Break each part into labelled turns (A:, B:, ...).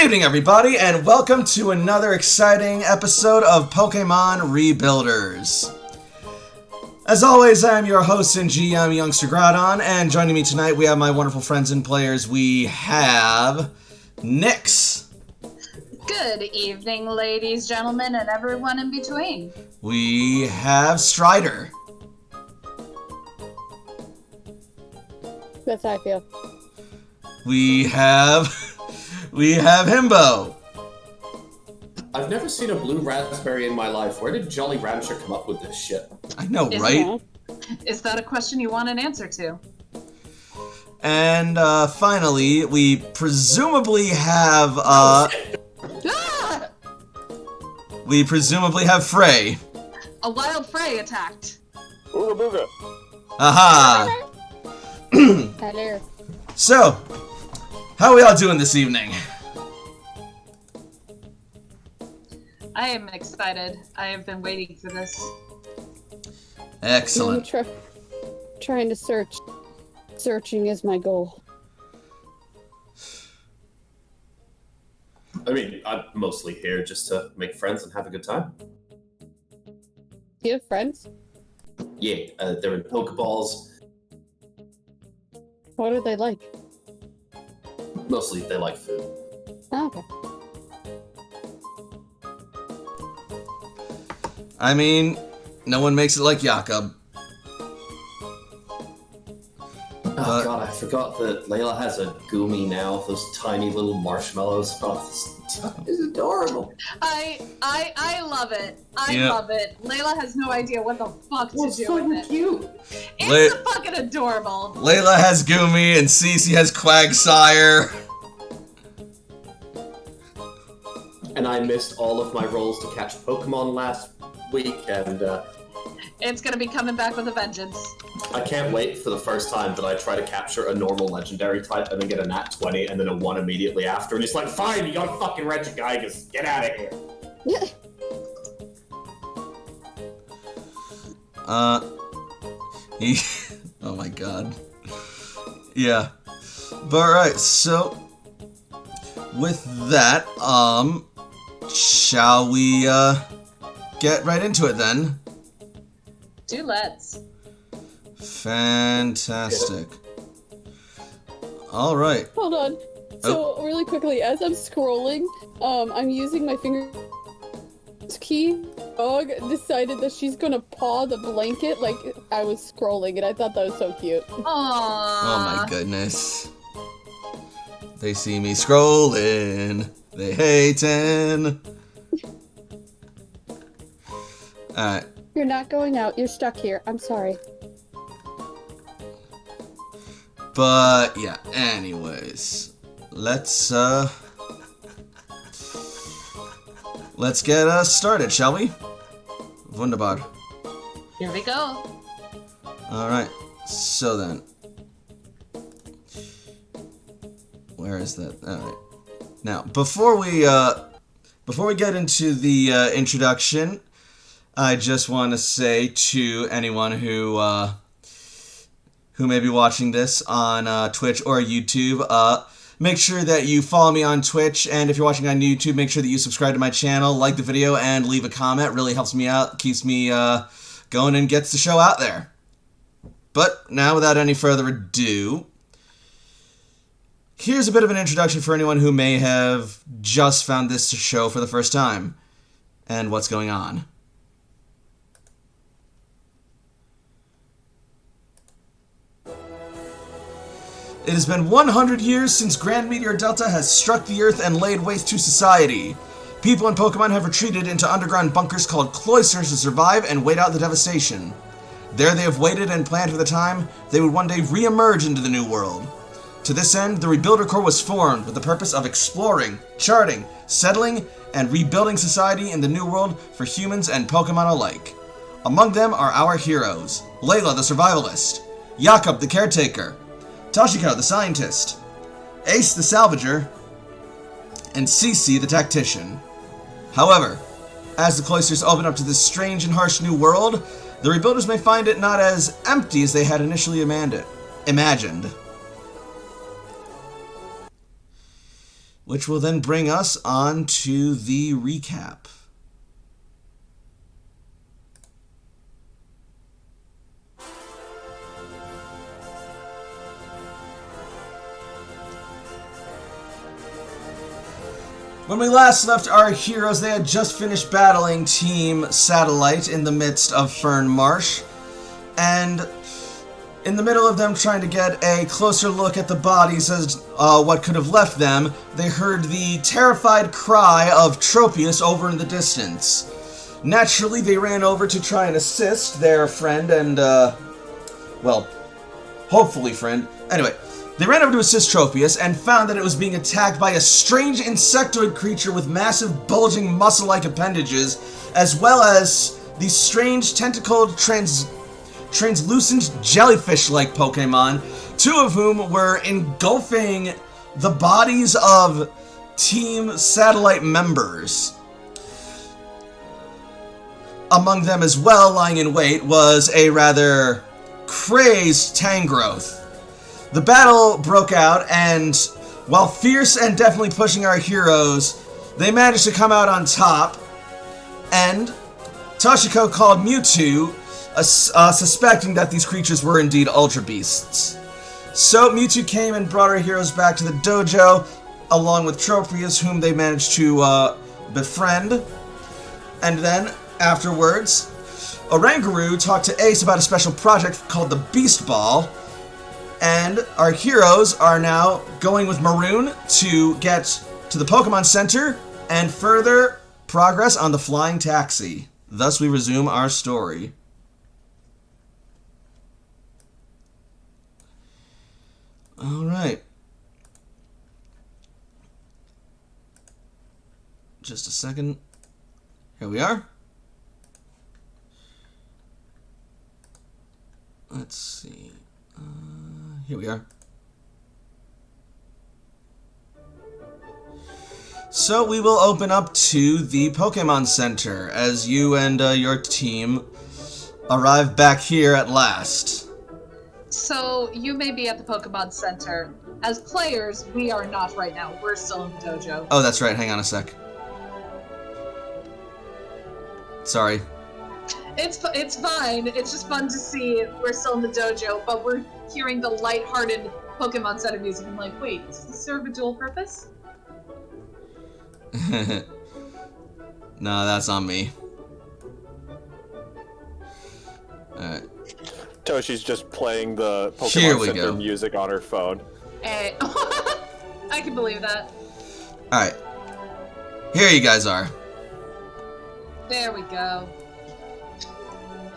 A: evening, everybody, and welcome to another exciting episode of Pokemon Rebuilders. As always, I'm your host and GM, Youngster Groudon, and joining me tonight we have my wonderful friends and players. We have Nyx.
B: Good evening, ladies, gentlemen, and everyone in between.
A: We have Strider.
C: That's how I feel.
A: We have Himbo.
D: I've never seen a blue raspberry in my life. Where did Jolly Rancher come up with this shit?
A: I know, right?
B: Is that a question you want an answer to?
A: And finally, we presumably have Frey.
B: A wild Frey attacked.
E: Ooga booga.
A: Aha!
C: Hello.
A: So, how are we all doing this evening?
B: I am excited. I have been waiting for this.
A: Excellent.
C: Trying to search. Searching is my goal.
D: I mean, I'm mostly here just to make friends and have a good time.
C: Do you have friends?
D: Yeah, they're in Pokeballs.
C: What are they like?
D: Mostly they like food.
C: Oh, okay.
A: I mean, no one makes it like Jakob.
D: Oh god, I forgot that Layla has a Goomy now. Those tiny little marshmallows. Oh, this is adorable.
B: I love it. I love it. Layla has no idea what the fuck to do
D: so
B: with it.
D: Cute.
B: It's fucking adorable.
A: Layla has Goomy and Cece has Quagsire.
D: And I missed all of my rolls to catch Pokemon last week, and
B: it's gonna be coming back with a vengeance.
D: I can't wait for the first time that I try to capture a normal legendary type and then get a nat 20 and then a 1 immediately after. And it's like, fine, you got a fucking Regigigas. Get out of here.
A: Oh my god. Yeah. But alright, so with that, shall we get right into it then?
B: Let's.
A: Fantastic. All right.
C: Hold on. So really quickly, as I'm scrolling, I'm using my finger key. Dog decided that she's gonna paw the blanket like I was scrolling, and I thought that was so cute.
B: Aww.
A: Oh my goodness. They see me scrolling. They hatin'. Alright.
C: You're not going out. You're stuck here. I'm sorry.
A: But yeah, anyways, let's get started, shall we? Wunderbar.
B: Here we go.
A: All right. So then, where is that? All right. Now, before we get into the introduction, I just want to say to anyone who may be watching this on Twitch or YouTube, make sure that you follow me on Twitch, and if you're watching on YouTube, make sure that you subscribe to my channel, like the video, and leave a comment. It really helps me out, keeps me going, and gets the show out there. But now, without any further ado, here's a bit of an introduction for anyone who may have just found this show for the first time, and what's going on. It has been 100 years since Grand Meteor Delta has struck the Earth and laid waste to society. People and Pokemon have retreated into underground bunkers called cloisters to survive and wait out the devastation. There they have waited and planned for the time they would one day re-emerge into the new world. To this end, the Rebuilder Corps was formed with the purpose of exploring, charting, settling, and rebuilding society in the new world for humans and Pokemon alike. Among them are our heroes: Layla the Survivalist, Jakob the Caretaker, Toshiko the Scientist, Ace the Salvager, and Cece the Tactician. However, as the cloisters open up to this strange and harsh new world, the Rebuilders may find it not as empty as they had initially imagined. which will then bring us on to the recap. When we last left our heroes, they had just finished battling Team Satellite in the midst of Fern Marsh, and in the middle of them trying to get a closer look at the bodies as what could have left them, they heard the terrified cry of Tropius over in the distance. Naturally, they ran over to try and assist their friend and, well, hopefully friend. Anyway, they ran over to assist Tropius and found that it was being attacked by a strange insectoid creature with massive bulging muscle-like appendages, as well as these strange tentacled translucent jellyfish-like Pokemon, two of whom were engulfing the bodies of Team Satellite members. Among them as well, lying in wait, was a rather crazed Tangrowth. The battle broke out, and while fierce and definitely pushing our heroes, they managed to come out on top, and Toshiko called Mewtwo, suspecting that these creatures were indeed Ultra Beasts. So Mewtwo came and brought our heroes back to the dojo, along with Tropius, whom they managed to befriend. And then, afterwards, Oranguru talked to Ace about a special project called the Beast Ball, and our heroes are now going with Maroon to get to the Pokemon Center and further progress on the Flying Taxi. Thus we resume our story. Alright. Just a second. Here we are. Let's see. Here we are. So we will open up to the Pokemon Center as you and your team arrive back here at last.
B: So you may be at the Pokemon Center. As players, we are not right now. We're still in the dojo.
A: Oh, that's right. Hang on a sec. Sorry.
B: It's fine. It's just fun to see we're still in the dojo, but we're hearing the lighthearted Pokemon Center music. I'm like, wait, does this serve a dual purpose?
A: No, that's on me. Alright.
E: Toshi's just playing the Pokemon Center music on her phone.
B: Hey. I can believe that.
A: Alright. Here you guys are.
B: There we go.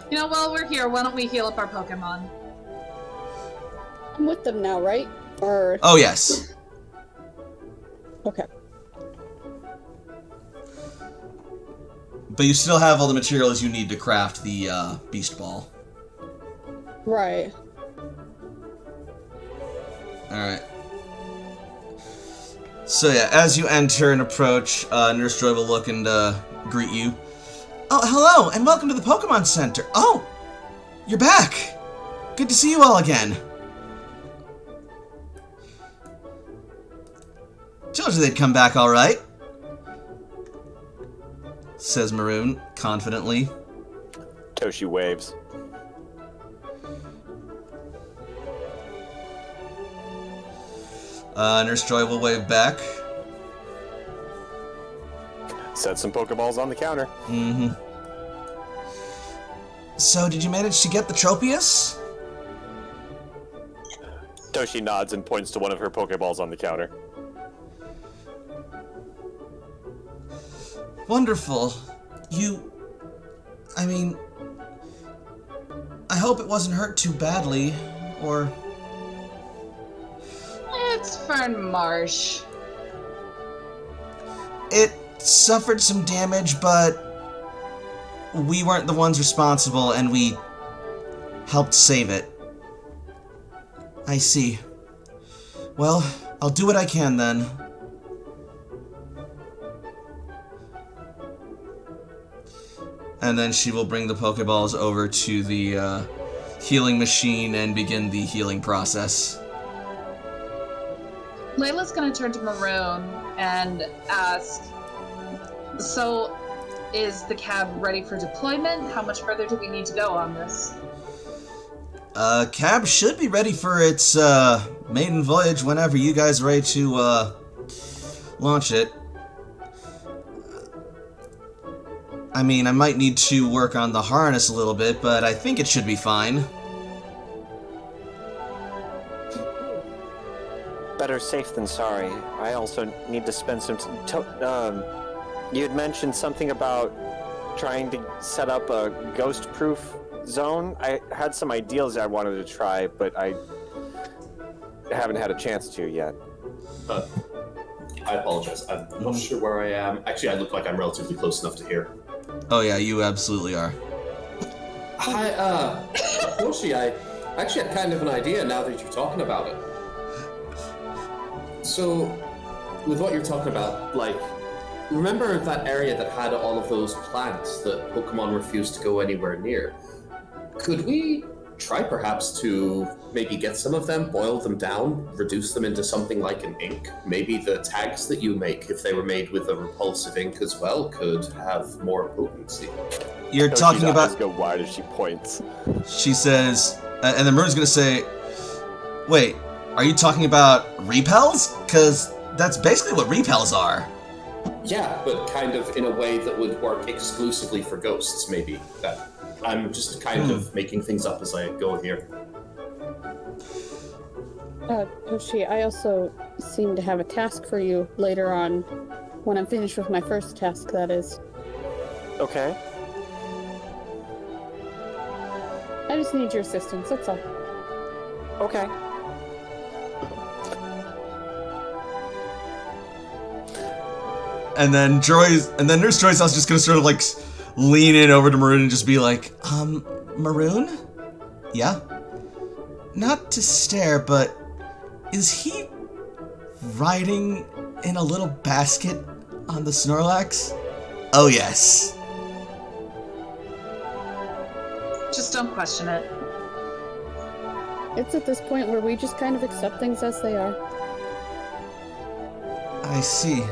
B: You know, while we're here, why don't we heal up our Pokemon?
C: I'm with them now, right? Or...
A: Oh, yes.
C: Okay.
A: But you still have all the materials you need to craft the Beast Ball.
C: Right.
A: Alright. So yeah, as you enter and approach, Nurse Joy will look and greet you. Oh, hello, and welcome to the Pokemon Center. Oh, you're back. Good to see you all again. Told you they'd come back all right, says Maroon confidently.
E: Toshi waves.
A: Nurse Joy will wave back.
E: Set some Pokeballs on the counter.
A: Mm-hmm. So, did you manage to get the Tropius?
E: Toshi nods and points to one of her Pokeballs on the counter.
A: Wonderful. I mean, I hope it wasn't hurt too badly, or...
B: It's Fern Marsh.
A: It suffered some damage, but we weren't the ones responsible, and we helped save it. I see. Well, I'll do what I can then. And then she will bring the Pokeballs over to the healing machine and begin the healing process.
B: Layla's gonna turn to Maroon and ask, so is the cab ready for deployment? How much further do we need to go on this?
A: Cab should be ready for its maiden voyage whenever you guys are ready to launch it. I mean, I might need to work on the harness a little bit, but I think it should be fine.
E: Better safe than sorry. I also need to spend some you had mentioned something about trying to set up a ghost-proof zone. I had some ideas I wanted to try, but I haven't had a chance to yet.
D: I apologize. I'm not sure where I am. Actually, I look like I'm relatively close enough to hear.
A: Oh yeah, you absolutely are.
D: Hi, Yoshi, I actually had kind of an idea now that you're talking about it. So, with what you're talking about, like, remember that area that had all of those plants that Pokemon refused to go anywhere near? Could we try perhaps to maybe get some of them, boil them down, reduce them into something like an ink? Maybe the tags that you make, if they were made with a repulsive ink as well, could have more potency.
A: You're talking about...
E: Eyes go wide as she points.
A: She says... and then Maroon's gonna say... Wait, are you talking about repels? Because that's basically what repels are.
D: Yeah, but kind of in a way that would work exclusively for ghosts, maybe. That I'm just kind of making things up as I go here.
C: Yoshi, I also seem to have a task for you later on, when I'm finished with my first task, that is.
E: Okay.
C: I just need your assistance, that's all.
E: Okay.
A: And then Nurse Joyce is just gonna sort of like lean in over to Maroon and just be like, Maroon? Yeah? Not to stare, but is he riding in a little basket on the Snorlax? Oh yes.
B: Just don't question it.
C: It's at this point where we just kind of accept things as they are.
A: I see.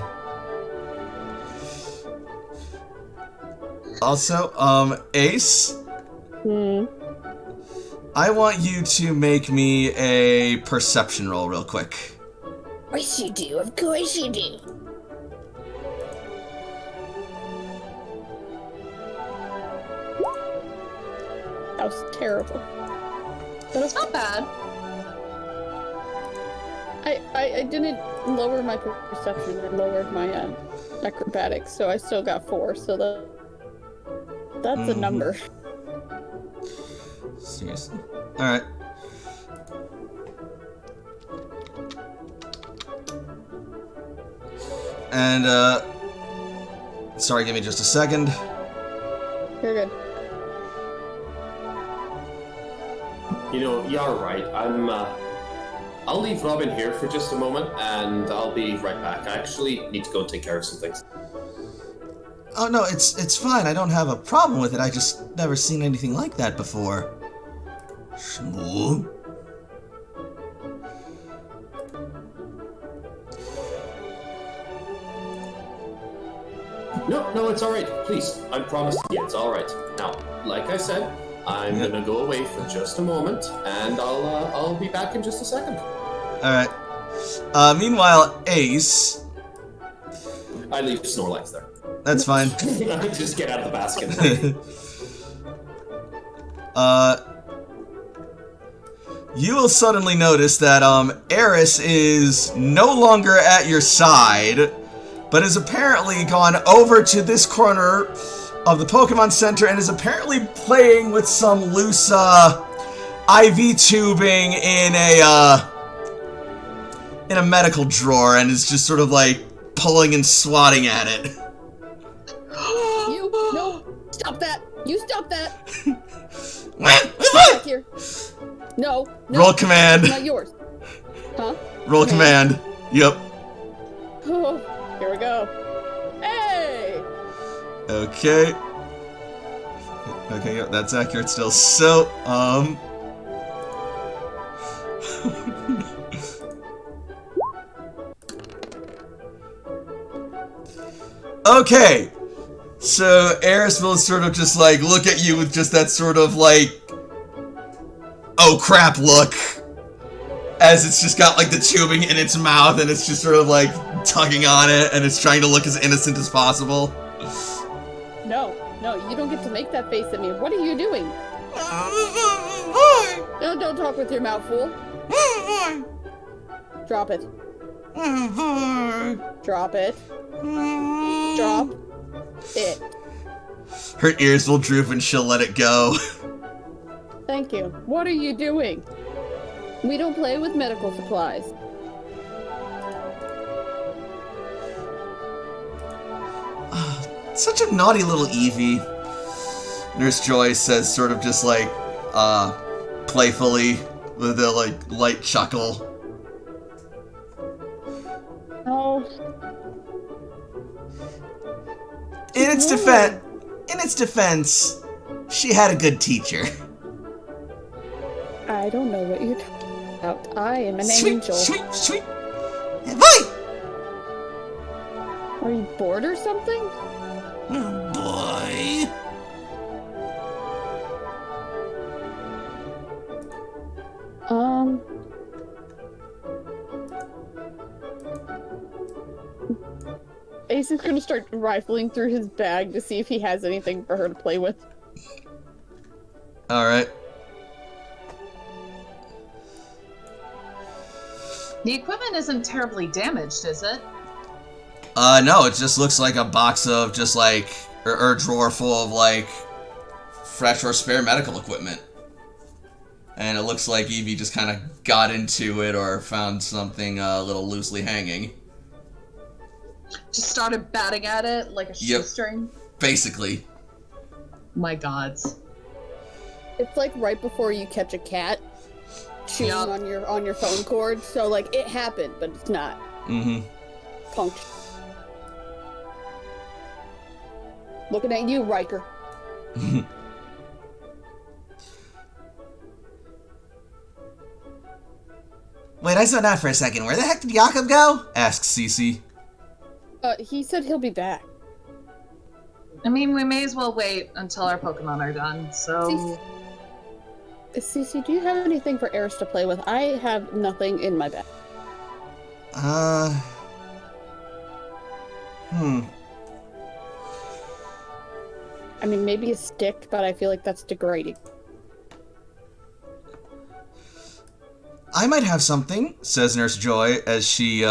A: Also, Ace? I want you to make me a perception roll real quick.
F: Of course you do, of course you do.
C: That was terrible.
B: It's not bad.
C: I didn't lower my perception, I lowered my acrobatics, so I still got 4, so that's a number.
A: Seriously. Alright. And, sorry, give me just a second.
C: You're good.
D: You know, you're right. I'll leave Robin here for just a moment, and I'll be right back. I actually need to go and take care of some things.
A: Oh no, it's fine. I don't have a problem with it. I just never seen anything like that before. Shmoo.
D: No, it's alright. Please, I promise you, it's alright. Now, like I said, I'm gonna go away for just a moment, and I'll be back in just a second.
A: Alright. Meanwhile, Ace...
D: I leave Snorlax there.
A: That's fine.
D: Just get out of the basket.
A: You will suddenly notice that, Eris is no longer at your side, but has apparently gone over to this corner of the Pokemon Center and is apparently playing with some loose, IV tubing in a medical drawer and is just sort of, like, pulling and swatting at it.
C: No! Stop that! You stop that!
A: What?
C: Back here. No.
A: Roll command.
C: It's not yours. Huh?
A: Roll command. Yep.
C: Oh, here we go. Hey!
A: Okay. Okay, yep, that's accurate still. So, Okay. So Eris will sort of just like look at you with just that sort of like, oh crap look. As it's just got like the tubing in its mouth and it's just sort of like tugging on it and it's trying to look as innocent as possible.
C: No, you don't get to make that face at me. What are you doing? No, don't talk with your mouth full. Drop it. Drop it. Drop it.
A: Her ears will droop and she'll let it go.
C: Thank you. What are you doing? We don't play with medical supplies.
A: Such a naughty little Evie. Nurse Joy says, sort of just like, playfully, with a like light chuckle.
C: Oh.
A: In its defense, she had a good teacher.
C: I don't know what you're talking about. I am an angel.
A: Sweet. Boy!
C: Are you bored or something?
A: Oh, boy.
C: Ace is gonna start rifling through his bag to see if he has anything for her to play with.
A: Alright.
B: The equipment isn't terribly damaged, is it?
A: No, it just looks like a box of just like, or a drawer full of like, fresh or spare medical equipment. And it looks like Evie just kind of got into it or found something a little loosely hanging.
B: Just started batting at it like a shoestring?
A: Basically.
B: My gods.
C: It's like right before you catch a cat chewing on your phone cord. So like it happened, but it's not.
A: Mm-hmm.
C: Punked. Looking at you, Riker.
A: Wait, I zoned out for a second. Where the heck did Jakob go? Asks Cece.
C: He said he'll be back.
B: I mean, we may as well wait until our Pokemon are done, so...
C: Cece, do you have anything for Eris to play with? I have nothing in my bag.
A: I
C: mean, maybe a stick, but I feel like that's degrading.
A: I might have something, says Nurse Joy as she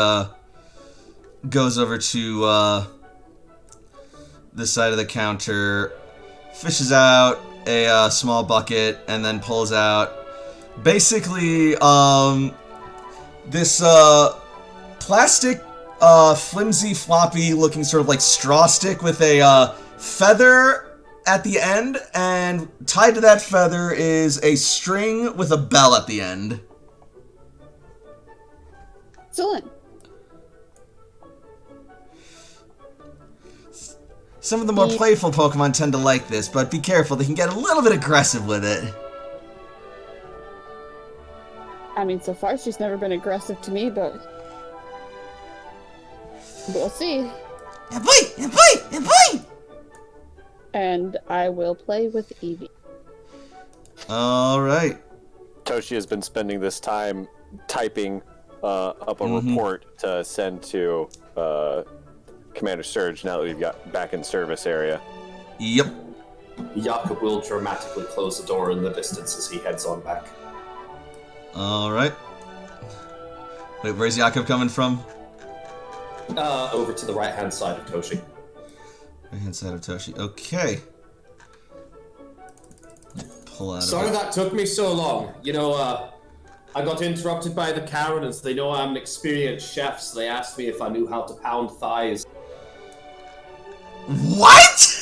A: goes over to this side of the counter, fishes out a small bucket, and then pulls out basically this plastic flimsy floppy looking sort of like straw stick with a feather at the end, and tied to that feather is a string with a bell at the end.
C: Excellent.
A: Some of the more playful Pokemon tend to like this, but be careful, they can get a little bit aggressive with it.
C: I mean, so far she's never been aggressive to me, but we'll see.
A: Boy!
C: And I will play with Eevee.
A: Alright.
E: Toshi has been spending this time typing up a report to send to Commander Surge now that we've got back in service area.
A: Yep.
D: Jakob will dramatically close the door in the distance as he heads on back.
A: Alright. Wait, where's Jakob coming from?
D: Over to the right-hand side of Toshi.
A: Right-hand side of Toshi. Okay. Pull out
D: Sorry that took me so long. You know, I got interrupted by the Karenans. They know I'm an experienced chef, so they asked me if I knew how to pound thighs.
A: What?!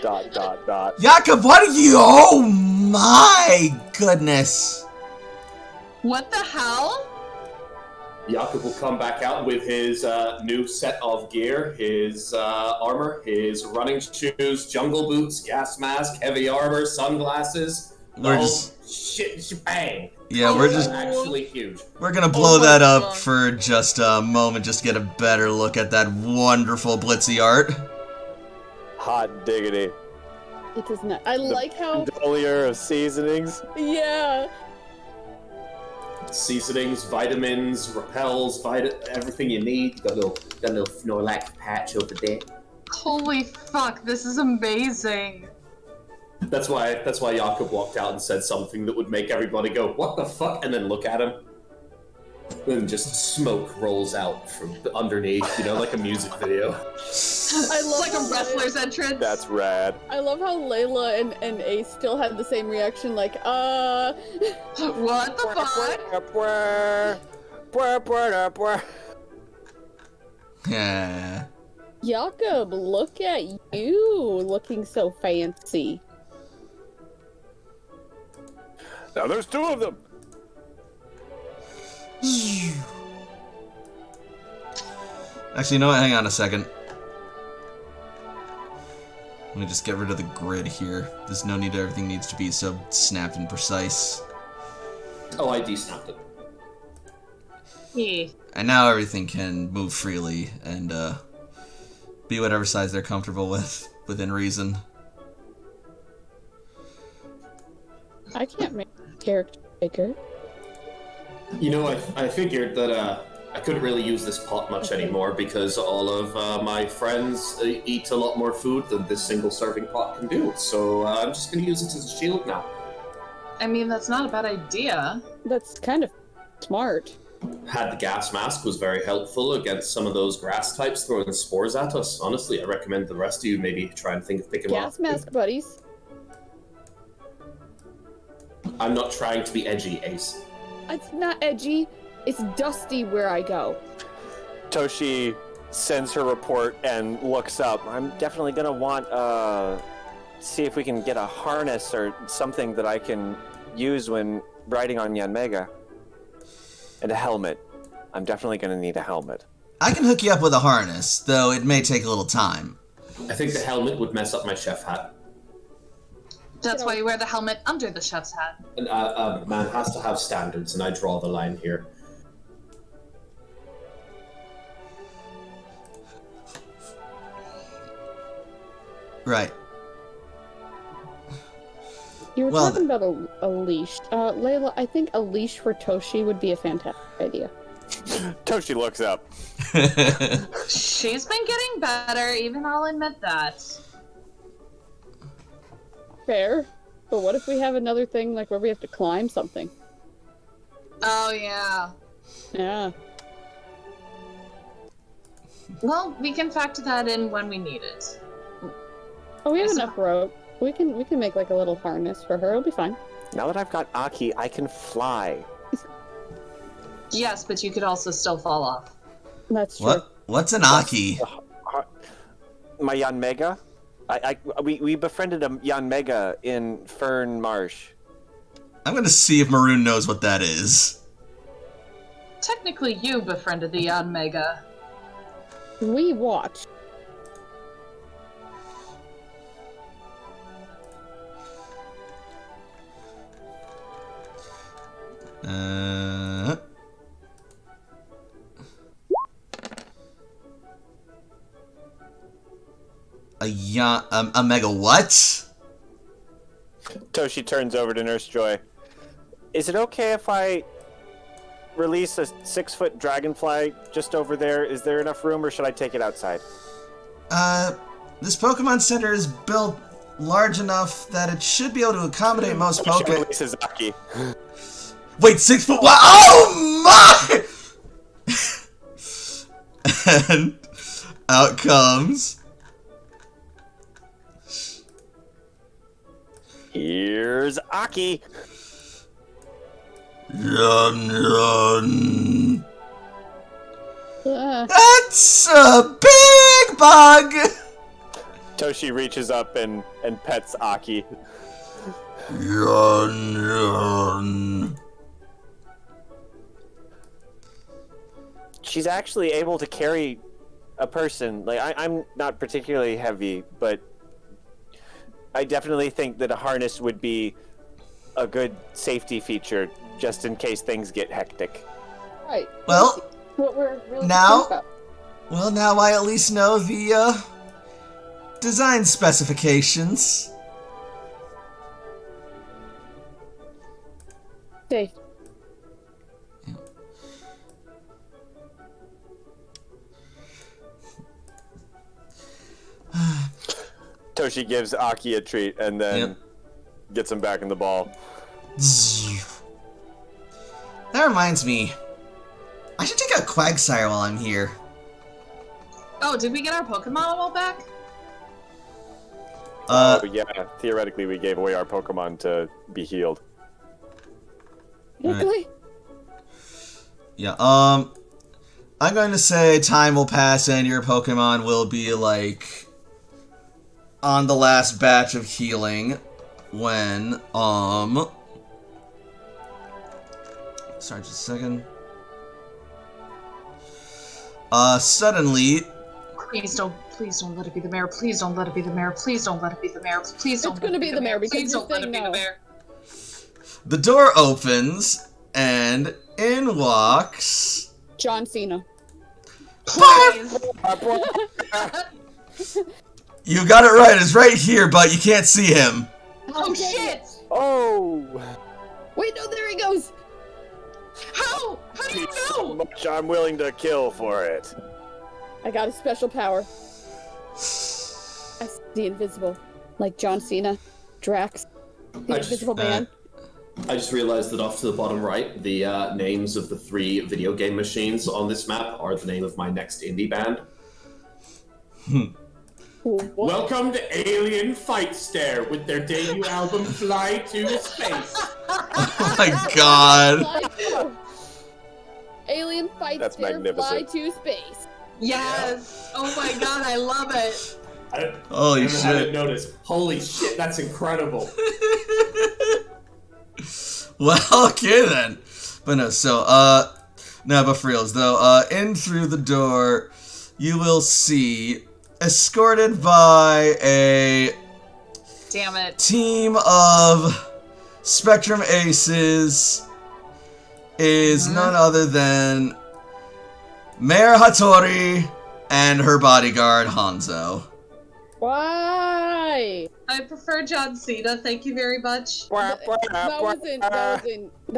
E: Dot.
A: Jakob, what are you? Oh my goodness.
B: What the hell?
D: Jakob will come back out with his new set of gear, his armor, his running shoes, jungle boots, gas mask, heavy armor, sunglasses,
A: We're
D: Oh,
A: just
D: shit, shebang.
A: yeah,
D: That's actually huge.
A: we're gonna blow
B: my
A: that up
B: God.
A: for just a moment, just to get a better look at that wonderful Blitzy art.
E: Hot diggity.
C: It does not. I like how.
E: Dolier of seasonings.
C: Yeah.
D: Seasonings, vitamins, repels, everything you need. Got a little Snorlax patch over there.
B: Holy fuck, this is amazing.
D: That's why Jakob walked out and said something that would make everybody go, "What the fuck?" and then look at him. Then just smoke rolls out from underneath, like a music video.
C: I love
B: Like a wrestler's entrance.
E: That's rad.
C: I love how Layla and Ace still had the same reaction, like,
B: What the fuck?
A: Yeah.
C: Jakob, look at you looking so fancy.
E: Now there's two of them.
A: Actually, you know what? Hang on a second. Let me just get rid of the grid here. There's no need. Everything needs to be so snapped and precise.
D: Oh, I de-snapped it.
B: Yeah.
A: And now everything can move freely and be whatever size they're comfortable with, within reason.
C: I can't make a character bigger.
D: I figured that I couldn't really use this pot much anymore because all of my friends eat a lot more food than this single serving pot can do. So I'm just going to use it as a shield now.
B: I mean, that's not a bad idea.
C: That's kind of smart.
D: Had the gas mask was very helpful against some of those grass types throwing spores at us. Honestly, I recommend the rest of you maybe try and think of picking them up.
C: Gas mask buddies.
D: I'm not trying to be edgy, Ace.
C: It's not edgy. It's dusty where I go.
E: Toshi sends her report and looks up. I'm definitely gonna want see if we can get a harness or something that I can use when riding on Yanmega. And a helmet. I'm definitely gonna need a helmet.
A: I can hook you up with a harness, though it may take a little time.
D: I think the helmet would mess up my chef hat.
B: That's why you wear the helmet under the chef's hat.
D: And a man has to have standards, and I draw the line here.
A: Right.
C: You were
A: Well,
C: talking about a leash. Layla, I think a leash for Toshi would be a fantastic idea.
E: Toshi looks up.
B: She's been getting better, even I'll admit that.
C: Fair. But what if we have another thing, like, where we have to climb something?
B: Oh, yeah.
C: Yeah.
B: Well, we can factor that in when we need it.
C: Oh, we have
B: Yes,
C: enough rope. We can make, like, a little harness for her. It'll be fine.
E: Now that I've got Aki, I can fly.
B: Yes, but you could also still fall off.
C: That's true.
A: What's an Aki?
E: My Yanmega? We befriended a Yanmega in Fern Marsh.
A: I'm gonna see if Maroon knows what that is.
B: Technically, you befriended the Yanmega.
C: We watch.
A: A mega what?
E: Toshi turns over to Nurse Joy. Is it okay if I release a 6-foot dragonfly just over there? Is there enough room, or should I take it outside?
A: This Pokemon Center is built large enough that it should be able to accommodate most
E: Toshi
A: Pokemon.
E: releases Aki.
A: Wait, 6 foot? Wow! Oh my! And out comes.
E: Here's Aki.
A: Run.
C: Uh,
A: That's a big bug!
E: Toshi reaches up and pets Aki.
A: Run.
E: She's actually able to carry a person. Like, I'm not particularly heavy, but I definitely think that a harness would be a good safety feature just in case things get hectic.
C: Right.
A: Well,
C: What we're really
A: now-
C: concerned about.
A: Well, now I at least know the, design specifications.
C: Safe.
E: Toshi gives Aki a treat and then
A: Yep.
E: gets him back in the ball.
A: That reminds me. I should take out Quagsire while I'm here.
B: Oh, did we get our Pokemon all back?
E: Oh yeah, theoretically we gave away our Pokemon to be healed.
C: Luckily,
A: Yeah, I'm going to say time will pass and your Pokemon will be, like, on the last batch of healing when, sorry, just a second. Suddenly,
B: Please don't let it be the mayor. Please don't let it be the mayor. Please don't let it be the mayor. Please don't.
C: It's
B: let
C: gonna
B: it
C: be the mayor because
B: Please
C: you're
B: don't let it
C: saying
B: be
C: no.
B: the mayor.
A: the door opens and in walks...
C: John Cena.
B: Please.
A: You got it right, it's right here, but you can't see him.
B: Oh
C: Okay.
B: shit!
E: Oh!
C: Wait, no, there he goes.
B: How? How do you
E: So
B: know?
E: much I'm willing to kill for it.
C: I got a special power. I see the invisible, like John Cena, Drax, the
D: I just-
C: Invisible Man.
D: I just realized that off to the bottom right, the names of the 3 video game machines on this map are the name of my next indie band.
C: What?
G: Welcome to Alien Fight Stare with their debut album Fly to Space.
A: Oh my god.
C: Fly to- Alien fights
E: That's
C: their fly
E: magnificent.
C: to space.
B: Yes. Oh my god, I love it.
G: I
A: Holy
G: don't know how to
A: shit.
G: notice. Holy shit, that's incredible.
A: Well, okay then. But no, so, no, but for reals, though, in through the door, you will see, escorted by a
B: Damn it.
A: team of Spectrum Aces, is none other than Mayor Hattori and her bodyguard, Hanzo.
C: Why?
B: I prefer John Cena. Thank you very much.
C: That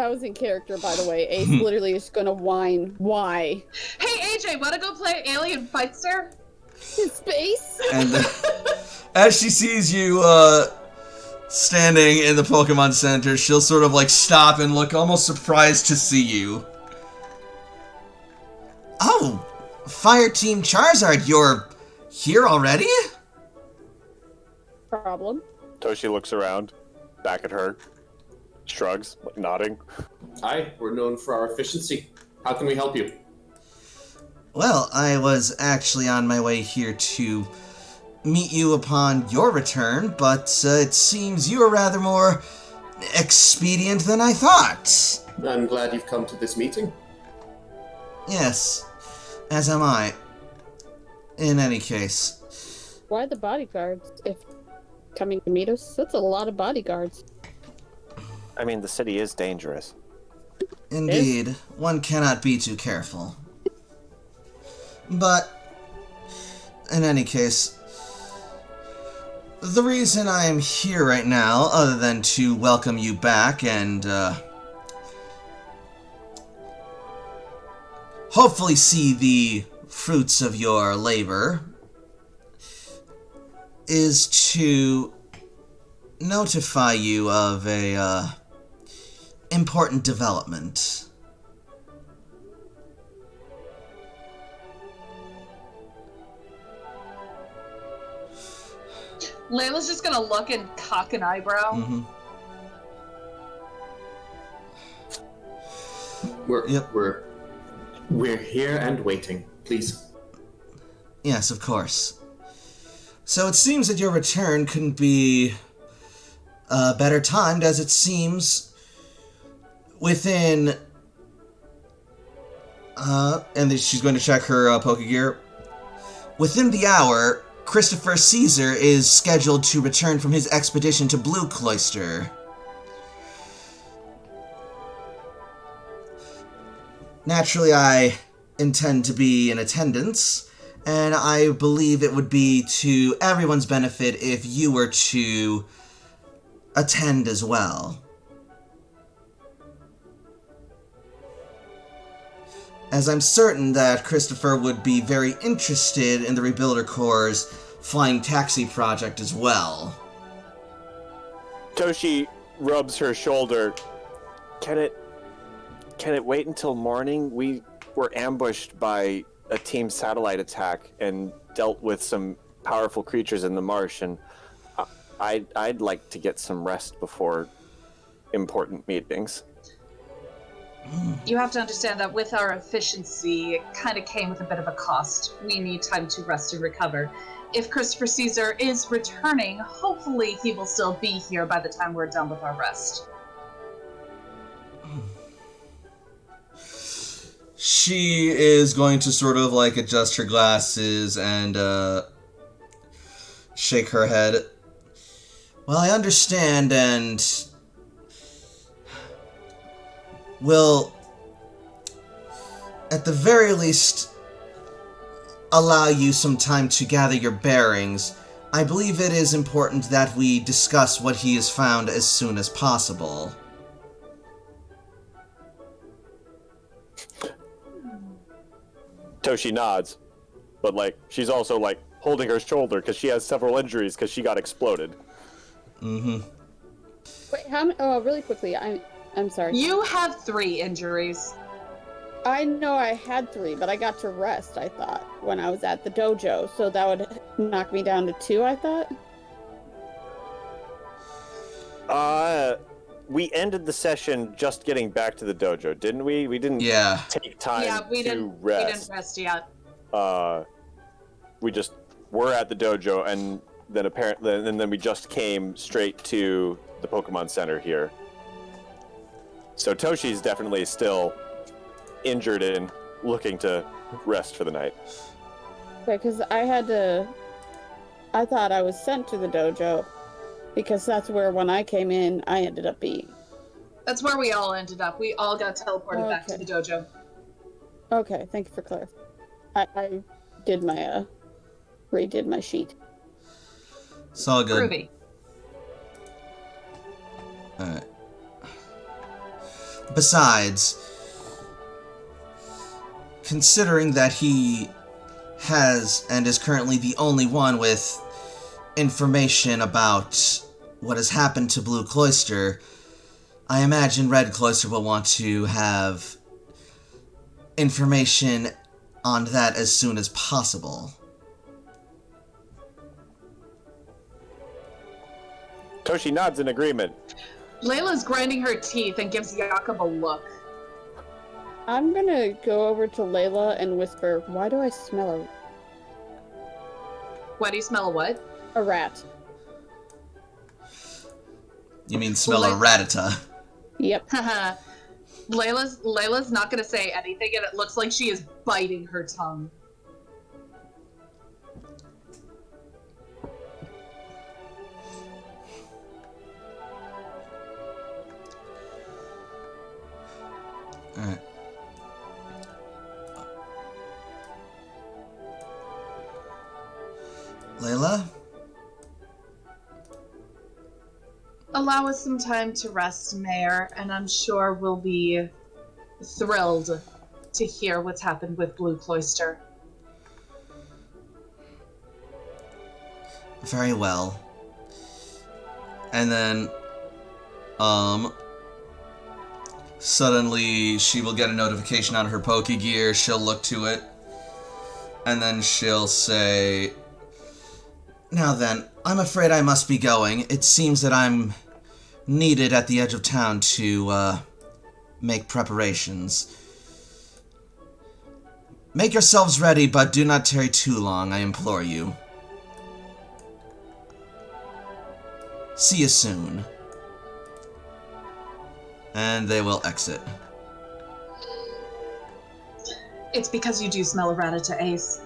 C: was in character, by the way. Ace literally is gonna whine. Why?
B: Hey AJ, wanna go play Alien Fight Stare?
C: In space?
A: And as she sees you, standing in the Pokemon Center, she'll sort of, like, stop and look almost surprised to see you. Oh, Fire Team Charizard, you're here already?
C: Problem.
E: Toshi looks around, back at her, shrugs, like nodding.
D: Hi, we're known for our efficiency. How can we help you?
A: Well, I was actually on my way here to meet you upon your return, but it seems you are rather more expedient than I thought.
D: I'm glad you've come to this meeting.
A: Yes, as am I. In any case,
C: Why the bodyguards if coming to meet us? That's a lot of bodyguards.
E: I mean, the city is dangerous.
A: indeed, one cannot be too careful. But, in any case, the reason I am here right now, other than to welcome you back and, hopefully see the fruits of your labor, is to notify you of a, important development.
B: Layla's just gonna look and cock an eyebrow.
A: Mm-hmm.
D: We're here and waiting. Please.
A: Yes, of course. So it seems that your return couldn't be better timed, as it seems within... and then she's going to check her Pokegear. Within the hour, Christopher Caesar is scheduled to return from his expedition to Blue Cloister. Naturally, I intend to be in attendance, and I believe it would be to everyone's benefit if you were to attend as well. As I'm certain that Christopher would be very interested in the Rebuilder Corps' flying taxi project as well.
E: Toshi rubs her shoulder. Can it wait until morning? We were ambushed by a team satellite attack and dealt with some powerful creatures in the marsh, and I'd like to get some rest before important meetings.
B: You have to understand that with our efficiency, it kind of came with a bit of a cost. We need time to rest and recover. If Christopher Caesar is returning, hopefully he will still be here by the time we're done with our rest.
A: She is going to sort of like adjust her glasses and shake her head. Well, I understand, and will, at the very least, allow you some time to gather your bearings. I believe it is important that we discuss what he has found as soon as possible.
E: Toshi nods, but she's also holding her shoulder because she has several injuries because she got exploded.
A: Mm-hmm.
C: Wait, how many? Oh, really quickly. I'm sorry.
B: You have 3 injuries.
C: I know I had 3, but I got to rest, I thought, when I was at the dojo. So that would knock me down to 2, I thought.
E: We ended the session just getting back to the dojo, didn't we? We didn't take time to rest.
B: We didn't rest yet.
E: We just were at the dojo, and then we just came straight to the Pokemon Center here. So Toshi's definitely still injured and looking to rest for the night.
C: Okay, because I thought I was sent to the dojo, because that's where, when I came in, I ended up being.
B: That's where we all ended up. We all got teleported back to the dojo.
C: Okay, thank you for clarifying. I did my, redid my sheet.
A: It's all good.
B: Groovy.
A: Alright. Besides, considering that he has and is currently the only one with information about what has happened to Blue Cloister, I imagine Red Cloister will want to have information on that as soon as possible.
E: Toshi nods in agreement.
B: Layla's grinding her teeth and gives Jakob a look.
C: I'm gonna go over to Layla and whisper, why do I smell
B: Why do you smell a what?
C: a rat?
A: You mean smell a ratata?
C: Yep.
B: Layla's not gonna say anything, and it looks like she is biting her tongue.
A: Alright. Layla?
B: Allow us some time to rest, Mayor, and I'm sure we'll be thrilled to hear what's happened with Blue Cloister.
A: Very well. And then, suddenly she will get a notification on her Pokegear, she'll look to it, and then she'll say, "Now then, I'm afraid I must be going. It seems that I'm needed at the edge of town to, make preparations. Make yourselves ready, but do not tarry too long, I implore you. See you soon." And they will exit.
B: It's because you do smell a Rattata, Ace.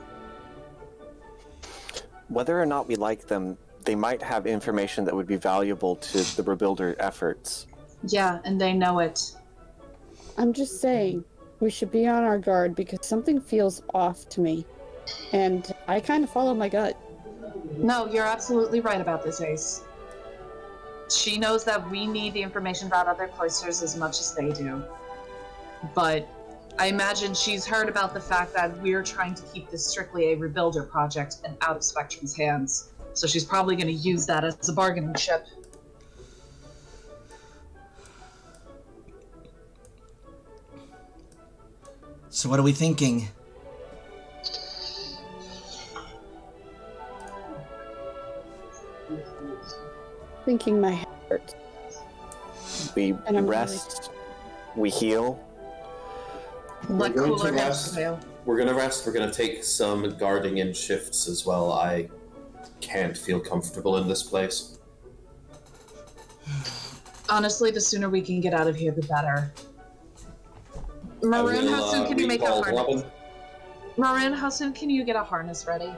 E: Whether or not we like them, they might have information that would be valuable to the rebuilder efforts.
B: Yeah, and they know it.
C: I'm just saying, We should be on our guard because something feels off to me. And I kind of follow my gut.
B: No, you're absolutely right about this, Ace. She knows that we need the information about other cloisters as much as they do. But I imagine she's heard about the fact that we're trying to keep this strictly a rebuilder project and out of Spectrum's hands. So she's probably going to use that as a bargaining chip.
A: So what are we thinking?
C: Thinking my head hurts.
E: We
C: And I'm
E: rest. We heal.
B: Let
D: going to
B: cooler heads
D: rest.
B: prevail.
D: We're gonna rest. We're gonna take some guarding in shifts as well. I can't feel comfortable in this place.
B: Honestly, the sooner we can get out of here, the better. Maroon, how soon can you make a
D: recall
B: harness?
D: Robin.
B: Maroon, how soon can you get a harness ready?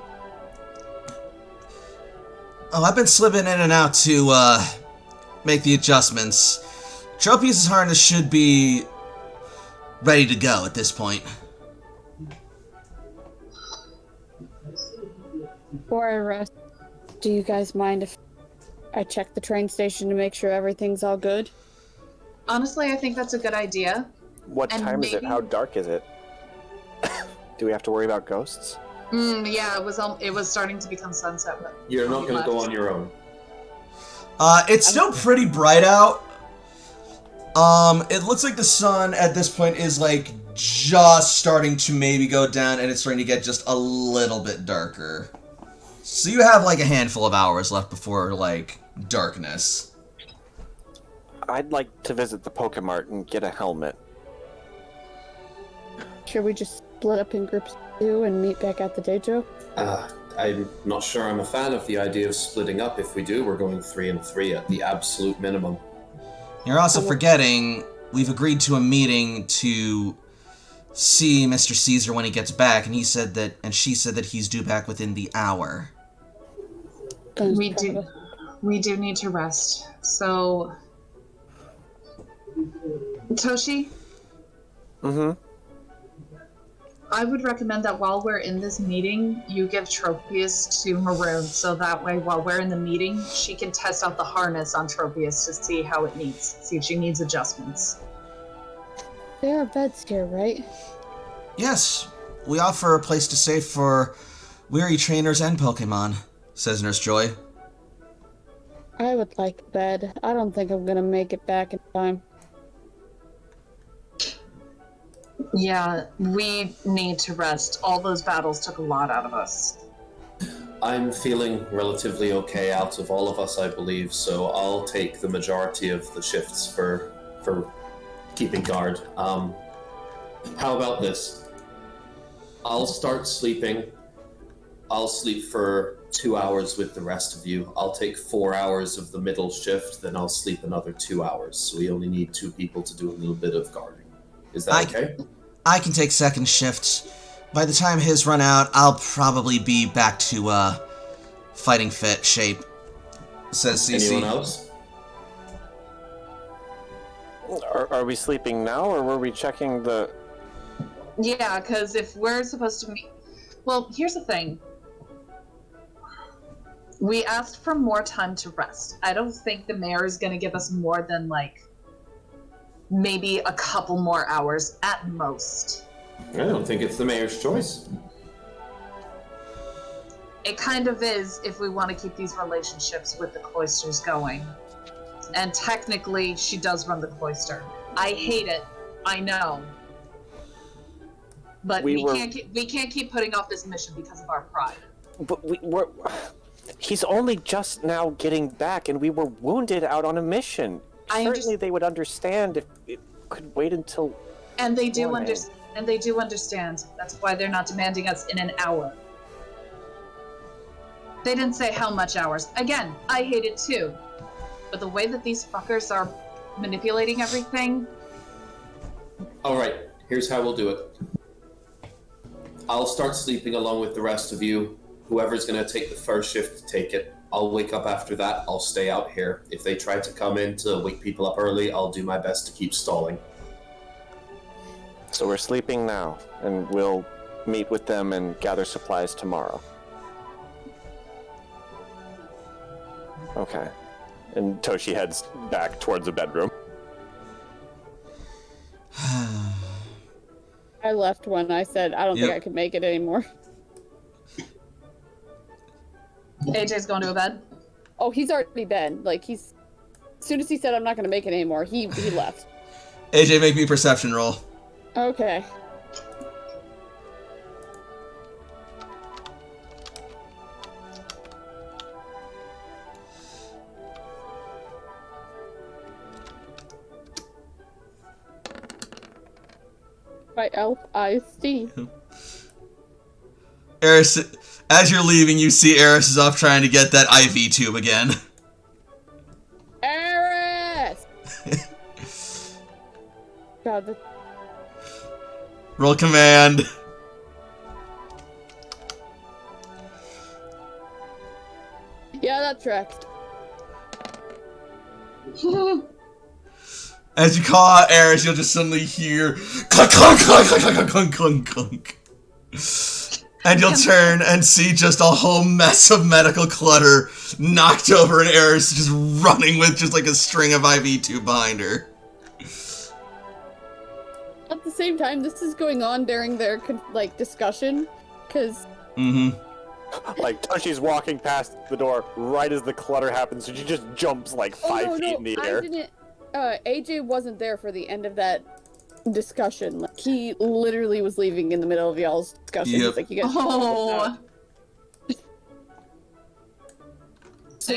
A: Oh, I've been slipping in and out to, make the adjustments. Tropius' harness should be ready to go at this point.
C: Before I rest, do you guys mind if I check the train station to make sure everything's all good?
B: Honestly, I think that's a good idea.
E: What
B: And
E: time is it?
B: maybe-
E: How dark is it? Do we have to worry about ghosts?
B: Yeah, it was starting to become sunset. But
D: You're not
B: we
D: gonna go
B: left.
D: on your own.
A: It's still pretty bright out. It looks like the sun at this point is, like, just starting to maybe go down, and it's starting to get just a little bit darker. So you have, like, a handful of hours left before, like, darkness.
E: I'd like to visit the Pokemart and get a helmet.
C: Should we just split up in groups too and meet back at the dojo?
D: I'm not sure I'm a fan of the idea of splitting up. If we do, we're going 3 and 3 at the absolute minimum.
A: You're also forgetting we've agreed to a meeting to see Mr. Caesar when he gets back, and she said that he's due back within the hour.
B: We do need to rest. So, Toshi,
E: Mm-hmm.
B: I would recommend that while we're in this meeting, you give Tropius to Maroon, so that way while we're in the meeting, she can test out the harness on Tropius to see how it needs, see if she needs adjustments.
C: There are beds here, right?
A: Yes, we offer a place to stay for weary trainers and Pokemon, says Nurse Joy.
C: I would like a bed. I don't think I'm gonna make it back in time.
B: Yeah, we need to rest. All those battles took a lot out of us.
D: I'm feeling relatively okay out of all of us, I believe, so I'll take the majority of the shifts for keeping guard. How about this? I'll start sleeping. I'll sleep for 2 hours with the rest of you. I'll take 4 hours of the middle shift, then I'll sleep another 2 hours. So we only need 2 people to do a little bit of guarding. Is that okay?
A: I can take second shifts. By the time his run out, I'll probably be back to, fighting fit shape, says CC.
D: Anyone else?
E: Are we sleeping now, or were we checking the...
B: Yeah, because if we're supposed to meet... Well, here's the thing. We asked for more time to rest. I don't think the mayor is going to give us more than, like, maybe a couple more hours at most.
D: I don't think it's the mayor's choice.
B: It kind of is if we want to keep these relationships with the cloisters going. And technically, she does run the cloister. I hate it. I know. But we can't keep putting off this mission because of our pride.
E: But he's only just now getting back, and we were wounded out on a mission. Certainly they would understand if it could wait until...
B: And they do understand. That's why they're not demanding us in an hour. They didn't say how much hours. Again, I hate it too. But the way that these fuckers are manipulating everything...
D: Alright, here's how we'll do it. I'll start sleeping along with the rest of you. Whoever's going to take the first shift, take it. I'll wake up after that. I'll stay out here. If they try to come in to wake people up early, I'll do my best to keep stalling.
E: So we're sleeping now, and we'll meet with them and gather supplies tomorrow. Okay. And Toshi heads back towards the bedroom.
C: I left when I said I don't think I could make it anymore.
B: AJ's going to bed.
C: Oh, he's already been. Like, as soon as he said I'm not going to make it anymore, he left.
A: AJ, make me a perception roll.
C: Okay. By elf eyes see.
A: Eris, as you're leaving, you see Eris is off trying to get that IV tube again.
C: Eris! God,
A: Roll command.
C: yeah, that tracks.
A: As you call out Eris, you'll just suddenly hear clunk, clunk, clunk, clunk, clunk, clunk, clunk, clunk. And you'll turn and see just a whole mess of medical clutter knocked over, and Eris just running with just like a string of IV tube behind her.
C: At the same time, this is going on during their discussion, because.
E: Like, Toshi's walking past the door right as the clutter happens, so she just jumps like 5 feet in the air.
C: I didn't. AJ wasn't there for the end of that discussion. Like, he literally was leaving in the middle of y'all's discussion.
A: Yep.
C: He's like, you guys. So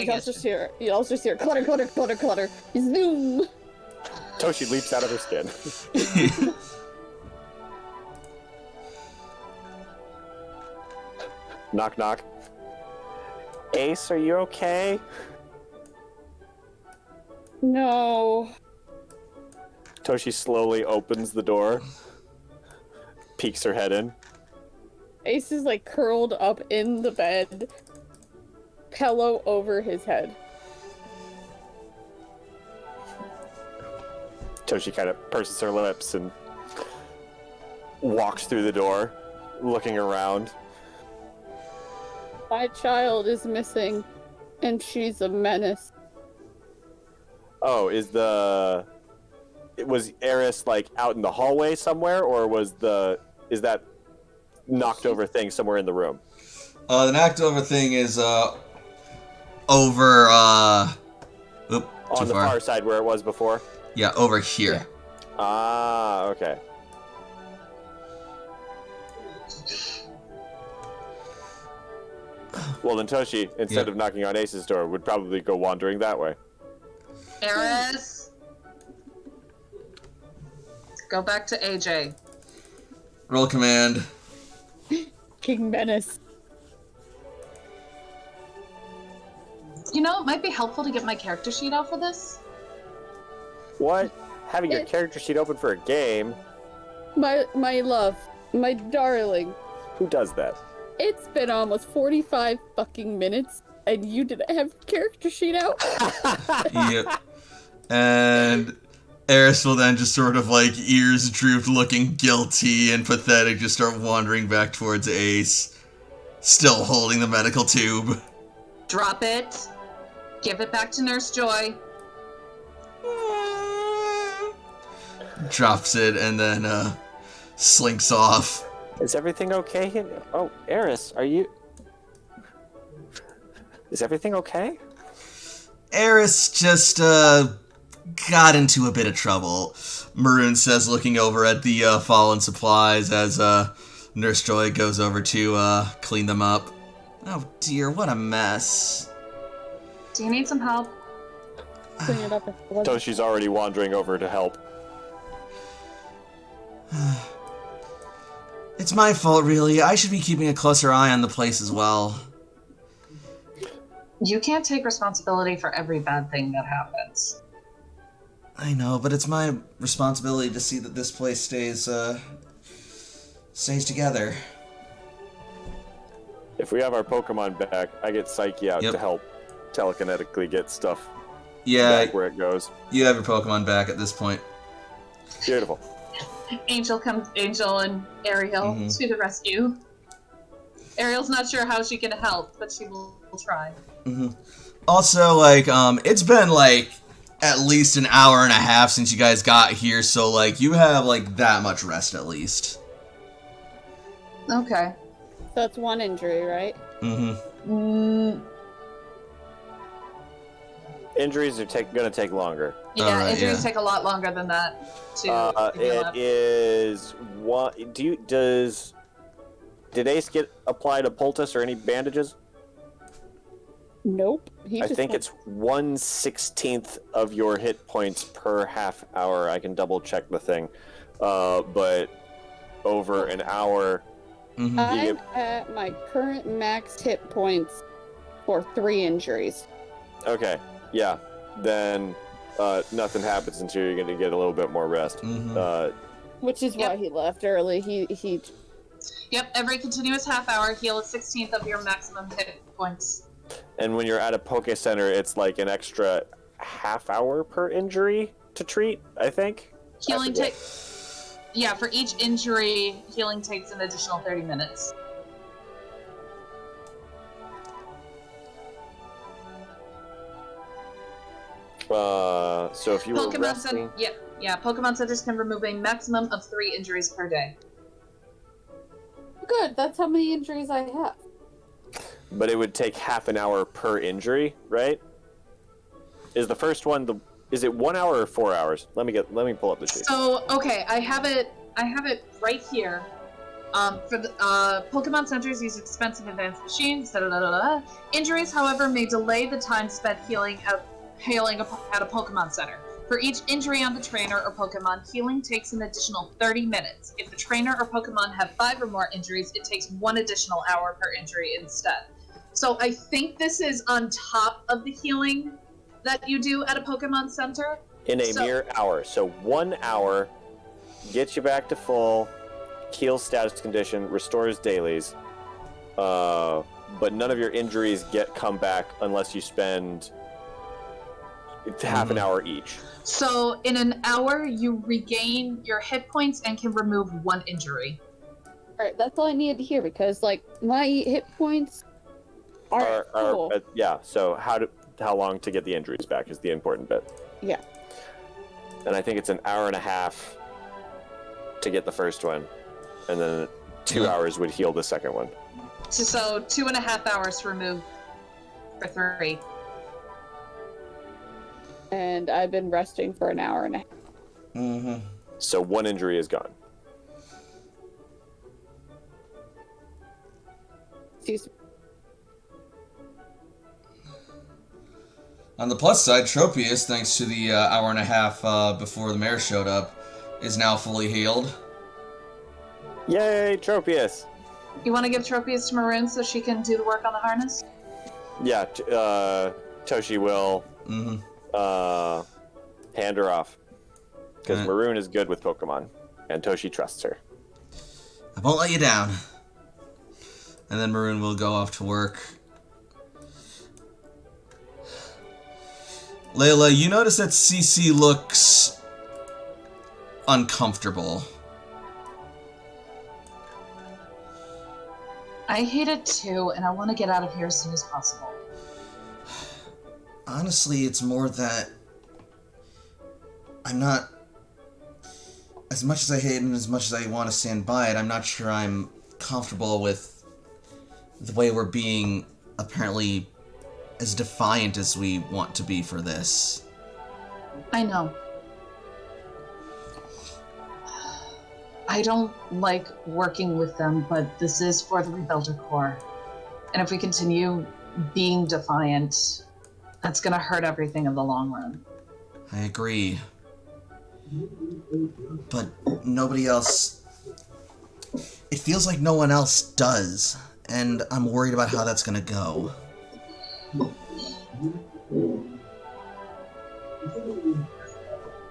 C: y'all just hear clutter, clutter, clutter, clutter. Zoom.
E: Toshi leaps out of her skin. Knock, knock. Ace, are you okay?
C: No.
E: Toshi slowly opens the door, peeks her head in.
C: Ace is like curled up in the bed, pillow over his head.
E: Toshi kind of purses her lips and walks through the door, looking around.
C: My child is missing, and she's a menace.
E: Oh, was Eris like out in the hallway somewhere, or is that knocked over thing somewhere in the room?
A: The knocked over thing is over
E: on the far side where it was before.
A: Yeah, over here.
C: Yeah.
E: Ah, okay. Well, then Toshi, instead of knocking on Ace's door, would probably go wandering that way.
B: Eris, go back to AJ.
A: Roll command.
C: King Menace.
B: You know, it might be helpful to get my character sheet out for this.
E: What? Having your character sheet open for a game?
C: My love, my darling.
E: Who does that?
C: It's been almost 45 fucking minutes, and you didn't have your character sheet out?
A: Yep. And Eris will then just sort of like ears drooped, looking guilty and pathetic, just start wandering back towards Ace, still holding the medical tube.
B: Drop it. Give it back to Nurse Joy.
A: Drops it and then slinks off.
E: Is everything okay? Oh, Eris, is everything okay?
A: Eris just got into a bit of trouble, Maroon says, looking over at the fallen supplies as Nurse Joy goes over to clean them up. Oh dear, what a mess.
B: Do you need some help?
C: Clean it up.
E: Toshi's already wandering over to help.
A: It's my fault, really. I should be keeping a closer eye on the place as well.
B: You can't take responsibility for every bad thing that happens.
A: I know, but it's my responsibility to see that this place stays together.
E: If we have our Pokemon back, I get Psyche out to help telekinetically get stuff back where it goes.
A: You have your Pokemon back at this point.
E: Beautiful.
B: Angel and Ariel to the rescue. Ariel's not sure how she can help, but she will try.
A: Also, like, it's been, like, at least an hour and a half since you guys got here, so, like, you have, like, that much rest at least.
B: Okay.
C: So that's one injury, right?
E: Injuries are gonna take longer.
B: Yeah,
A: Alright,
B: injuries
A: yeah.
B: take a lot longer than that to heal
E: It
B: up.
E: is one. Did Ace get applied a poultice or any bandages?
C: Nope.
E: I think it's 1/16 of your hit points per half hour. I can double check the thing, but over an hour.
C: I'm at my current max hit points for 3 injuries.
E: Okay, yeah. Then nothing happens until you're going to get a little bit more rest.
C: Which is why he left early. He
B: Yep, every continuous half hour, heal a 16th of your maximum hit points.
E: And when you're at a Poke Center, it's like an extra half hour per injury to treat, I think.
B: Healing yeah, for each injury, healing takes an additional 30 minutes.
E: So if you were resting...
B: Pokemon Centers can remove a maximum of 3 injuries per day.
C: Good, that's how many injuries I have.
E: But it would take half an hour per injury, right? Is the first one is it 1 hour or 4 hours? Let me pull up the sheet.
B: So, okay, I have it right here. For the Pokemon Centers use expensive advanced machines. Injuries, however, may delay the time spent healing at a Pokemon Center. For each injury on the trainer or Pokemon, healing takes an additional 30 minutes. If the trainer or Pokemon have 5 or more injuries, it takes 1 additional hour per injury instead. So I think this is on top of the healing that you do at a Pokemon Center.
E: In a mere hour. So 1 hour gets you back to full, heals status condition, restores dailies, but none of your injuries come back unless you spend half an hour each.
B: So in an hour, you regain your hit points and can remove 1 injury.
C: Alright, that's all I needed to hear because, like, my hit points are cool.
E: Yeah, so how long to get the injuries back is the important bit.
C: Yeah.
E: And I think it's an hour and a half to get the first one, and then 2 hours would heal the second one.
B: So 2.5 hours to remove for 3.
C: And I've been resting for an hour and a half.
E: So 1 injury is gone.
C: Excuse me.
A: On the plus side, Tropius, thanks to the hour and a half before the mayor showed up, is now fully healed.
E: Yay, Tropius!
B: You want to give Tropius to Maroon so she can do the work on the harness?
E: Yeah, Toshi will hand her off. Because Maroon is good with Pokemon, and Toshi trusts her.
A: I won't let you down. And then Maroon will go off to work. Layla, you notice that CC looks uncomfortable.
B: I hate it too, and I want to get out of here as soon as possible.
A: Honestly, it's more that I'm not... As much as I hate it and as much as I want to stand by it, I'm not sure I'm comfortable with the way we're being apparently as defiant as we want to be for this.
B: I know. I don't like working with them, but this is for the Rebuilder Corps. And if we continue being defiant, that's going to hurt everything in the long run.
A: I agree. But nobody else... It feels like no one else does, and I'm worried about how that's going to go.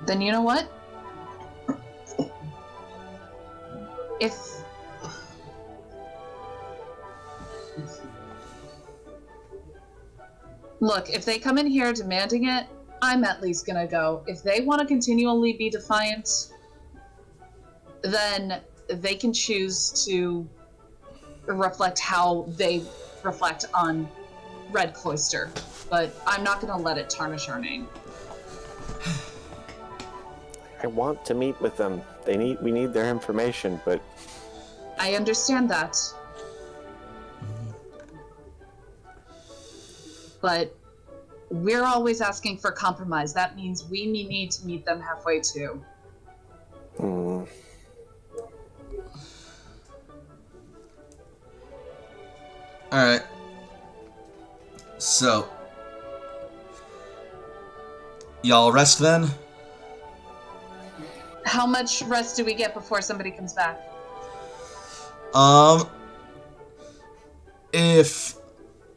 B: Then you know what? If they come in here demanding it, I'm at least gonna go. If they want to continually be defiant, then they can choose to reflect how they reflect on Red Cloister. But I'm not going to let it tarnish our name.
E: I want to meet with them. We need their information, but
B: I understand that. But we're always asking for compromise. That means we need to meet them halfway too.
A: Alright. So, y'all rest then?
B: How much rest do we get before somebody comes back?
A: If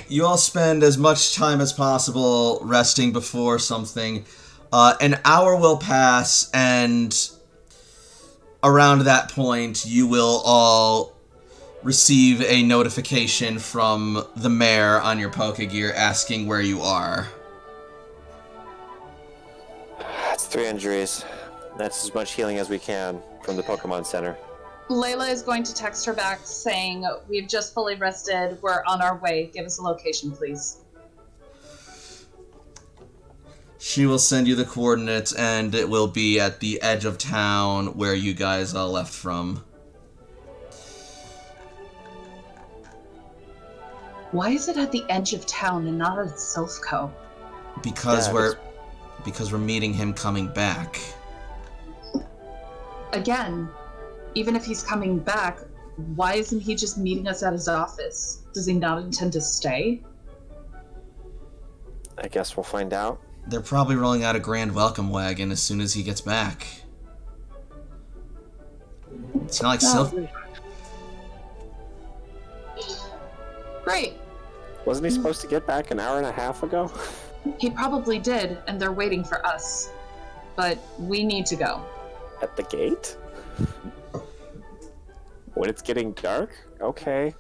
A: you all spend as much time as possible resting before something, an hour will pass, and around that point, you will all receive a notification from the mayor on your Pokegear asking where you are.
E: that's 3 injuries. That's as much healing as we can from the Pokemon Center.
B: Layla is going to text her back saying, we've just fully rested, we're on our way, give us a location, please.
A: She will send you the coordinates, and it will be at the edge of town where you guys all left from.
B: Why is it at the edge of town and not at Silphco?
A: Because
E: Yeah,
A: we're meeting him coming back.
B: Again, even if he's coming back, why isn't he just meeting us at his office? Does he not intend to stay?
E: I guess we'll find out.
A: They're probably rolling out a grand welcome wagon as soon as he gets back. It's not like
B: No. Great.
E: Wasn't he supposed to get back an hour and a half ago?
B: He probably did, and they're waiting for us. But we need to go.
E: At the gate? When it's getting dark? Okay.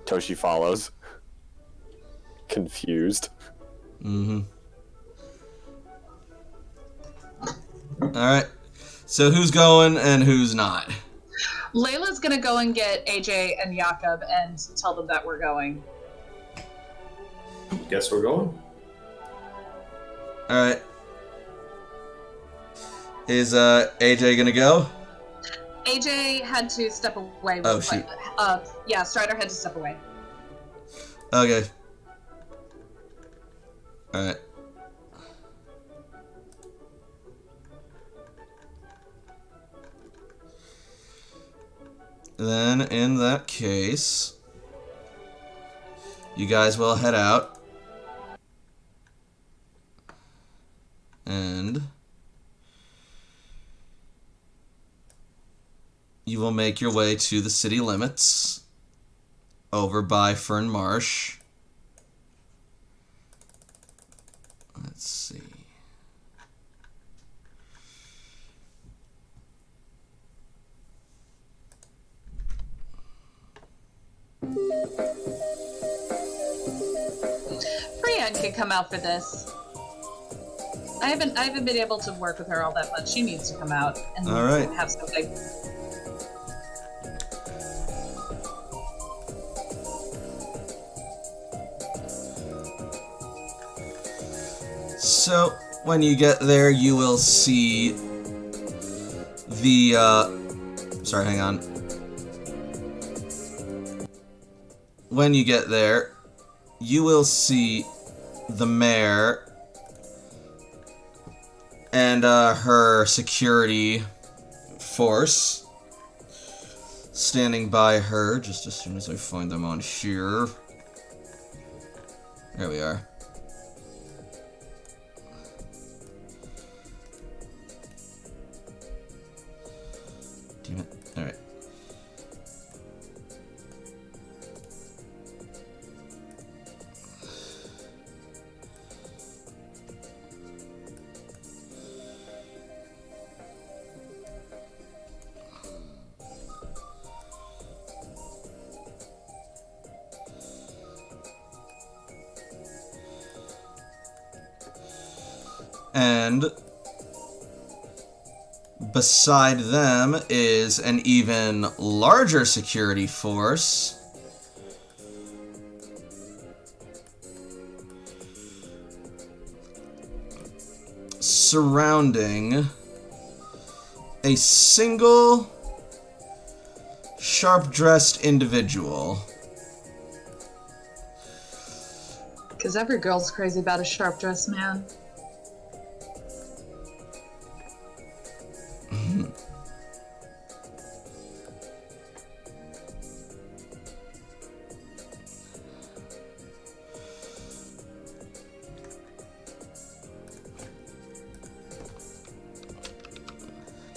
E: Toshi follows. Confused.
A: Mm-hmm. Alright. So who's going and who's not?
B: Layla's gonna go and get AJ and Jakob and tell them that we're going.
D: Guess we're going.
A: Alright. Is AJ gonna go?
B: AJ had to step away.
A: Oh, shoot.
B: Yeah, Strider had to step away.
A: Okay. Alright. Then, in that case, you guys will head out. And you will make your way to the city limits over by Fern Marsh. Let's see.
B: Brienne could come out for this. I haven't been able to work with her all that much. She needs to come out and
A: All right.
B: have something.
A: So, when you get there, you will see the, sorry, hang on. When you get there, you will see the mayor and, her security force standing by her, just as soon as I find them on here. There we are. Alright. And beside them is an even larger security force. Surrounding a single sharp-dressed individual.
B: Because every girl's crazy about a sharp-dressed man.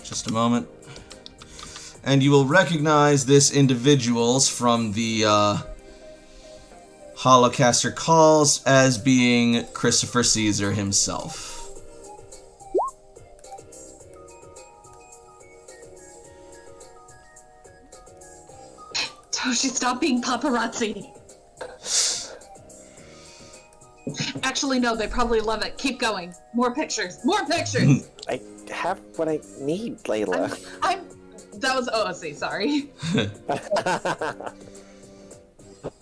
A: Just a moment. And you will recognize this individuals from the Holocaster calls as being Christopher Caesar himself.
B: Toshi, stop being paparazzi. Actually, no, they probably love it. Keep going. More pictures. More pictures.
E: I have what I need, Layla.
B: That was OOC, sorry.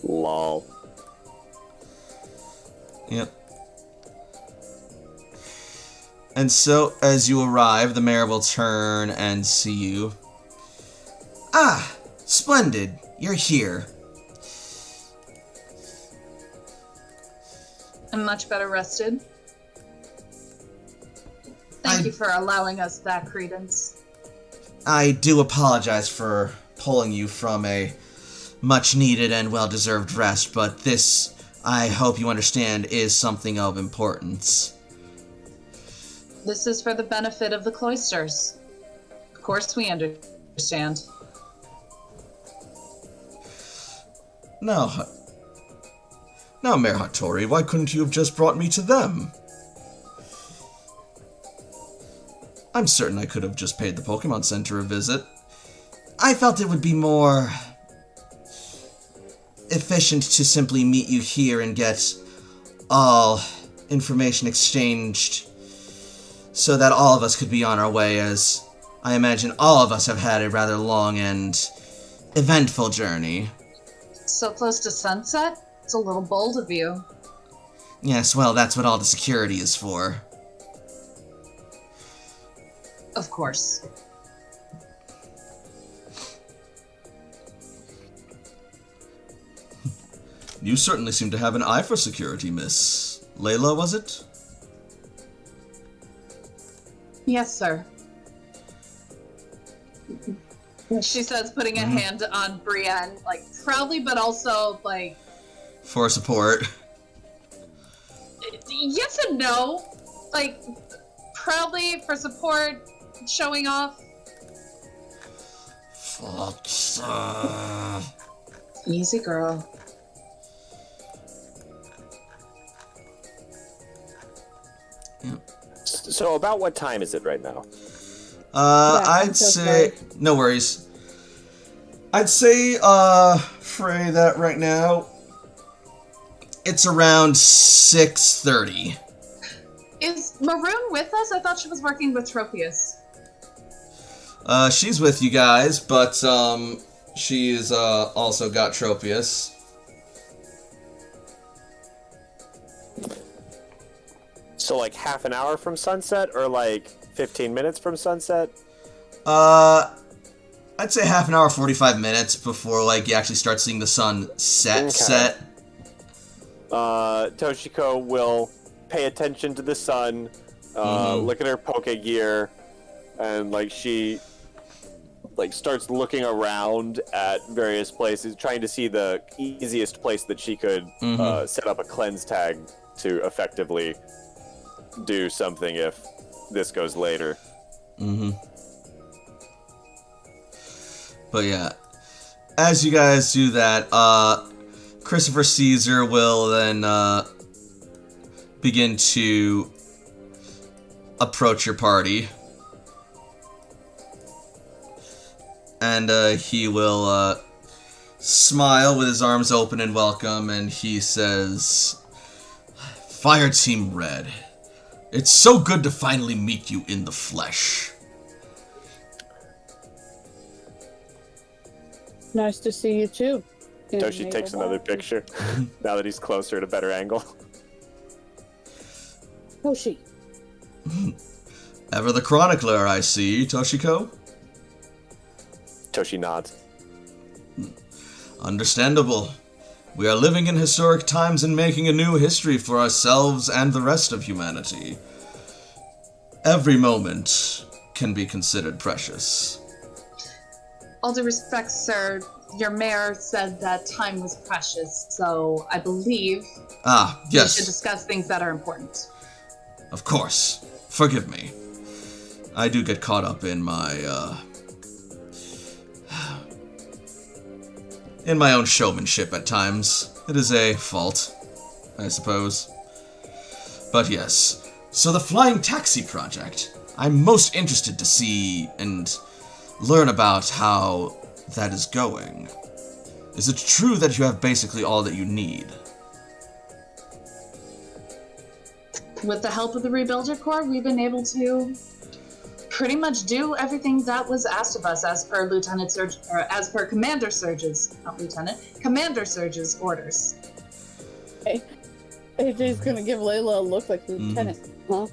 E: Lol.
A: Yep. And so, as you arrive, the mayor will turn and see you. Ah, splendid. You're here.
B: I'm much better rested. Thank you for allowing us that credence.
A: I do apologize for pulling you from a much-needed and well-deserved rest, but this, I hope you understand, is something of importance.
B: This is for the benefit of the cloisters. Of course we understand.
A: Now, Mayor Hattori, why couldn't you have just brought me to them? I'm certain I could have just paid the Pokemon Center a visit. I felt it would be more efficient to simply meet you here and get all information exchanged so that all of us could be on our way, as I imagine all of us have had a rather long and eventful journey.
B: So close to sunset? It's a little bold of you.
A: Yes, well, that's what all the security is for.
B: Of course.
A: You certainly seem to have an eye for security, Miss Layla, was it?
B: Yes, sir. She says, putting a hand on Brienne, like, proudly, but also, like...
A: For support.
B: Yes and no. Like, proudly for support, showing off.
A: Fuck.
B: Easy, girl.
E: So about what time is it right now?
A: I'd say... No worries. I'd say, Frey, that right now, it's around 6:30.
B: Is Maroon with us? I thought she was working with Tropius.
A: She's with you guys, but, she's, also got Tropius.
E: So like half an hour from sunset, or like 15 minutes from sunset?
A: I'd say half an hour, 45 minutes before, like, you actually start seeing the sun set.
E: Toshiko will pay attention to the sun, look at her Poke Gear, and, like, she, like, starts looking around at various places, trying to see the easiest place that she could set up a cleanse tag to effectively do something if this goes later.
A: But yeah, as you guys do that, Christopher Caesar will then begin to approach your party. And he will smile with his arms open in welcome, and he says, "Fire Team Red, it's so good to finally meet you in the flesh.
C: Nice to see you too.
E: Toshi takes another picture now that he's closer at a better angle.
C: Toshi.
A: Ever the chronicler, I see, Toshiko.
E: Toshi nods.
A: Understandable. We are living in historic times and making a new history for ourselves and the rest of humanity. Every moment can be considered precious.
B: All due respect, sir, your mayor said that time was precious, so I believe
A: yes.
B: we should discuss things that are important.
A: Of course. Forgive me. I do get caught up in my, in my own showmanship at times. It is a fault, I suppose. But yes. So the Flying Taxi Project. I'm most interested to see and learn about how that is going. Is it true that you have basically all that you need?
B: With the help of the Rebuilder Corps, we've been able to pretty much do everything that was asked of us as per Commander Surge's, not Lieutenant, Commander Surge's orders.
C: Hey, AJ's gonna give Layla a look like Lieutenant, huh?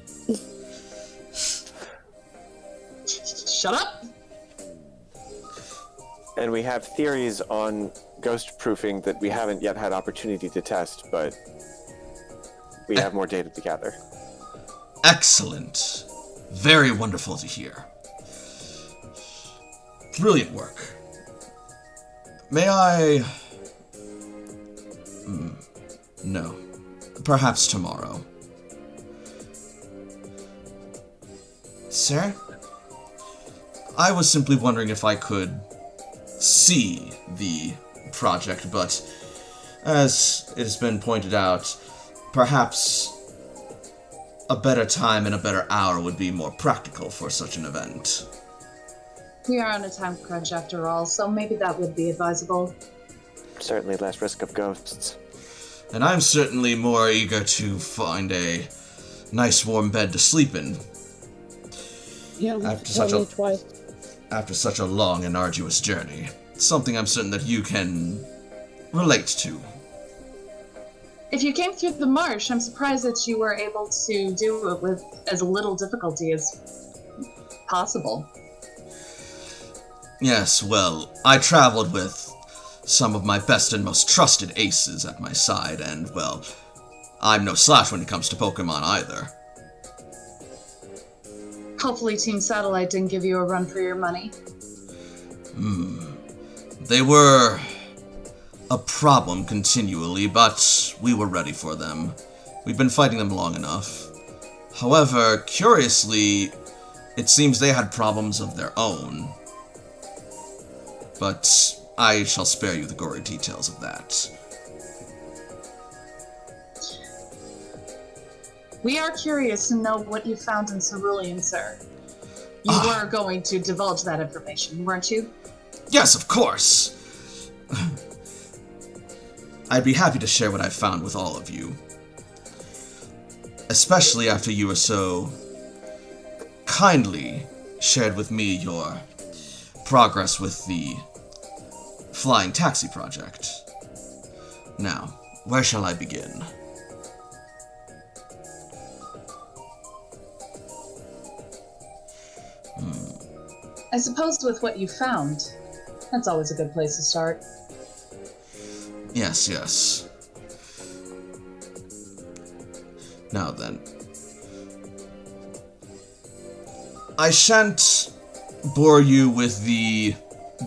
B: Shut up!
E: And we have theories on ghost proofing that we haven't yet had opportunity to test, but we have more data to gather.
A: Excellent. Very wonderful to hear. Brilliant work. May I... No. Perhaps tomorrow. Sir? I was simply wondering if I could see the project, but as it has been pointed out, perhaps a better time and a better hour would be more practical for such an event.
B: We are on a time crunch after all, so maybe that would be advisable.
E: Certainly less risk of ghosts.
A: And I'm certainly more eager to find a nice warm bed to sleep in.
C: Yeah,
A: After such a long and arduous journey. Something I'm certain that you can relate to.
B: If you came through the marsh, I'm surprised that you were able to do it with as little difficulty as possible.
A: Yes, well, I traveled with some of my best and most trusted aces at my side, and, well, I'm no slouch when it comes to Pokemon either.
B: Hopefully Team Satellite didn't give you a run for your money.
A: They were a problem continually, but we were ready for them. We've been fighting them long enough. However, curiously, it seems they had problems of their own. But I shall spare you the gory details of that.
B: We are curious to know what you found in Cerulean, sir. You were going to divulge that information, weren't you?
A: Yes, of course! I'd be happy to share what I found with all of you. Especially after you were so kindly shared with me your progress with the Flying Taxi Project. Now, where shall I begin?
B: I suppose with what you found, that's always a good place to start.
A: Yes, yes. Now then. I shan't bore you with the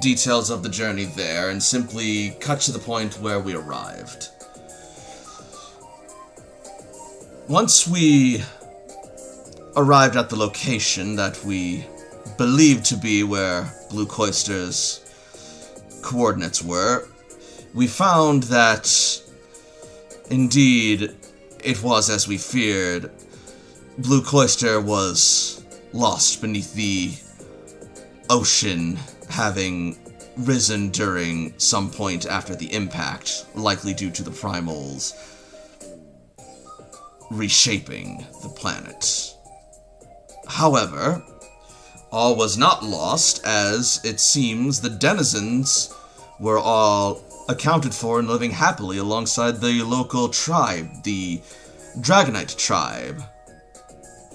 A: details of the journey there, and simply cut to the point where we arrived. Once we arrived at the location that we believed to be where Blue Cloister's coordinates were, we found that, indeed, it was as we feared. Blue Cloister was lost beneath the ocean, having risen during some point after the impact, likely due to the primals reshaping the planet. However, all was not lost, as it seems the denizens were all accounted for and living happily alongside the local tribe, the Dragonite tribe,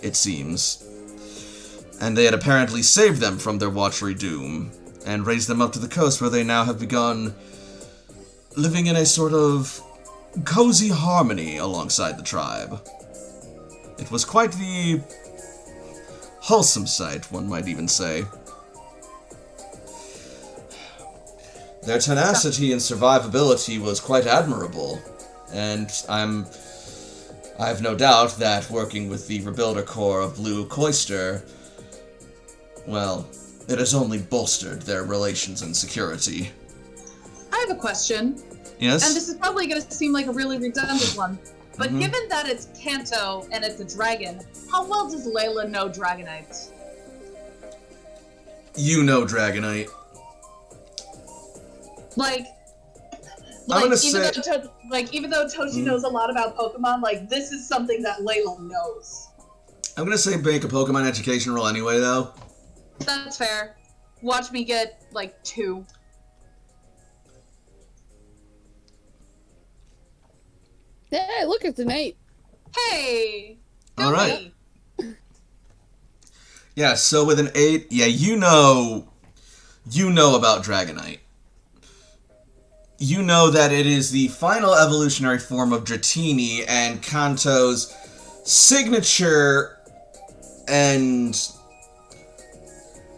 A: it seems. And they had apparently saved them from their watery doom, and raised them up to the coast where they now have begun living in a sort of cozy harmony alongside the tribe. It was quite the wholesome sight, one might even say. Their tenacity and survivability was quite admirable, and I have no doubt that working with the Rebuilder Corps of Blue Cloister, well, it has only bolstered their relations and security.
B: I have a question.
A: Yes?
B: And this is probably going to seem like a really redundant one, but
A: Mhm.
B: given that it's Kanto and it's a dragon, how well does Layla know Dragonite?
A: You know Dragonite.
B: Like
A: I'm gonna
B: even
A: say-
B: though even though Toshi knows a lot about Pokemon, like this is something that Layla knows.
A: I'm gonna say make a Pokemon education roll anyway, though.
B: That's fair. Watch me get like 2.
C: Hey, look, it's an 8.
B: Hey!
A: All right.
B: Billy!
A: Yeah, so with an 8, yeah, you know about Dragonite. You know that it is the final evolutionary form of Dratini and Kanto's signature and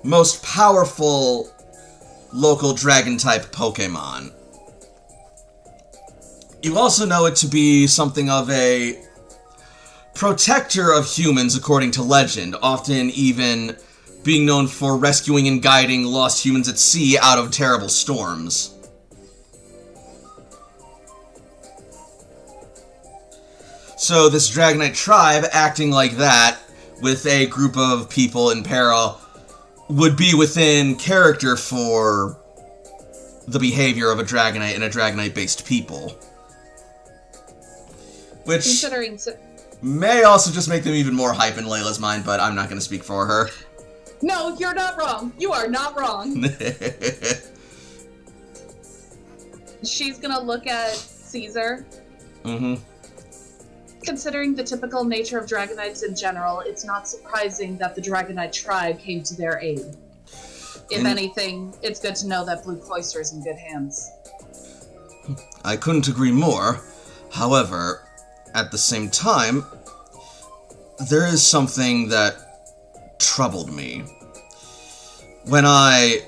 A: most powerful local dragon-type Pokemon. You also know it to be something of a protector of humans according to legend, often even being known for rescuing and guiding lost humans at sea out of terrible storms. So this Dragonite tribe, acting like that, with a group of people in peril, would be within character for the behavior of a Dragonite and a Dragonite-based people. Which
B: Considering
A: may also just make them even more hype in Layla's mind, but I'm not going to speak for her.
B: No, you're not wrong. You are not wrong. She's gonna look at Caesar.
A: Mm-hmm.
B: Considering the typical nature of Dragonites in general, it's not surprising that the Dragonite tribe came to their aid. If anything, it's good to know that Blue Cloister is in good hands.
A: I couldn't agree more. However, at the same time, there is something that troubled me. When I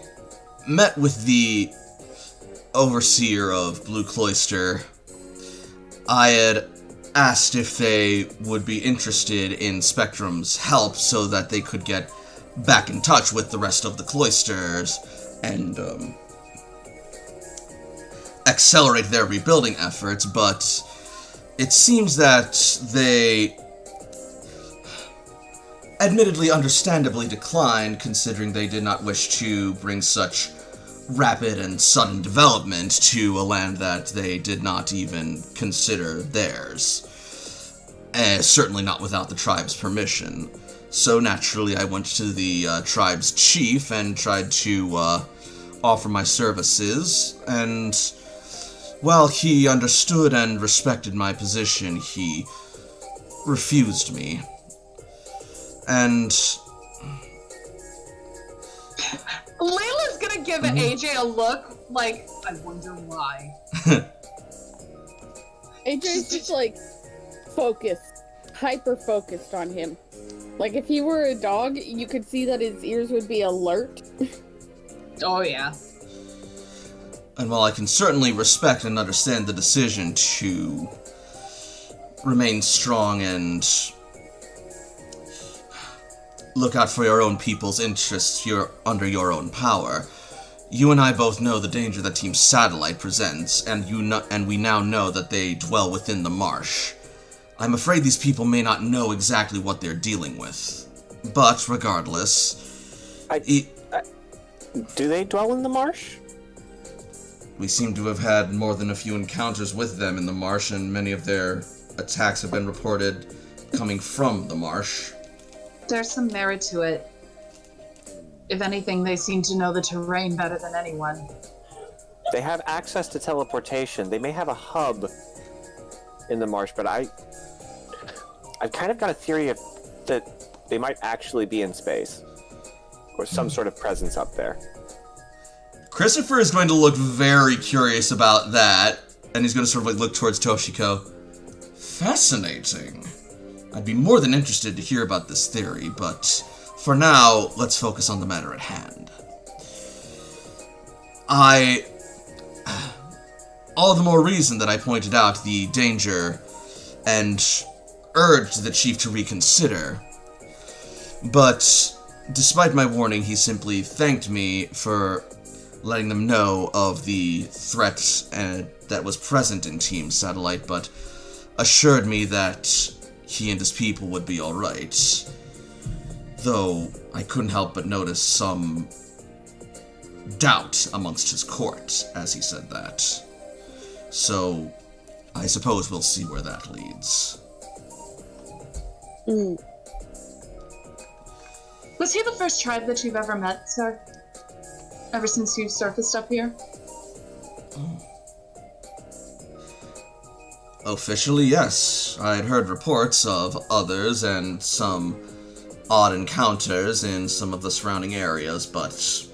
A: met with the overseer of Blue Cloister, I had asked if they would be interested in Spectrum's help so that they could get back in touch with the rest of the cloisters and accelerate their rebuilding efforts, but it seems that they admittedly understandably declined, considering they did not wish to bring such rapid and sudden development to a land that they did not even consider theirs. Certainly not without the tribe's permission. So naturally I went to the tribe's chief and tried to offer my services, and while he understood and respected my position, he refused me. And
B: Layla's gonna give AJ a look like, I wonder why.
C: AJ's just like focused, hyper focused on him. Like if he were a dog, you could see that his ears would be alert.
B: Oh yeah.
A: And while I can certainly respect and understand the decision to remain strong and look out for your own people's interests under your own power, you and I both know the danger that Team Satellite presents, and we now know that they dwell within the marsh. I'm afraid these people may not know exactly what they're dealing with. But, regardless...
E: Do they dwell in the marsh?
A: We seem to have had more than a few encounters with them in the marsh, and many of their attacks have been reported coming from the marsh.
B: There's some merit to it. If anything, they seem to know the terrain better than anyone.
E: They have access to teleportation. They may have a hub in the marsh, but I've kind of got a theory that they might actually be in space. Or some sort of presence up there.
A: Christopher is going to look very curious about that, and he's going to sort of like look towards Toshiko. Fascinating. I'd be more than interested to hear about this theory, but for now, let's focus on the matter at hand. All the more reason that I pointed out the danger and urged the chief to reconsider. But despite my warning, he simply thanked me for letting them know of the threat that was present in Team Satellite, but assured me that he and his people would be alright. Though I couldn't help but notice some doubt amongst his court as he said that. So, I suppose we'll see where that leads.
B: Was he the first tribe that you've ever met, sir? Ever since you've surfaced up here?
A: Officially, yes. I had heard reports of others and some odd encounters in some of the surrounding areas, but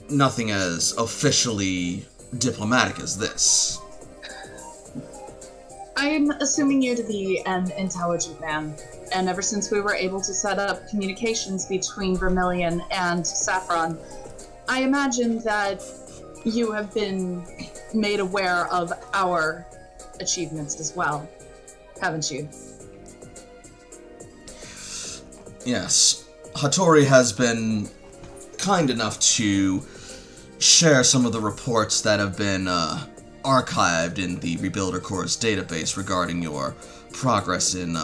A: nothing as officially diplomatic as this.
B: I'm assuming you to be an intelligent man, and ever since we were able to set up communications between Vermilion and Saffron, I imagine that you have been made aware of our achievements as well, haven't you?
A: Yes. Hattori has been kind enough to share some of the reports that have been archived in the Rebuilder Corps' database regarding your progress in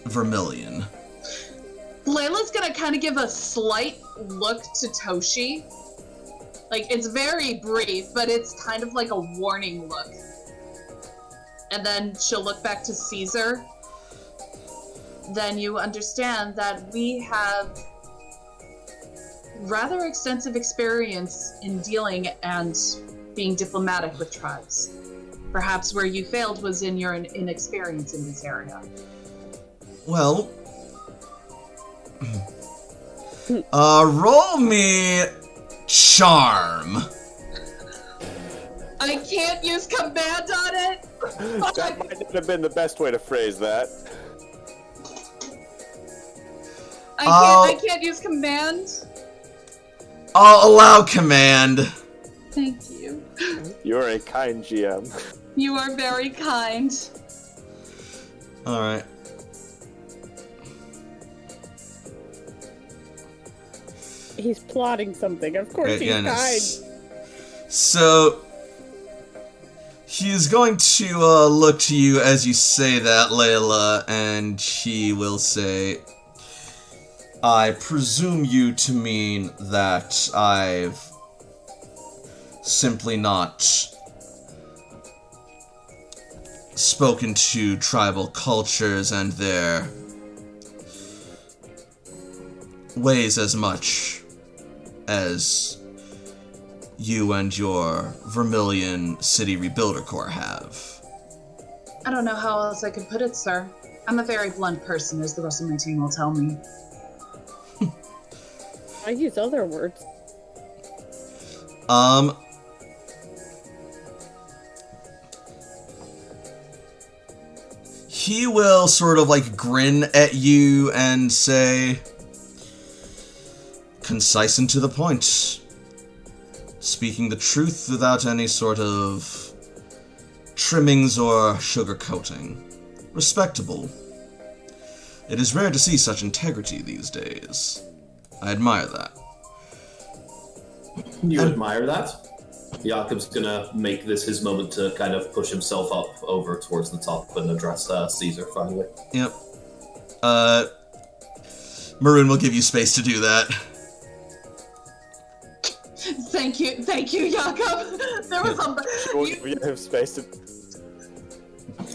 A: Vermilion.
B: Layla's gonna kind of give a slight look to Toshi. Like, it's very brief, but it's kind of like a warning look. And then she'll look back to Caesar. Then you understand that we have rather extensive experience in dealing and being diplomatic with tribes. Perhaps where you failed was in your inexperience in this area.
A: Well, roll me charm.
B: I can't use command on it.
E: That might not have been the best way to phrase that.
B: I can't use command.
A: I'll allow command.
B: Thank you.
E: You're a kind GM.
B: You are very kind.
A: Alright.
C: He's plotting something. Of course he's kind.
A: So, he's going to look to you as you say that, Layla, and he will say, I presume you to mean that I've simply not spoken to tribal cultures and their ways as much as you and your Vermilion City Rebuilder Corps have.
B: I don't know how else I could put it, sir. I'm a very blunt person, as the rest of my team will tell me.
C: I use other words.
A: He will sort of like grin at you and say, concise and to the point. Speaking the truth without any sort of trimmings or sugarcoating. Respectable. It is rare to see such integrity these days. I admire that.
D: You admire that? Jakob's gonna make this his moment to kind of push himself up over towards the top and address Caesar finally.
A: Yep. Maroon will give you space to do that.
B: Thank you, Jakob. There was
E: We have space to...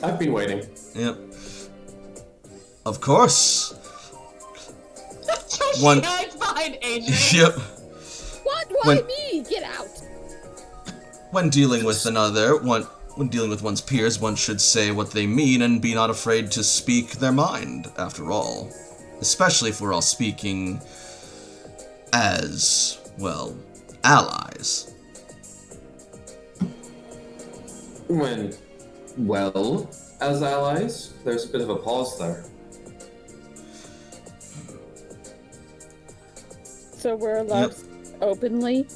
D: I've been waiting.
A: Yep. Of course.
B: Toshi hides behind Adrian.
A: Yep.
C: What? Why me? Get out!
A: when dealing with when dealing with one's peers, one should say what they mean and be not afraid to speak their mind, after all. Especially if we're all speaking as, well, allies.
D: As allies, there's a bit of a pause there.
C: So we're allowed openly?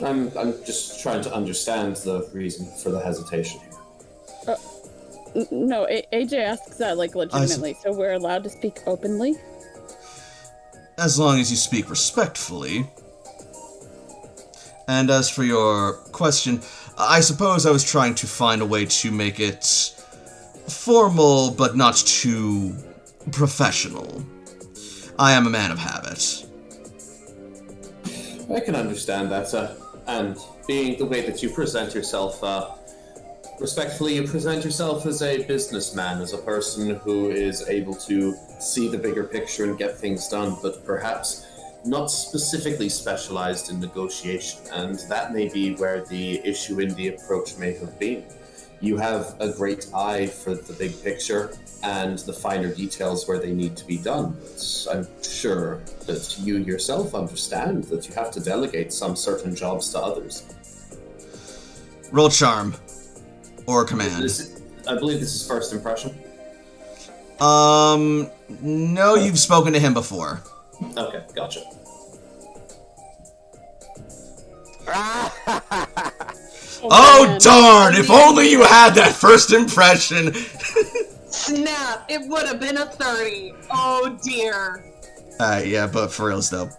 D: I'm just trying to understand the reason for the hesitation here.
C: No, AJ asks that, like, legitimately, so we're allowed to speak openly?
A: As long as you speak respectfully. And as for your question, I suppose I was trying to find a way to make it formal, but not too professional. I am a man of habit.
D: I can understand that, and being the way that you present yourself, respectfully, you present yourself as a businessman, as a person who is able to see the bigger picture and get things done, but perhaps not specifically specialized in negotiation, and that may be where the issue in the approach may have been. You have a great eye for the big picture and the finer details where they need to be done. But I'm sure that you yourself understand that you have to delegate some certain jobs to others.
A: Roll charm. Or command.
D: I believe this is first impression.
A: No, you've spoken to him before.
D: Okay, gotcha.
A: Oh, darn! If only you had that first impression!
B: Snap! It would have been a 30. Oh dear.
A: Yeah, but for reals though.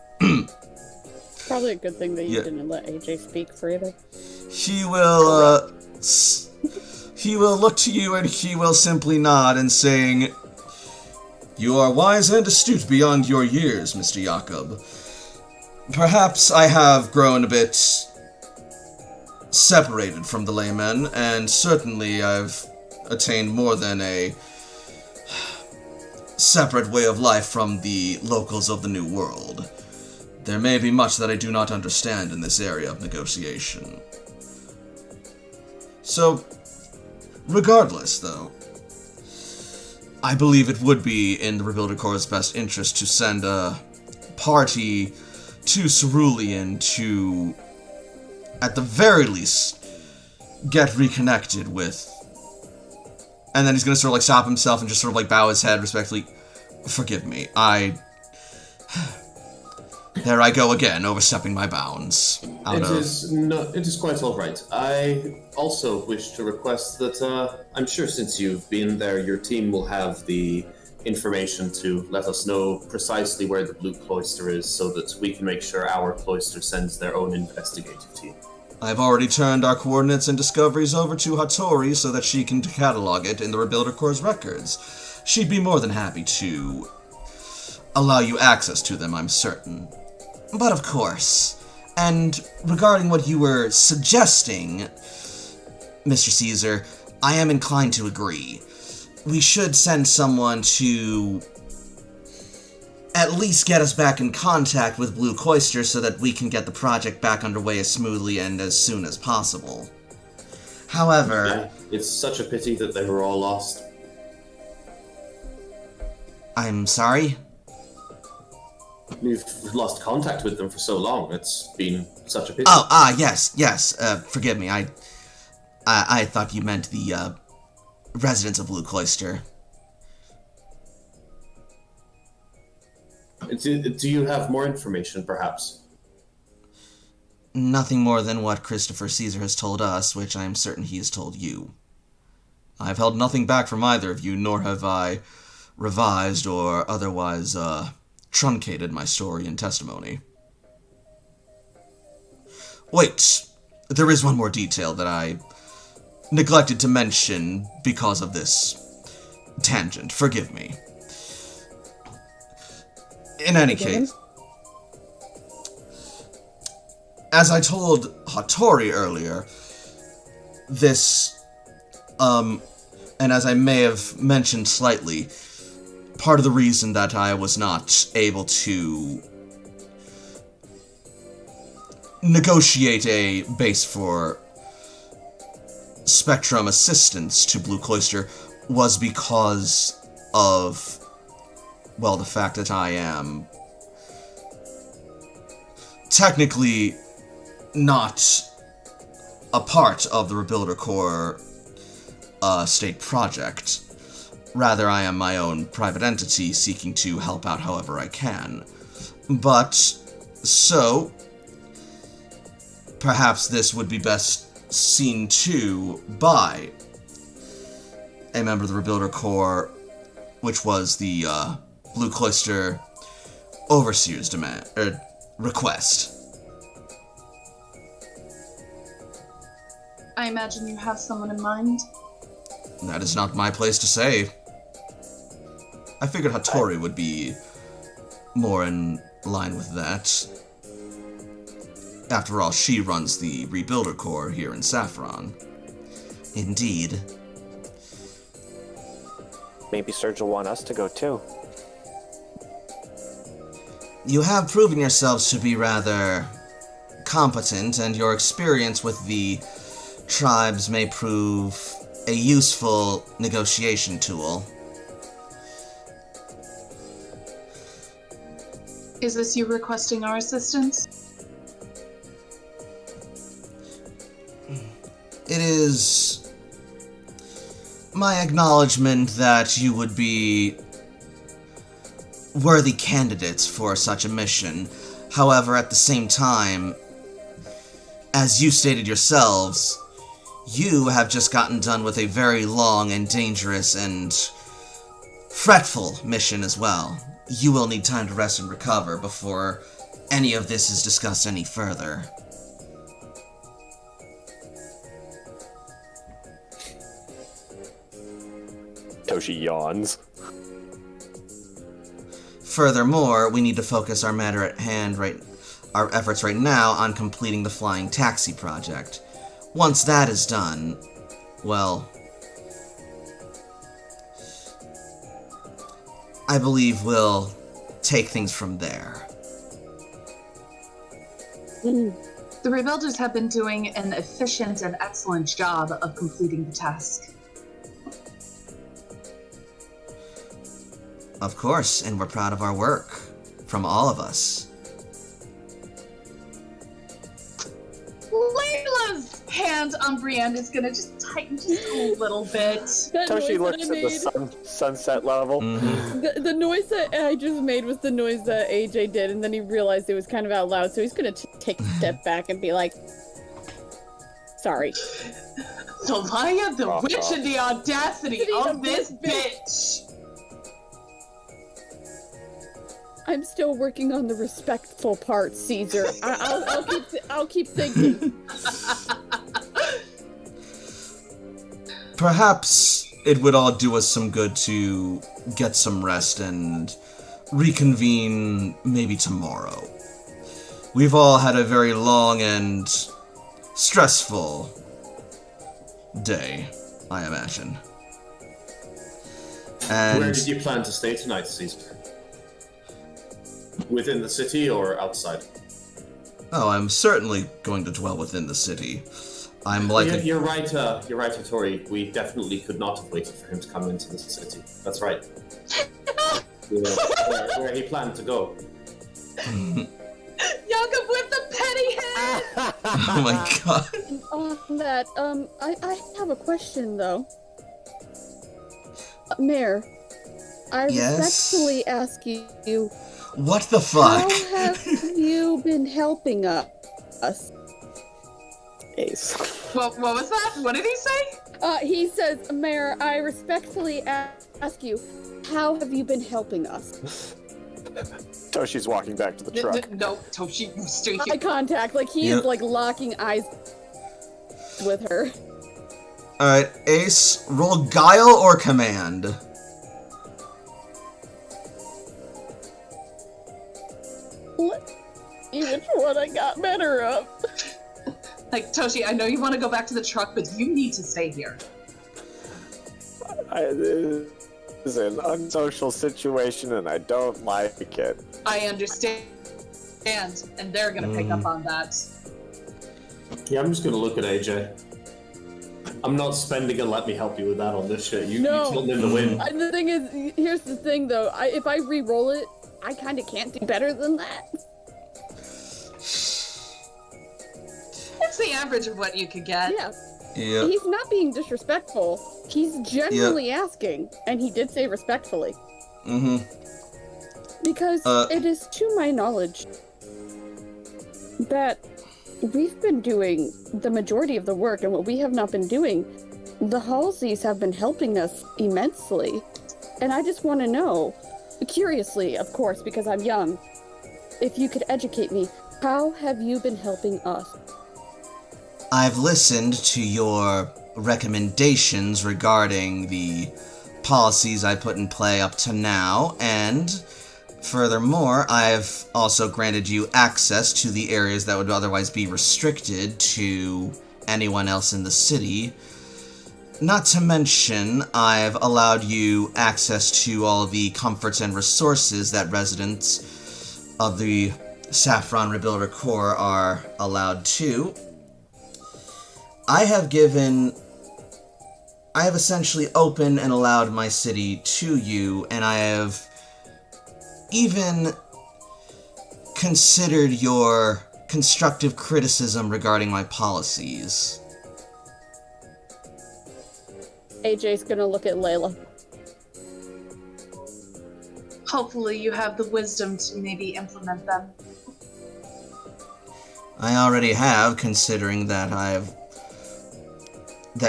C: Probably a good thing that you didn't let AJ speak further.
A: He will, he will look to you and he will simply nod and saying, "You are wise and astute beyond your years, Mr. Jakob. Perhaps I have grown a bit separated from the laymen, and certainly I've attained more than a separate way of life from the locals of the New World. There may be much that I do not understand in this area of negotiation. So, regardless, though, I believe it would be in the Rebuilder Corps' best interest to send a party to Cerulean to, at the very least, get reconnected with." And then he's gonna sort of like stop himself and just sort of like bow his head respectfully. "Forgive me, there I go again, overstepping my bounds."
D: It is quite all right. I also wish to request that, I'm sure since you've been there, your team will have the information to let us know precisely where the Blue Cloister is so that we can make sure our cloister sends their own investigative team.
A: I've already turned our coordinates and discoveries over to Hattori so that she can catalog it in the Rebuilder Corps' records. She'd be more than happy to allow you access to them, I'm certain. But of course, and regarding what you were suggesting, Mr. Caesar, I am inclined to agree. We should send someone to at least get us back in contact with Blue Cloister so that we can get the project back underway as smoothly and as soon as possible. However...
D: Yeah, it's such a pity that they were all lost.
A: I'm sorry?
D: We've lost contact with them for so long. It's been such a pity.
A: Yes. Forgive me. I thought you meant the, residents of Blue Cloister.
D: Do you have more information, perhaps?
A: Nothing more than what Christopher Caesar has told us, which I am certain he has told you. I've held nothing back from either of you, nor have I revised or otherwise, truncated my story and testimony. Wait, there is one more detail that I neglected to mention because of this tangent. Forgive me. In any case, as I told Hattori earlier, this, and as I may have mentioned slightly, part of the reason that I was not able to negotiate a base for Spectrum assistance to Blue Cloister was because of, well, the fact that I am technically not a part of the Rebuilder Corps state project. Rather, I am my own private entity seeking to help out however I can. But, so, perhaps this would be best seen to by a member of the Rebuilder Corps, which was the Blue Cloister Overseer's request.
B: I imagine you have someone in mind.
A: That is not my place to say. I figured Hattori would be more in line with that. After all, she runs the Rebuilder Corps here in Saffron. Indeed.
E: Maybe Serge will want us to go too.
A: You have proven yourselves to be rather competent, and your experience with the tribes may prove a useful negotiation tool.
B: Is this you requesting our assistance?
A: It is my acknowledgement that you would be worthy candidates for such a mission. However, at the same time, as you stated yourselves, you have just gotten done with a very long and dangerous and fretful mission as well. You will need time to rest and recover before any of this is discussed any further.
E: Toshi yawns.
A: Furthermore, we need to focus our matter at hand our efforts right now on completing the flying taxi project. Once that is done, well, I believe we'll take things from there.
B: The Rebuilders have been doing an efficient and excellent job of completing the task.
A: Of course, and we're proud of our work. From all of us.
B: Layla's hand on Brienne is gonna just tighten just a little bit.
C: That noise
E: Toshi
C: that
E: looks
C: I
E: at the
C: made,
E: sunset level.
A: Mm-hmm.
C: the noise that I just made was the noise that AJ did, and then he realized it was kind of out loud, so he's gonna take a step back and be like, sorry.
B: Zelaya, the
E: Fuck
B: witch,
E: off.
B: and the audacity of this bitch!
C: I'm still working on the respectful part, Caesar. I'll keep thinking.
A: Perhaps it would all do us some good to get some rest and reconvene maybe tomorrow. We've all had a very long and stressful day, I imagine. And
D: Where did you plan to stay tonight, Caesar? Within the city or outside?
A: oh, I'm certainly going to dwell within the city. I'm like
D: You're right, Hattori. We definitely could not have waited for him to come into the city. That's right. Where he planned to go.
B: Jakob with the petty hand!
A: Oh my god.
C: On that, I have a question though. Mayor, I
A: Yes?
C: respectfully ask you,
A: What the fuck?
C: how have you been helping us?
E: Ace.
B: What was that? What did he say?
C: He says, Mayor, I respectfully ask you, how have you been helping us?
E: Toshi's walking back to the truck.
B: No, Toshi, stay
C: Eye
B: here.
C: contact, like he
A: Yep.
C: is like locking eyes with her.
A: Alright, Ace, roll guile or command.
C: What? Which one I got better of?
B: Like, Toshi, I know you want to go back to the truck, but you need to stay here.
E: This is an unsocial situation and I don't like it.
B: I understand, and they're gonna pick up on that.
D: Yeah, I'm just gonna look at AJ. I'm not spending a let me help you with that on this shit. You killed in the wind.
C: And the thing is, here's the thing though, if I re-roll it, I kinda can't do better than that.
B: It's the average of what you could get.
C: Yeah.
A: Yeah.
C: He's not being disrespectful. He's genuinely asking, and he did say respectfully.
A: Mm-hmm.
C: Because it is to my knowledge that we've been doing the majority of the work, and what we have not been doing, the Halseys have been helping us immensely. And I just want to know, curiously, of course, because I'm young, if you could educate me, how have you been helping us?
A: I've listened to your recommendations regarding the policies I put in play up to now, and furthermore, I've also granted you access to the areas that would otherwise be restricted to anyone else in the city. Not to mention, I've allowed you access to all the comforts and resources that residents of the Saffron Rebuilder Corps are allowed to. I have essentially opened and allowed my city to you, and I have even considered your constructive criticism regarding my policies.
C: AJ's gonna look at Layla.
B: Hopefully you have the wisdom to maybe implement them.
A: I already have, considering that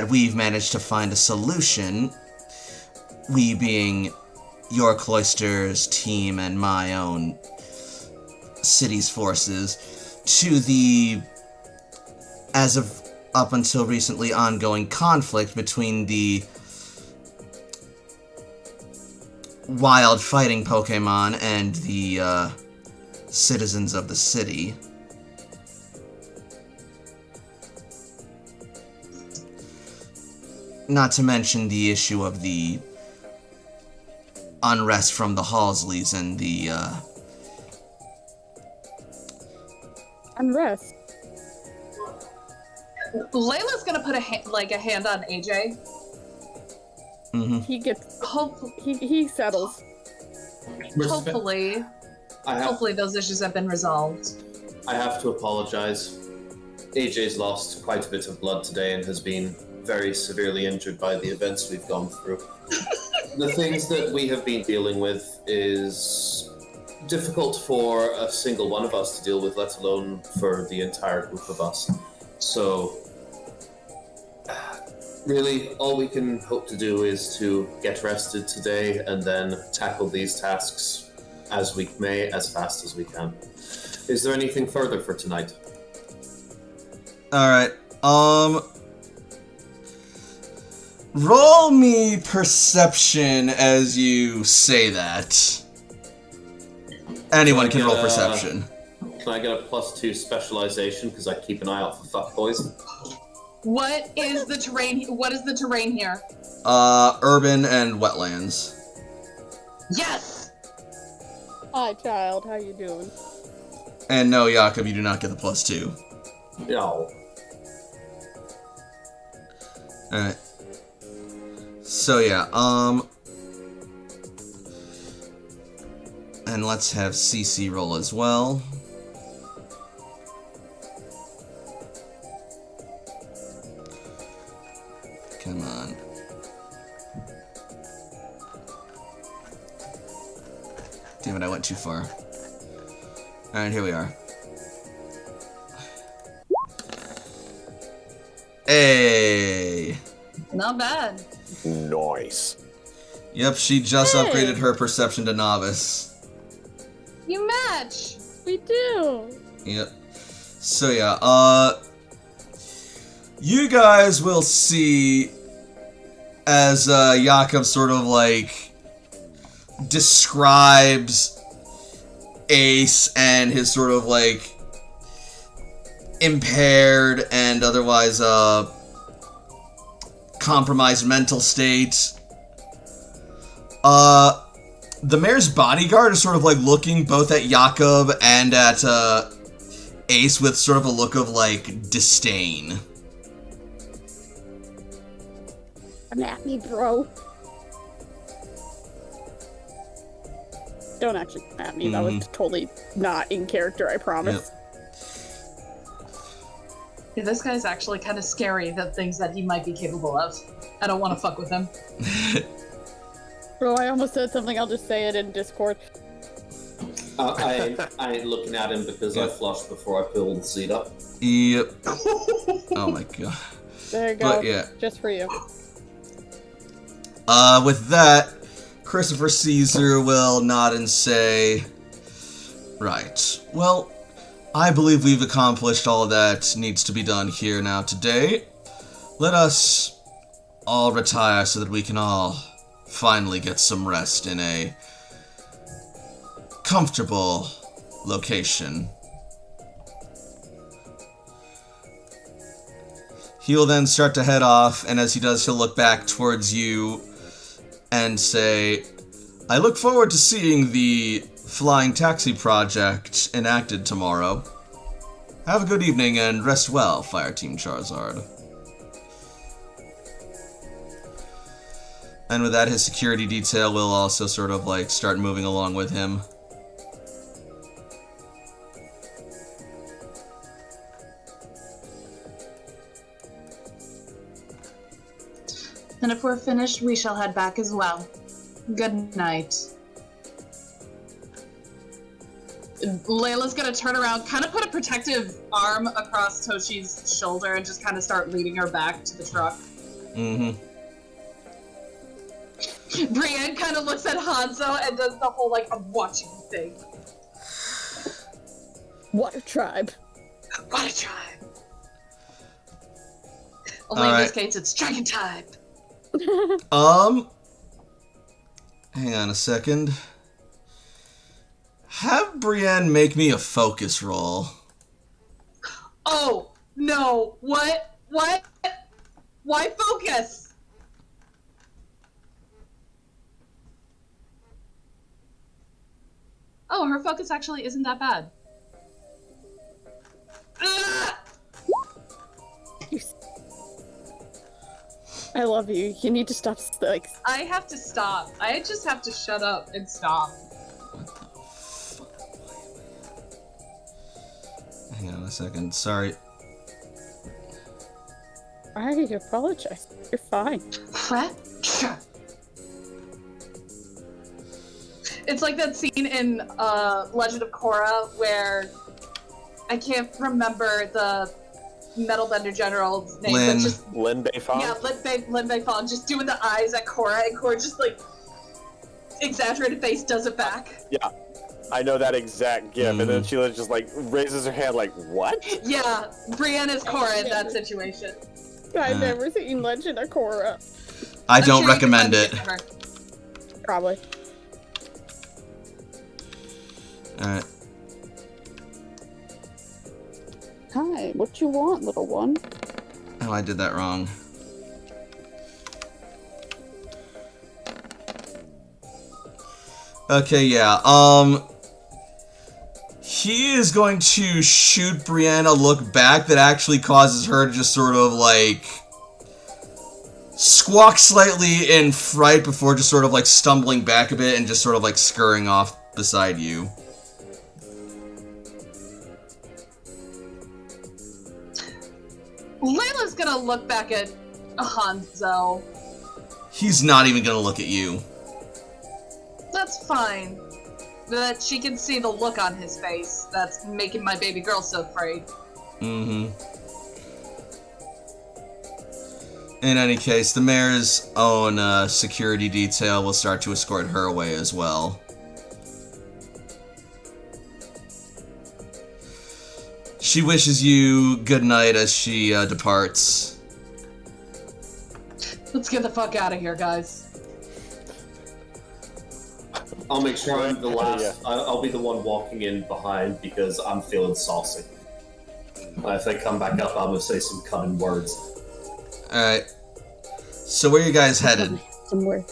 A: we've managed to find a solution, we being your cloister's team and my own city's forces, to the, as of up until recently, ongoing conflict between the wild fighting Pokemon and the citizens of the city. Not to mention the issue of the unrest from the Halsleys and the,
C: Unrest.
B: Layla's gonna put a hand on AJ.
A: Mm-hmm.
C: He gets... He settles.
B: Hopefully those issues have been resolved.
D: I have to apologize. AJ's lost quite a bit of blood today and has been very severely injured by the events we've gone through. The things that we have been dealing with is difficult for a single one of us to deal with, let alone for the entire group of us. So, really, all we can hope to do is to get rested today and then tackle these tasks as we may, as fast as we can. Is there anything further for tonight?
A: Alright, roll me perception as you say that. Anyone can roll perception.
D: Can I get a +2 specialization because I keep an eye out for fuckboys?
B: What is the terrain? What is the terrain here?
A: Urban and wetlands.
B: Yes.
C: Hi, child. How you doing?
A: And no, Jakob, you do not get the +2.
D: No.
A: Alright. So yeah, and let's have CC roll as well. Come on. Damn it, I went too far. Alright, here we are. Hey!
B: Not bad.
E: Nice.
A: Yep, she just upgraded her perception to novice.
B: You match.
C: We do.
A: Yep. So yeah, you guys will see as Jakob sort of like describes Ace and his sort of like impaired and otherwise compromised mental state. the mayor's bodyguard is sort of like looking both at Jakob and at Ace with sort of a look of like disdain.
C: Come at me, bro. Don't actually come at me. That was totally not in character, I promise.
B: Yeah, this guy's actually kind of scary, the things that he might be capable of. I don't want to fuck with him.
C: Bro, I almost said something. I'll just say it in Discord.
D: I ain't looking at him because I flushed before I pulled the seat up.
A: Yep. Oh my god.
C: There you go.
A: But yeah.
C: Just for you.
A: With that, Christopher Caesar will nod and say, right, well, I believe we've accomplished all that needs to be done here now today. Let us all retire so that we can all finally get some rest in a comfortable location. He will then start to head off, and as he does, he'll look back towards you and say, I look forward to seeing the flying taxi project enacted tomorrow. Have a good evening and rest well, Fireteam Charizard. And with that, his security detail will also sort of like start moving along with him.
B: And if we're finished, we shall head back as well. Good night. Layla's gonna turn around, kind of put a protective arm across Toshi's shoulder and just kind of start leading her back to the truck.
A: Mm-hmm.
B: Brienne kind of looks at Hanzo and does the whole, like, I'm watching you thing.
C: What a tribe.
B: What a tribe. Only in this case, it's dragon time.
A: Hang on a second. Have Brienne make me a focus roll.
B: Oh, no. What? What? Why focus? Oh, her focus actually isn't that bad.
C: I love you. You need to stop, like...
B: I have to stop. I just have to shut up and stop.
A: Hang on a second. Sorry.
C: I apologize. You're fine.
B: What? It's like that scene in Legend of Korra where I can't remember the Metalbender General's name, but just
E: Lin Beifong?
B: yeah, Lin Beifong just doing the eyes at Korra, and Korra just like exaggerated face does it back.
E: Yeah, I know that exact gif, and then she just like raises her hand like, what?
B: Yeah, Brienne is Korra in that situation.
C: I've never seen Legend of Korra.
A: I don't recommend it.
C: Probably.
A: Alright.
C: Hi, what you want, little one?
A: Oh, I did that wrong. Okay, yeah, he is going to shoot Brienne a look back that actually causes her to just sort of, like, squawk slightly in fright before just sort of, like, stumbling back a bit and just sort of, like, scurrying off beside you.
B: Layla's gonna look back at Hanzo.
A: He's not even gonna look at you.
B: That's fine. That she can see the look on his face that's making my baby girl so afraid.
A: Mm-hmm. In any case, the mayor's own security detail will start to escort her away as well. She wishes you good night as she departs.
B: Let's get the fuck out of here, guys.
D: I'll make sure I'm the last. I'll be the one walking in behind because I'm feeling saucy. If they come back up, I'm gonna say some cunning words.
A: Alright. So where are you guys headed?
C: Somewhere.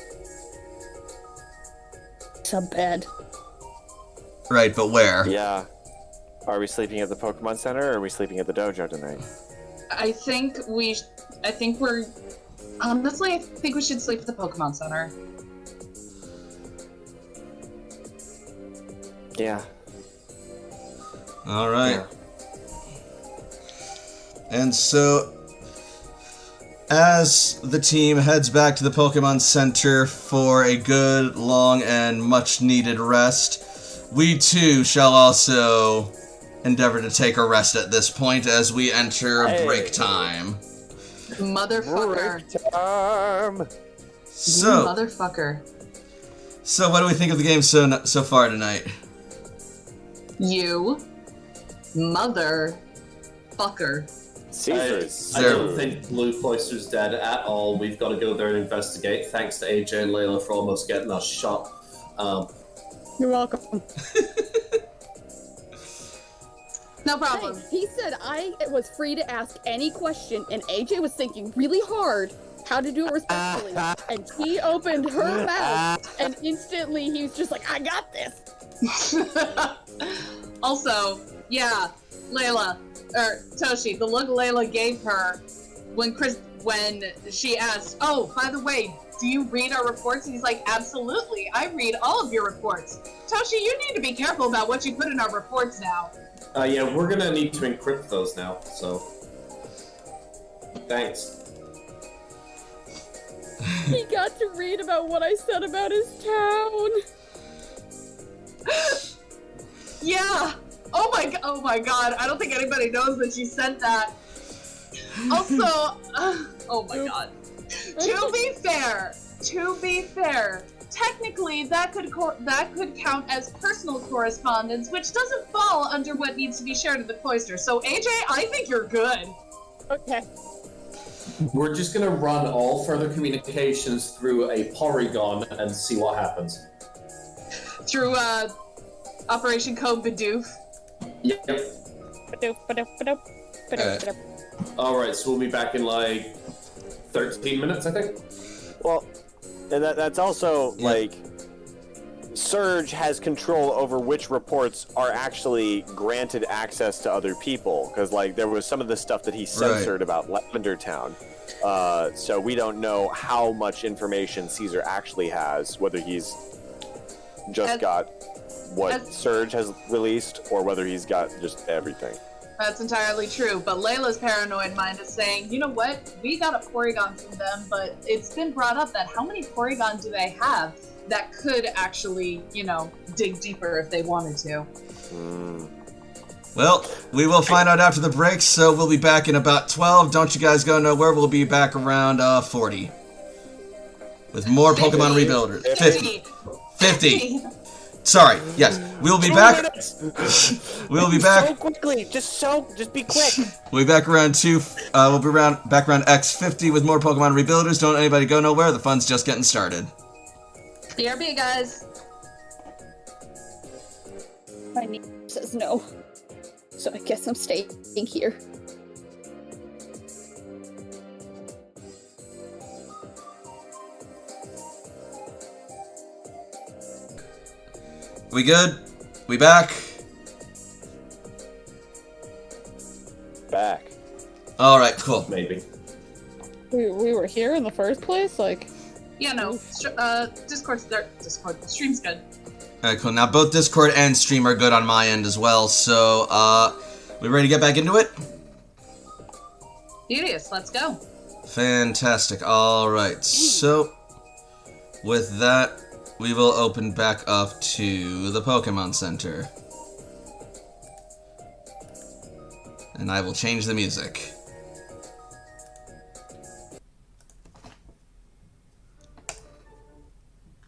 F: sub bed.
A: Right, but where?
E: Yeah. Are we sleeping at the Pokemon Center, or are we sleeping at the dojo tonight?
B: I think we're. Honestly, I think we should sleep at the Pokemon Center.
E: Yeah.
A: All right. And so, as the team heads back to the Pokemon Center for a good, long, and much-needed rest, we too shall also endeavor to take a rest at this point as we enter break time.
B: Motherfucker.
E: Break time.
A: So,
B: Motherfucker.
A: so what do we think of the game so far tonight?
B: You. Motherfucker.
E: Caesar's.
D: I don't think Blue Cloister's dead at all. We've got to go there and investigate. Thanks to AJ and Layla for almost getting us shot.
C: You're welcome.
B: No problem.
C: Hey, he said I was free to ask any question, and AJ was thinking really hard how to do it respectfully. And he opened her mouth, and instantly he was just like, I got this.
B: Also, yeah, Layla, or Toshi, the look Layla gave her when she asked, oh, by the way, do you read our reports? And he's like, absolutely, I read all of your reports. Toshi, you need to be careful about what you put in our reports now.
D: Yeah, we're gonna need to encrypt those now, so... Thanks.
C: He got to read about what I said about his town.
B: Yeah. Oh my god. I don't think anybody knows that she sent that. Also, oh my god. To be fair, technically that could count as personal correspondence, which doesn't fall under what needs to be shared at the cloister. So AJ, I think you're good.
C: Okay.
D: We're just gonna run all further communications through a Porygon and see what happens.
B: Through Operation Code Bidoof.
D: Yep. Alright, so we'll be back in like 13 minutes, I think.
E: Well, and that's also, like, Surge has control over which reports are actually granted access to other people, because, like, there was some of the stuff that he censored about Lavender Town. So we don't know how much information Caesar actually has, whether he's just got what Surge has released, or whether he's got just everything.
B: That's entirely true, but Layla's paranoid mind is saying, you know what, we got a Porygon from them, but it's been brought up that how many Porygon do they have that could actually, you know, dig deeper if they wanted to.
A: Well, we will find out after the break, so we'll be back in about 12. Don't you guys go nowhere, we'll be back around 40. With more Pokemon Rebuilders. 50. Sorry, yes. We'll be back. We'll be back.
E: So quickly, just be quick.
A: We'll be back around we'll be back around X50 with more Pokemon Rebuilders. Don't anybody go nowhere, the fun's just getting started.
B: BRB, guys.
C: My niece says no, so I guess I'm staying here.
A: We good? We back?
E: Back.
A: Alright, cool.
D: Maybe.
C: We were here in the first place? Like...
B: Yeah, no. Discord, the stream's good.
A: Alright, cool. Now both Discord and stream are good on my end as well, so, we ready to get back into it?
B: Beauteous, let's go.
A: Fantastic. Alright, so, with that, we will open back up to the Pokemon Center. And I will change the music.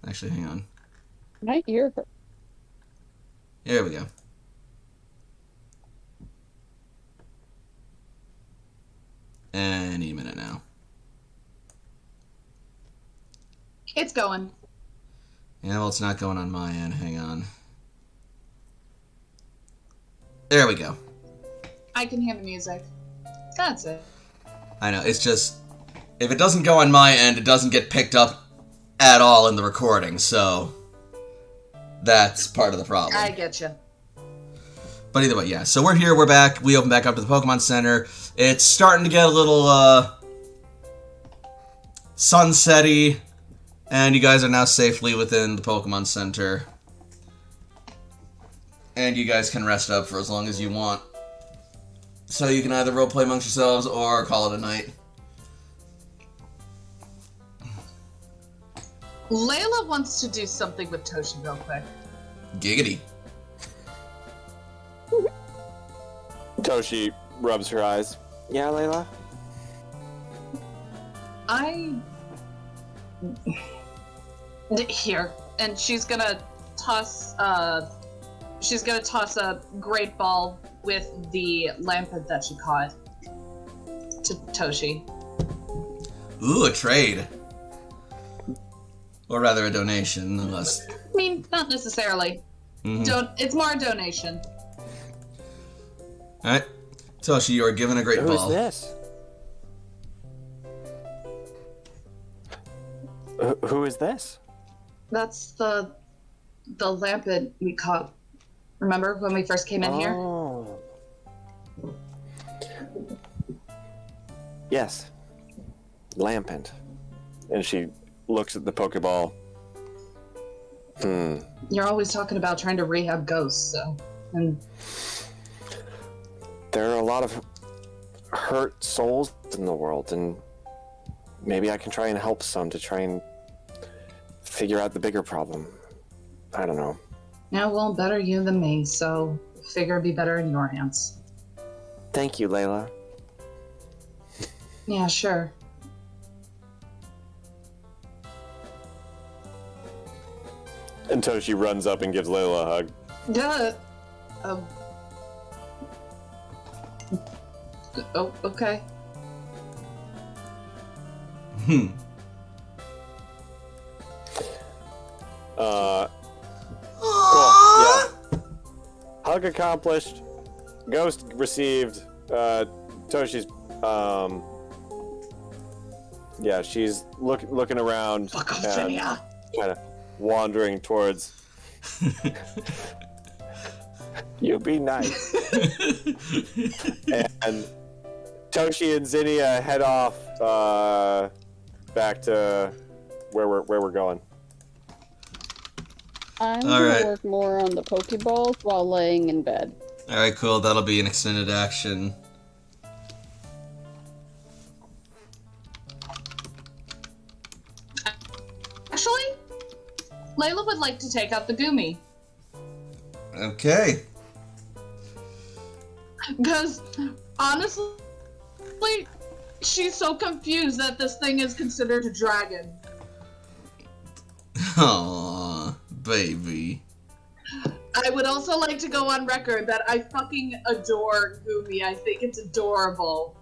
A: Actually, hang on.
C: My ear hurt.
A: Here we go. Any minute now.
B: It's going.
A: Yeah, well, it's not going on my end. Hang on. There we go.
B: I can hear the music. That's it.
A: I know, it's just... If it doesn't go on my end, it doesn't get picked up at all in the recording, so... that's part of the problem.
B: I get you.
A: But either way, yeah. So we're here, we're back. We open back up to the Pokemon Center. It's starting to get a little, sunsetty. And you guys are now safely within the Pokemon Center. And you guys can rest up for as long as you want. So you can either roleplay amongst yourselves or call it a night.
B: Layla wants to do something with Toshi real quick.
A: Giggity.
E: Toshi rubs her eyes. Yeah, Layla?
B: Here. And she's gonna toss a great ball with the lampet that she caught to Toshi.
A: Ooh, a trade. Or rather a donation, unless...
B: I mean, not necessarily. It's more a donation.
A: Alright. Toshi, you are given a great ball.
E: Who's this? Who is this?
B: That's the lampet we caught. Remember when we first came in here?
E: Oh. Yes. Lampent. And she looks at the Pokeball.
B: You're always talking about trying to rehab ghosts, so... And
E: there are a lot of hurt souls in the world, and maybe I can try and help some to try and figure out the bigger problem. I don't know.
B: yeah, well, better you than me, so figure it'd be better in your hands.
E: Thank you, Layla.
B: Yeah, sure.
E: And Toshi runs up and gives Layla a hug.
B: Yeah. Oh, okay.
E: Cool. Yeah. Hug accomplished. Ghost received. Toshi's. Yeah, she's looking around.
B: Fuck off, Phinia.
E: Kind of wandering towards. You be nice. And Toshi and Zinnia head off back to where we're going.
C: I'm gonna work more on the Pokeballs while laying in bed.
A: Alright, cool. That'll be an extended action.
B: Actually, Layla would like to take out the Goomy.
A: Okay.
B: Because, honestly, she's so confused that this thing is considered a dragon.
A: Aww, baby.
B: I would also like to go on record that I fucking adore Goomy. I think it's adorable.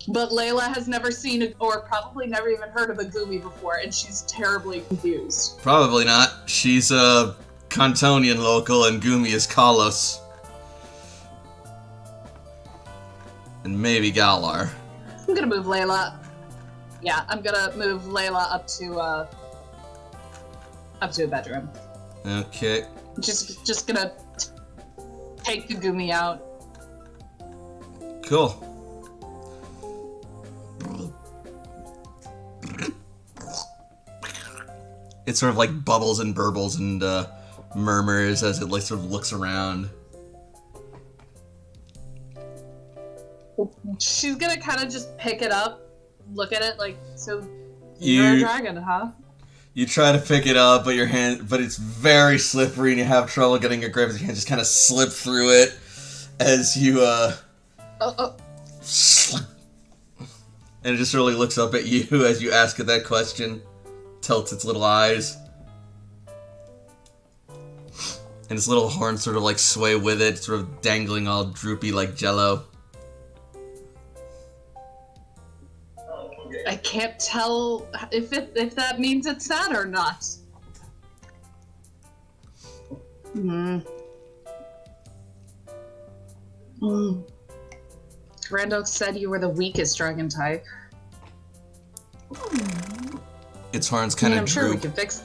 B: But Layla has never seen or probably never even heard of a Goomy before, and she's terribly confused.
A: Probably not. She's a Cantonian local, and Goomy is Kalos. And maybe Galar.
B: I'm gonna move Layla. Yeah, I'm gonna move Layla up to a bedroom.
A: Okay.
B: Just gonna take the Goomy out.
A: Cool. It sort of like bubbles and burbles and murmurs as it like sort of looks around.
B: She's gonna kind of just pick it up, look at it like, so you're a dragon, huh?
A: You try to pick it up, but it's very slippery, and you have trouble getting your grip. Your hand just kind of slip through it as you and it just really looks up at you as you ask it that question, tilts its little eyes, and its little horns sort of like sway with it, sort of dangling all droopy like jello.
B: I can't tell if that means it's sad or not. Grand Oak said you were the weakest dragon type.
A: Its horns kind of
B: I'm
A: droop.
B: sure we can fix.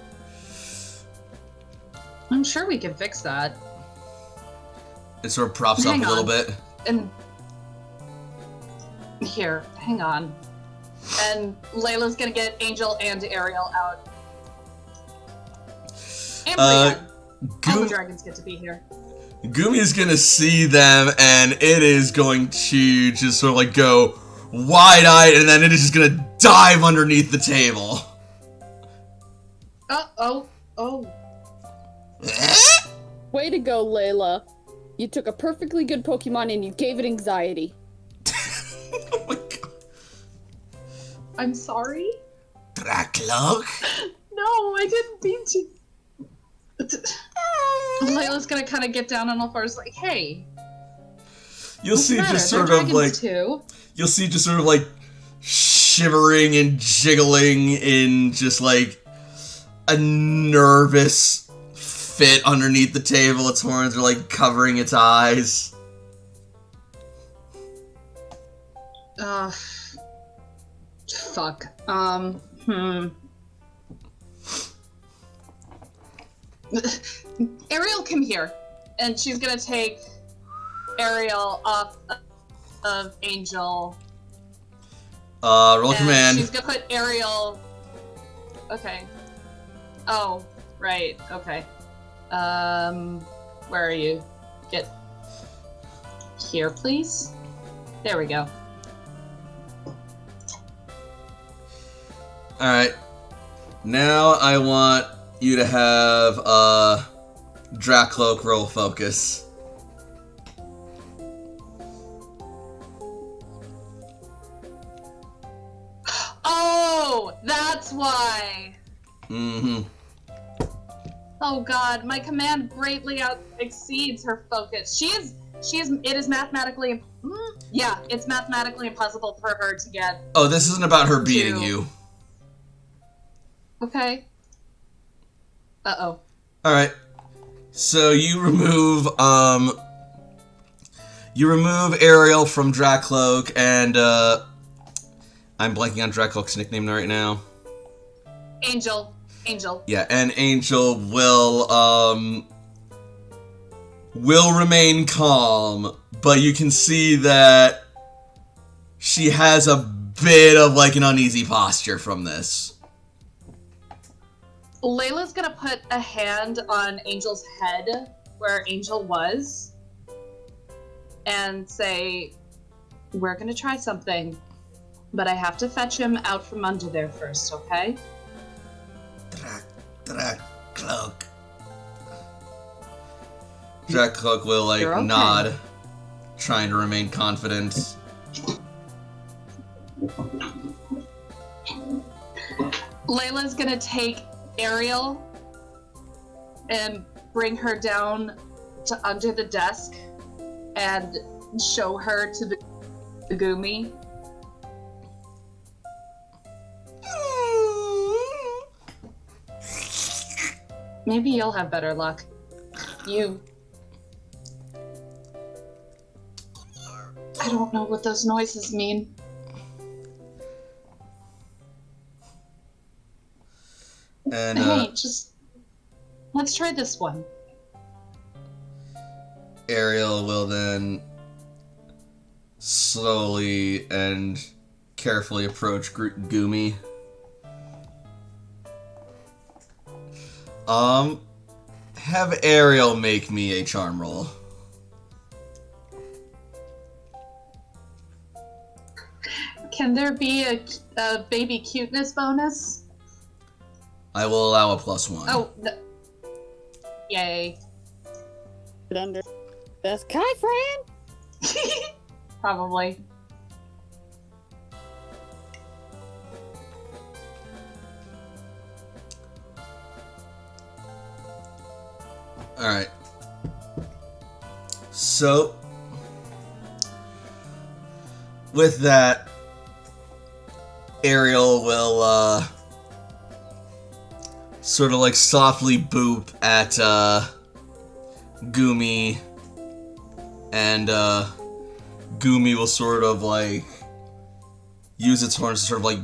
B: I'm sure we can fix that.
A: It sort of props up a little bit.
B: And here, hang on. And Layla's gonna get Angel and Ariel out. And Brienne. All the dragons get to be here.
A: Gumi's gonna see them, and it is going to just sort of like go wide-eyed, and then it is just gonna dive underneath the table.
B: Oh.
C: Way to go, Layla. You took a perfectly good Pokemon and you gave it anxiety.
A: Oh my god.
B: I'm sorry?
A: Dracloak?
B: No, I didn't mean to. Layla's gonna kind of get down on all fours like, hey.
A: You'll see just sort of like... You'll see just sort of like shivering and jiggling in just like a nervous fit underneath the table. Its horns are like covering its eyes.
B: Fuck. Ariel, come here. And she's gonna take Ariel off of Angel.
A: Roll command.
B: She's gonna put Ariel... Okay. Oh, right, okay. Where are you? Get here, please. There we go.
A: Alright. Now I want you to have, Dracloak roll focus.
B: Oh, that's why.
A: Mm-hmm.
B: Oh god, my command greatly exceeds her focus. It is mathematically, yeah, it's mathematically impossible for her to get.
A: Oh, this isn't about her beating you.
B: Okay. Uh-oh.
A: Alright. So you remove Ariel from Dracloak, and, I'm blanking on Dracloak's nickname right now.
B: Angel.
A: Yeah, and Angel will remain calm, but you can see that she has a bit of, like, an uneasy posture from this.
B: Layla's gonna put a hand on Angel's head, where Angel was, and say, we're gonna try something, but I have to fetch him out from under there first, okay?
A: Dracloak. Dracloak will, like,
B: You're okay.
A: nod, trying to remain confident.
B: Layla's gonna take Ariel and bring her down to under the desk and show her to the Gumi. Maybe you'll have better luck. I don't know what those noises mean.
A: And,
B: hey, just... let's try this one.
A: Ariel will then slowly and carefully approach Gumi. Have Ariel make me a charm roll.
B: Can there be a baby cuteness bonus?
A: I will allow a +1.
B: Oh, yay.
C: Under the sky, friend.
B: Probably.
A: Alright. So, with that, Ariel will, sort of like softly boop at, Gumi, and, Gumi will sort of like use its horns to sort of like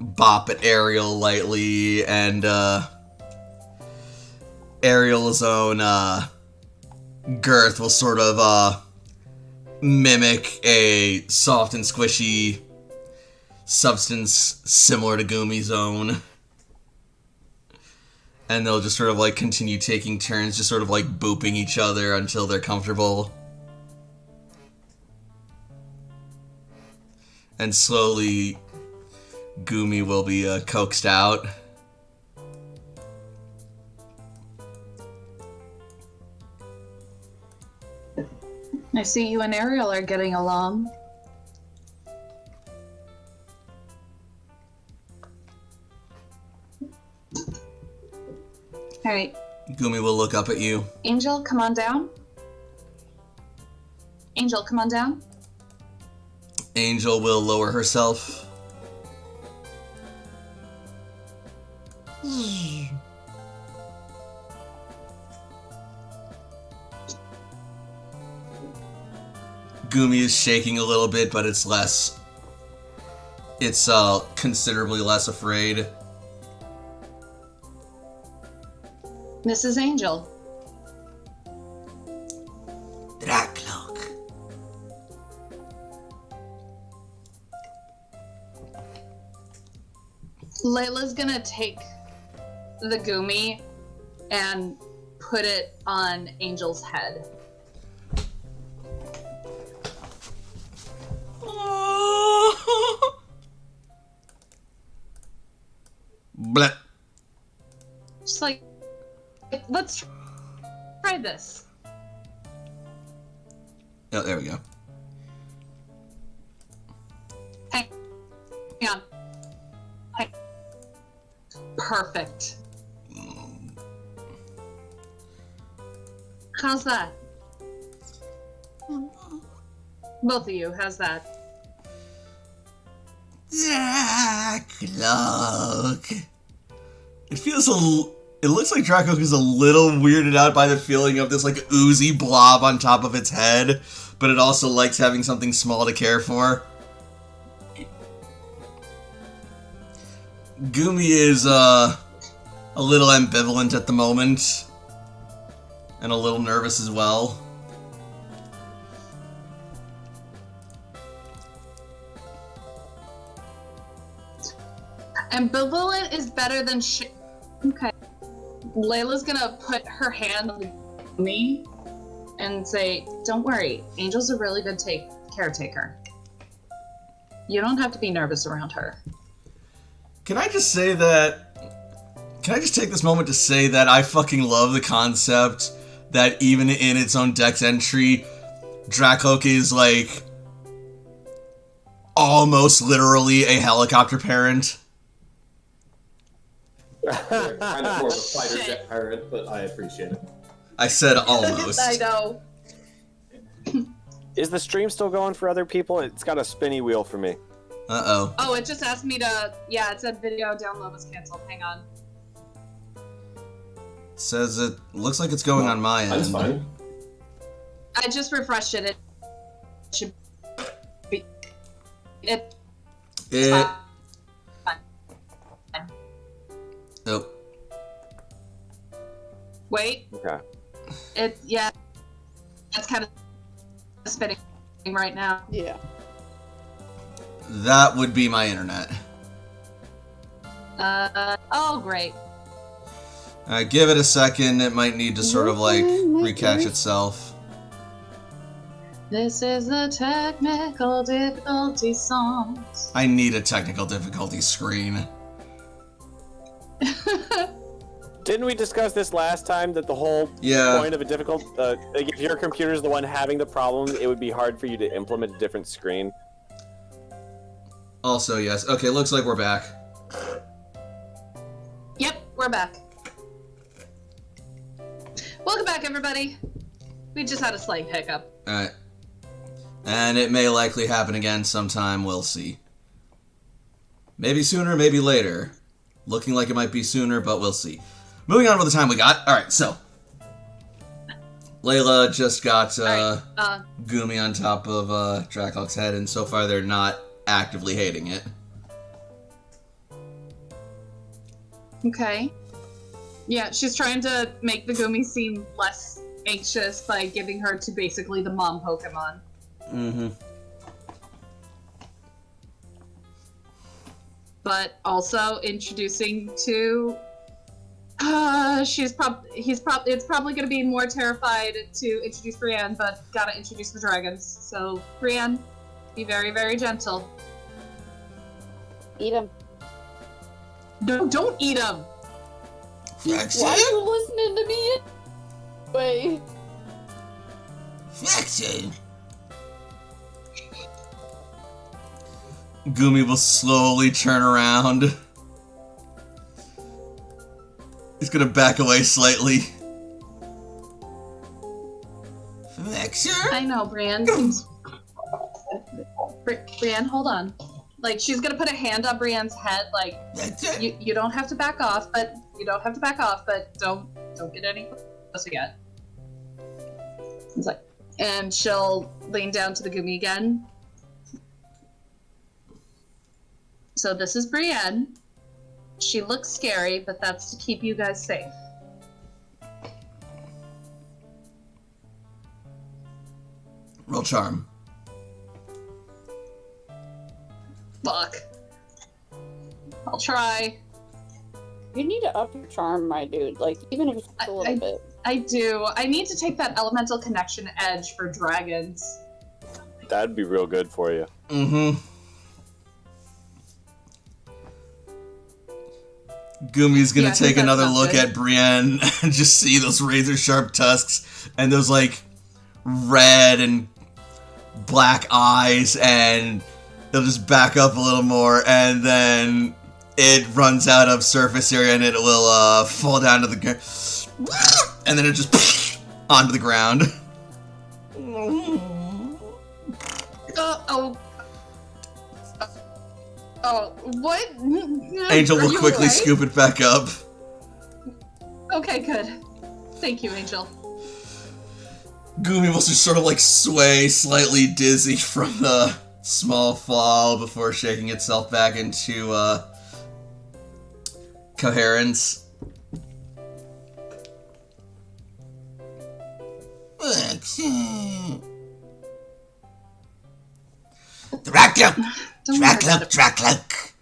A: bop at Ariel lightly, and, Ariel's own girth will sort of mimic a soft and squishy substance similar to Gumi's own. And they'll just sort of like continue taking turns, just sort of like booping each other until they're comfortable. And slowly, Gumi will be coaxed out.
B: I see you and Ariel are getting along. Alright.
A: Gumi will look up at you.
B: Angel, come on down. Angel, come on down.
A: Angel will lower herself. Gumi is shaking a little bit, but it's less. It's considerably less afraid.
B: Mrs. Angel.
A: Draklock.
B: Layla's gonna take the Gumi and put it on Angel's head.
A: Bleh.
B: Just like, let's try this.
A: Oh, there we go.
B: Hang on. Perfect. How's that? Both of you, how's that?
A: Draklock. It feels it looks like Draco is a little weirded out by the feeling of this like oozy blob on top of its head, but it also likes having something small to care for. Gumi is a little ambivalent at the moment, and a little nervous as well.
B: Ambivalent is better than Okay. Layla's gonna put her hand on me and say, "Don't worry, Angel's a really good caretaker. You don't have to be nervous around her."
A: Can I just say that... Can I just take this moment to say that I fucking love the concept that even in its own dex entry, Draklock is, like, almost literally a helicopter parent.
D: Kind of more of a fighter jet parent, but I appreciate it.
A: I said almost.
B: I know.
E: Is the stream still going for other people? It's got a spinny wheel for me.
A: Uh-oh.
B: Oh, it just asked me to... Yeah, it said video download was canceled. Hang on.
A: Says it looks like it's going on my end.
D: That's fine.
B: I just refreshed it. It should be...
A: It... Oh.
B: Wait.
E: Okay.
B: Yeah. It's kind of spinning right now.
C: Yeah.
A: That would be my internet.
B: Oh, great.
A: Give it a second. It might need to sort of, like, recatch itself.
B: This is the technical difficulty song.
A: I need a technical difficulty screen.
E: Didn't we discuss this last time, that the whole point of a difficult... like if your computer's the one having the problem, it would be hard for you to implement a different screen?
A: Also, yes. Okay, looks like we're back.
B: Yep, we're back. Welcome back, everybody. We just had a slight hiccup.
A: Alright. And it may likely happen again sometime, we'll see. Maybe sooner, maybe later. Looking like it might be sooner, but we'll see. Moving on with the time we got. Alright, so. Layla just got Gumi on top of Draklock's head, and so far they're not actively hating it.
B: Okay. Yeah, she's trying to make the Gumi seem less anxious by giving her to basically the mom Pokemon.
A: Mm-hmm.
B: But also introducing to it's probably gonna be more terrified to introduce Brienne, but gotta introduce the dragons. So Brienne, be very, very gentle.
C: Eat him.
B: No, don't eat them.
C: Why are you listening to me? Wait.
A: Gumi will slowly turn around. He's gonna back away slightly.
B: I know, Brienne. Brienne, hold on. Like, she's gonna put a hand on Brienne's head, like, you don't have to back off, but don't get any closer yet. It's like, and she'll lean down to the Gumi again. So this is Brienne. She looks scary, but that's to keep you guys safe.
A: Roll charm.
B: Fuck. I'll try.
C: You need to up your charm, my dude. Like, even if it's just a little bit.
B: I do. I need to take that elemental connection edge for dragons.
E: That'd be real good for you.
A: Mm-hmm. Gumi's gonna take another look at Brienne and just see those razor sharp tusks and those like red and black eyes, and it'll just back up a little more, and then it runs out of surface area and it will fall down to the ground, and then it just onto the ground.
B: Oh, what?
A: Angel will quickly scoop it back up.
B: Okay, good. Thank you, Angel.
A: Gumi will just sort of like sway slightly dizzy from the small fall before shaking itself back into coherence. Dracloak.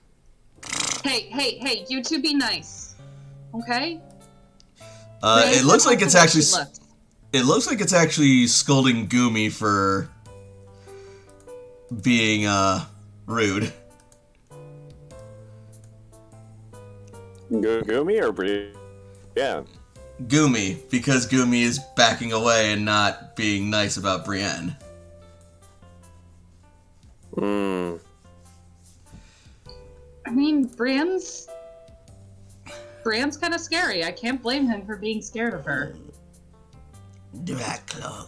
B: Hey, you two be nice. Okay?
A: It looks like it's actually... It looks like it's actually scolding Gumi for being, rude.
E: Gumi or Brienne? Yeah.
A: Gumi, because Gumi is backing away and not being nice about Brienne.
B: I mean, Brienne's kind of scary. I can't blame him for being scared of her.
A: Dracloak.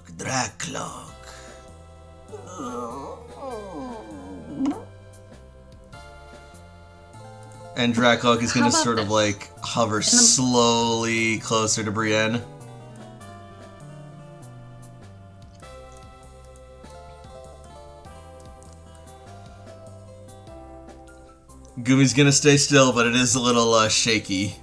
A: And Dracloak is gonna sort of like hover slowly closer to Brienne. Gumi's gonna stay still, but it is a little shaky.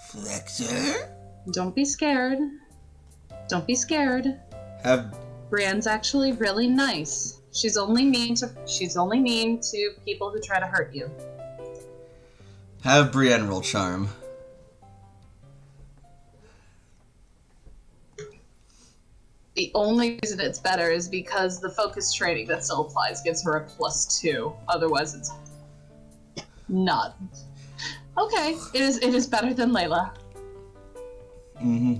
A: Flexor?
B: Don't be scared. Don't be scared. Brienne's actually really nice. She's only mean to people who try to hurt you.
A: Have Brienne roll charm.
B: The only reason it's better is because the focus training that still applies gives her a +2. Otherwise, it's not. Okay, it is better than Layla.
A: Mm-hmm.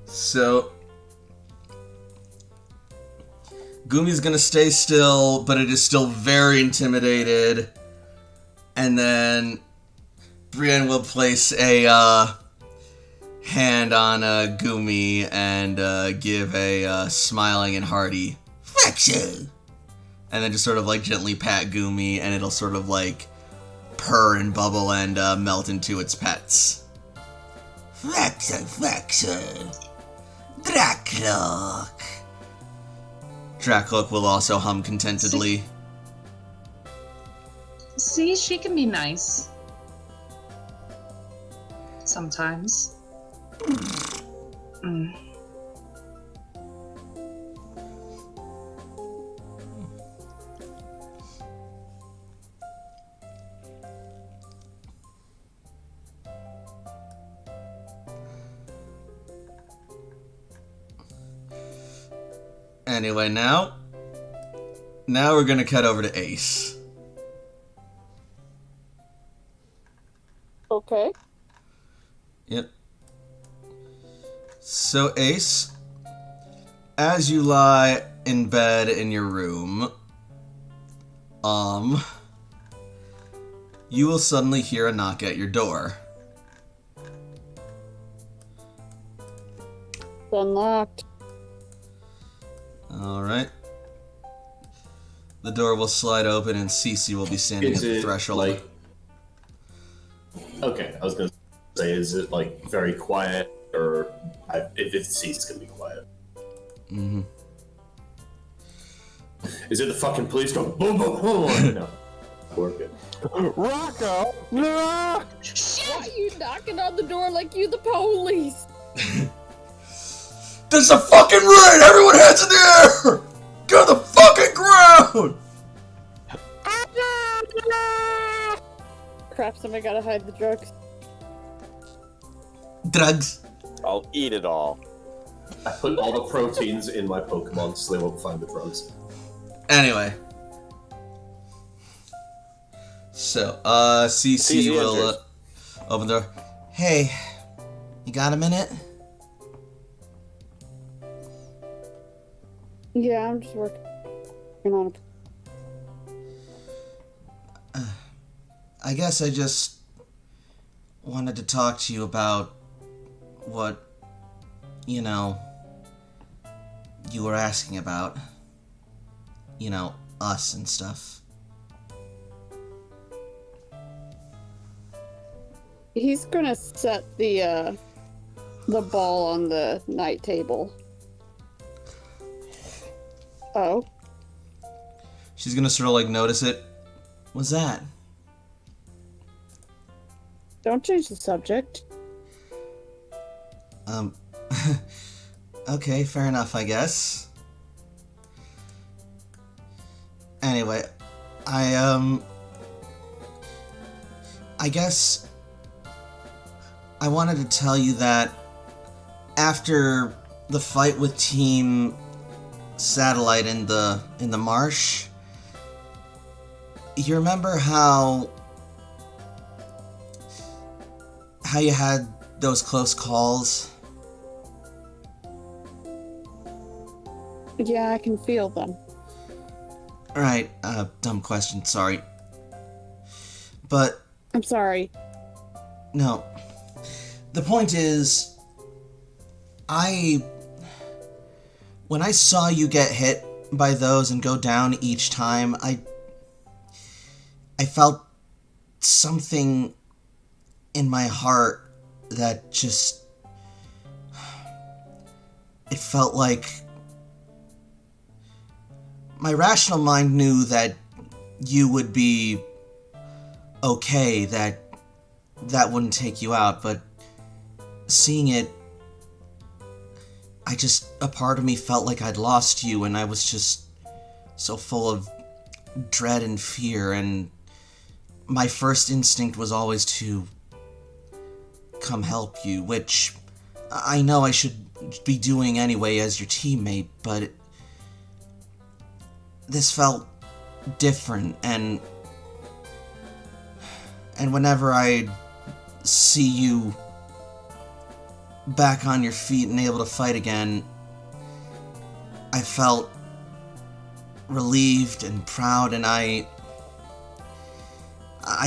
A: So Gumi's gonna stay still, but it is still very intimidated. And then Brienne will place a hand on Gumi and give a smiling and hearty "Flexo," and then just sort of like gently pat Gumi, and it'll sort of like purr and bubble and melt into its pets. Flexo, Dracloak. Dracook will also hum contentedly.
B: See, she can be nice. Sometimes. Mm.
A: Anyway, now we're gonna cut over to Ace.
C: Okay.
A: Yep. So, Ace, as you lie in bed in your room, you will suddenly hear a knock at your door.
C: It's unlocked.
A: Alright. The door will slide open and Cece will be standing at the threshold.
D: Like... Okay, I was gonna say, is it like very quiet, or if it's Cece, it's gonna be quiet.
A: Mm-hmm.
D: Is it the fucking police going boom boom boom? No, we're good.
E: Rocco! No!
C: Why are you knocking on the door like you the police?
A: There's a fucking raid! Everyone heads in the air! Go to the fucking ground!
C: Crap, somebody gotta hide the drugs.
A: Drugs.
E: I'll eat it all.
D: I put all the proteins in my Pokemon so they won't find the drugs.
A: Anyway. So, CC will open the door. Hey, you got a minute?
C: Yeah, I'm just working on it.
A: I guess I just wanted to talk to you about what, you were asking about. Us and stuff.
C: He's gonna set the ball on the night table. Oh.
A: She's gonna sort of like notice it. What's that?
C: Don't change the subject.
A: Okay, fair enough, I guess. Anyway, I guess I wanted to tell you that after the fight with Team Satellite in the marsh, you remember how you had those close calls?
C: Yeah, I can feel them.
A: Right, dumb question, sorry. But...
C: I'm sorry.
A: No. The point is, when I saw you get hit by those and go down each time, I felt something in my heart that just... It felt like... My rational mind knew that you would be okay, that wouldn't take you out, but seeing it, a part of me felt like I'd lost you, and I was just so full of dread and fear, and my first instinct was always to come help you, which I know I should be doing anyway as your teammate, but this felt different, and whenever I see you back on your feet and able to fight again, I felt relieved and proud, and I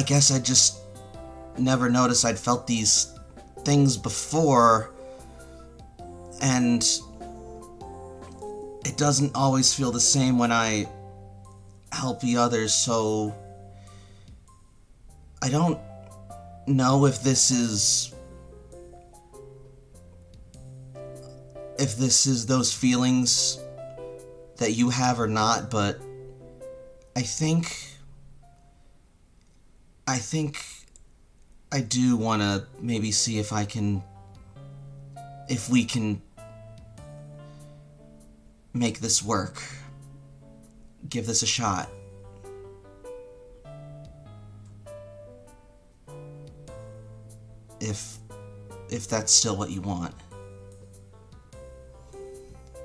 A: guess I just never noticed I'd felt these things before, and it doesn't always feel the same when I help the others, so I don't know if this is those feelings that you have or not, but I think I do want to maybe see if we can make this work. Give this a shot. If that's still what you want.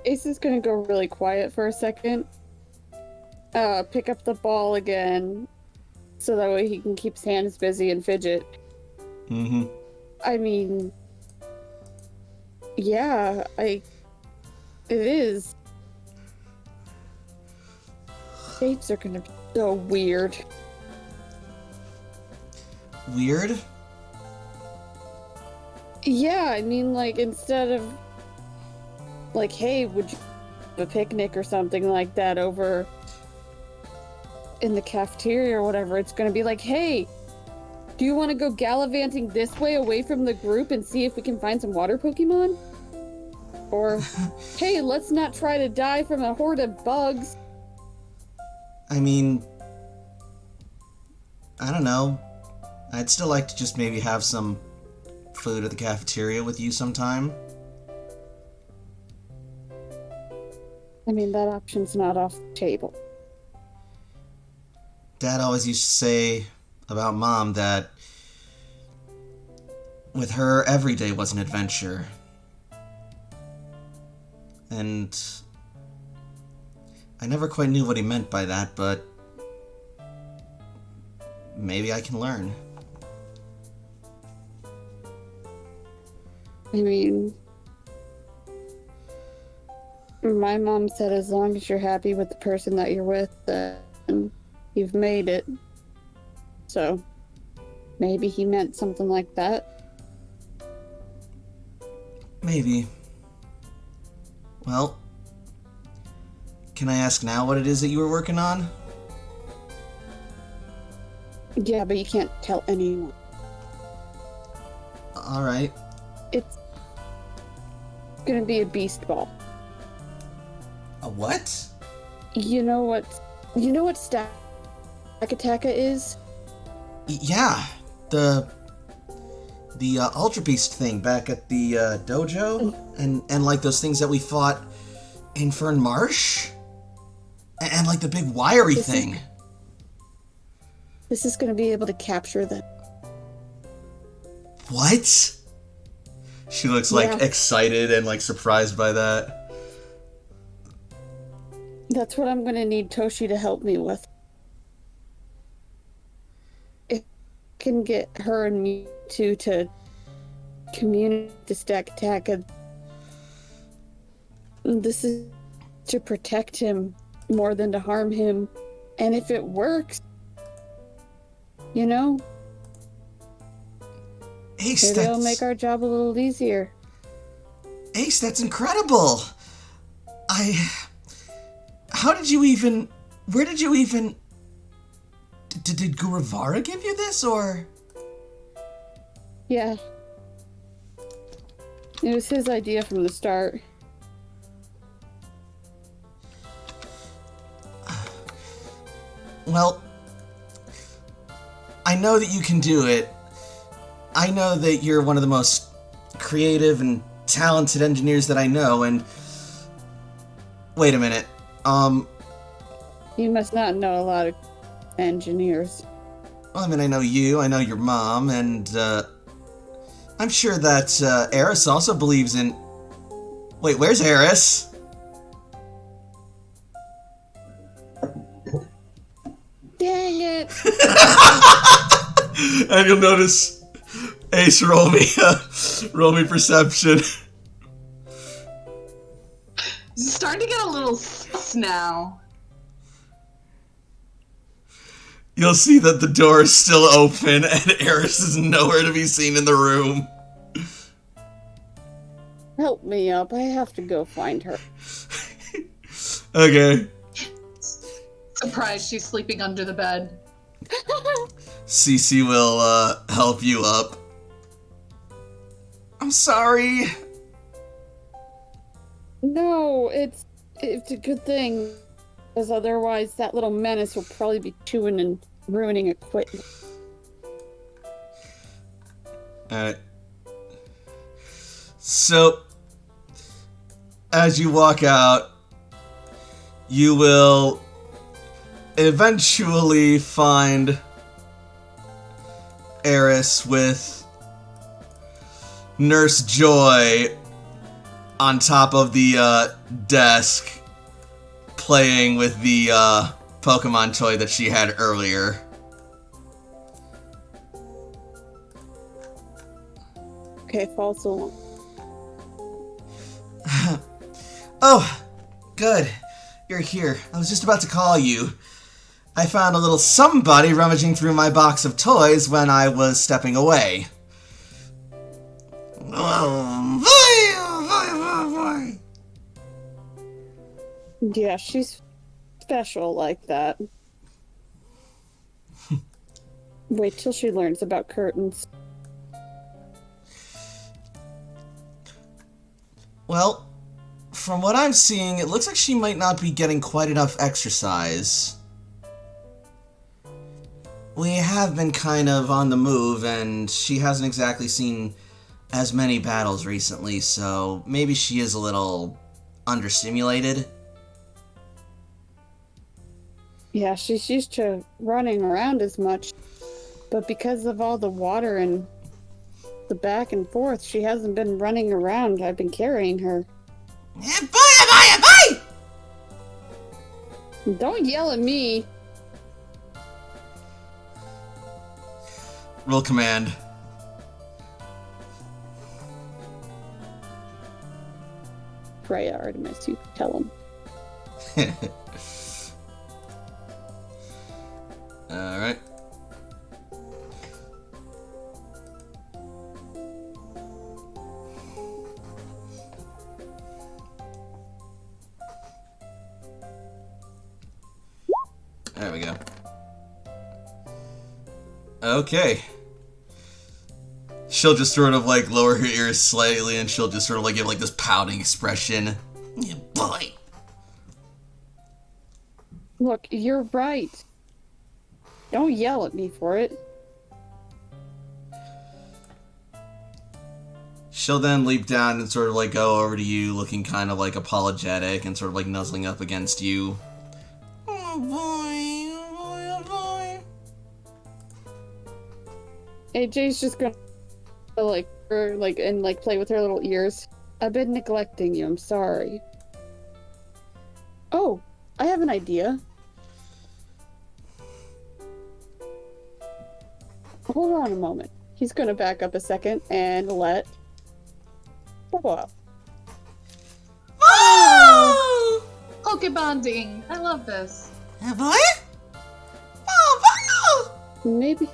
C: Ace is gonna go really quiet for a second. Pick up the ball again, so that way he can keep his hands busy and fidget.
A: Mm-hmm.
C: I mean, yeah, it is. Shapes are gonna be so weird.
A: Weird?
C: Yeah, I mean, like, instead of, like, hey, would you have a picnic or something like that over in the cafeteria or whatever, it's gonna be like, hey, do you want to go gallivanting this way away from the group and see if we can find some water Pokemon? Or, hey, let's not try to die from a horde of bugs.
A: I mean, I don't know. I'd still like to just maybe have some food at the cafeteria with you sometime.
C: I mean, that option's not off the table.
A: Dad always used to say about Mom that with her, every day was an adventure. And I never quite knew what he meant by that, but maybe I can learn.
C: I mean, my mom said as long as you're happy with the person that you're with, then you've made it. So, maybe he meant something like that.
A: Maybe. Well, can I ask now what it is that you were working on?
C: Yeah, but you can't tell anyone.
A: Alright.
C: It's gonna be a beast ball.
A: A what?
C: You know what Stakataka is?
A: Yeah, the Ultra Beast thing back at the dojo, and like those things that we fought in Fern Marsh, and like the big wiry thing.
C: This is gonna be able to capture them.
A: What? She looks like excited and like surprised by that.
C: That's what I'm gonna need Toshi to help me with. If I can get her and Mewtwo to communicate to Stakataka, this is to protect him more than to harm him. And if it works, you know,
A: Ace,
C: maybe it'll make our job a little easier.
A: Ace, that's incredible. Where did you even, did Guravara give you this, or?
C: Yeah. It was his idea from the start.
A: Well, I know that you can do it. I know that you're one of the most creative and talented engineers that I know, and... Wait a minute.
C: You must not know a lot of engineers.
A: Well, I mean, I know you, I know your mom, and, I'm sure that, Eris also believes in... Wait, where's Eris?
C: Dang it!
A: And you'll notice, Ace, roll me perception.
B: It's starting to get a little sus now.
A: You'll see that the door is still open and Eris is nowhere to be seen in the room.
C: Help me up. I have to go find her.
A: Okay.
B: Surprised she's sleeping under the bed.
A: Cece will, help you up. I'm sorry.
C: No, it's It's a good thing, because otherwise that little menace will probably be chewing and ruining equipment.
A: Alright. So, as you walk out, you will eventually find Eris with Nurse Joy on top of the desk playing with the Pokemon toy that she had earlier.
C: Okay, false alarm.
A: Oh, good. You're here. I was just about to call you. I found a little somebody rummaging through my box of toys when I was stepping away.
C: Yeah, she's special like that. Wait till she learns about curtains.
A: Well, from what I'm seeing, it looks like she might not be getting quite enough exercise. We have been kind of on the move, and she hasn't exactly seen as many battles recently, so maybe she is a little understimulated.
C: Yeah, she's used to running around as much, but because of all the water and the back and forth, she hasn't been running around. I've been carrying her. Don't yell at me.
A: Roll command.
C: Freya Artemis, you tell him.
A: Alright. There we go. Okay. She'll just sort of like lower her ears slightly and she'll just sort of like give like this pouting expression. Yeah, boy.
C: Look, you're right. Don't yell at me for it.
A: She'll then leap down and sort of like go over to you looking kind of like apologetic and sort of like nuzzling up against you. Oh boy, oh boy, oh boy.
C: AJ's just gonna play with her little ears. I've been neglecting you, I'm sorry. Oh, I have an idea. Hold on a moment. He's gonna back up a second and let Bobo out.
B: Oh! Pokebonding! I love this.
A: Oh boy? Oh boy!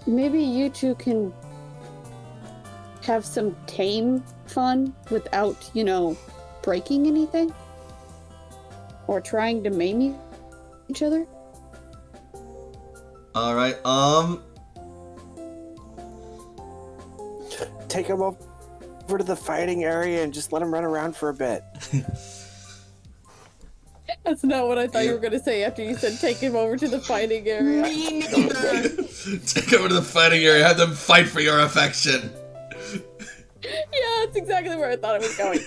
C: Maybe you two can have some tame fun without, breaking anything? Or trying to maim each other?
A: Alright,
E: Take him over to the fighting area and just let him run around for a bit.
C: That's not what I thought you were going to say after you said take him over to the fighting area.
B: Me neither.
A: Take over to the fighting area, have them fight for your affection.
C: Yeah, that's exactly where I thought it was going.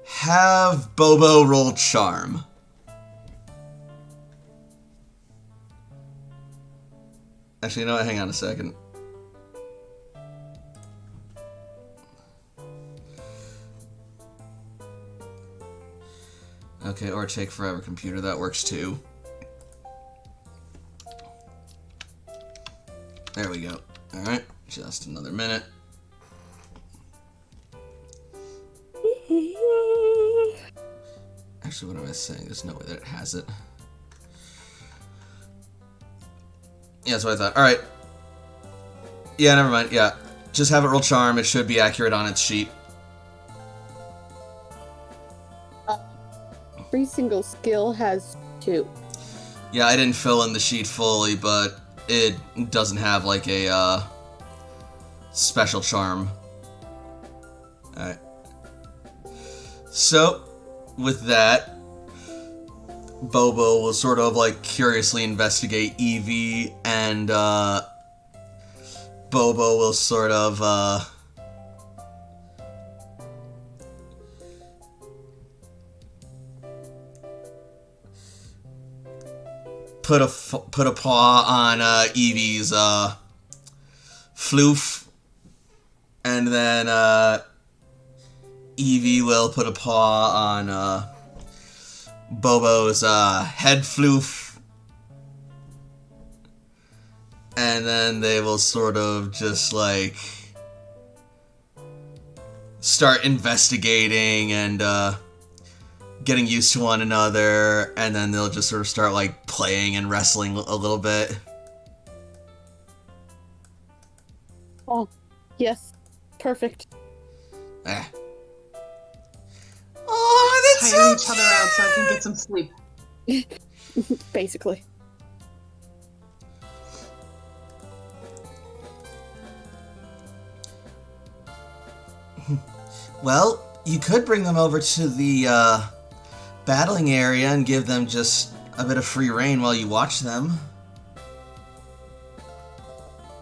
A: Have Bobo roll charm. Actually, you know what? Hang on a second. Okay, or take forever, computer. That works too. There we go. Alright, just another minute. Actually, what am I saying? There's no way that it has it. Yeah, that's what I thought. Alright. Yeah, never mind. Yeah. Just have it roll charm. It should be accurate on its sheet.
C: Every single skill has 2.
A: Yeah, I didn't fill in the sheet fully, but it doesn't have like a special charm. Alright. So, with that, Bobo will sort of like curiously investigate Evie, and Bobo will sort of put a paw on Evie's floof, and then Evie will put a paw on Bobo's head floof, and then they will sort of just like start investigating and getting used to one another, and then they'll just sort of start like playing and wrestling a little bit.
C: Oh, yes. Perfect.
A: Eh. Oh, that's
B: Tire
A: so
B: each other out so I can get some sleep.
C: Basically.
A: Well, you could bring them over to the battling area and give them just a bit of free reign while you watch them.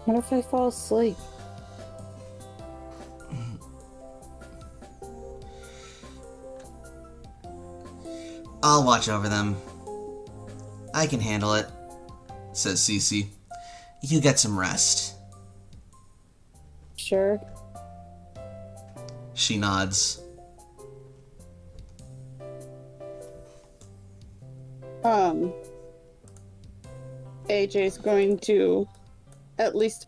C: What if I fall asleep?
A: I'll watch over them. I can handle it, says Cece. You get some rest.
C: Sure.
A: She nods.
C: AJ's going to at least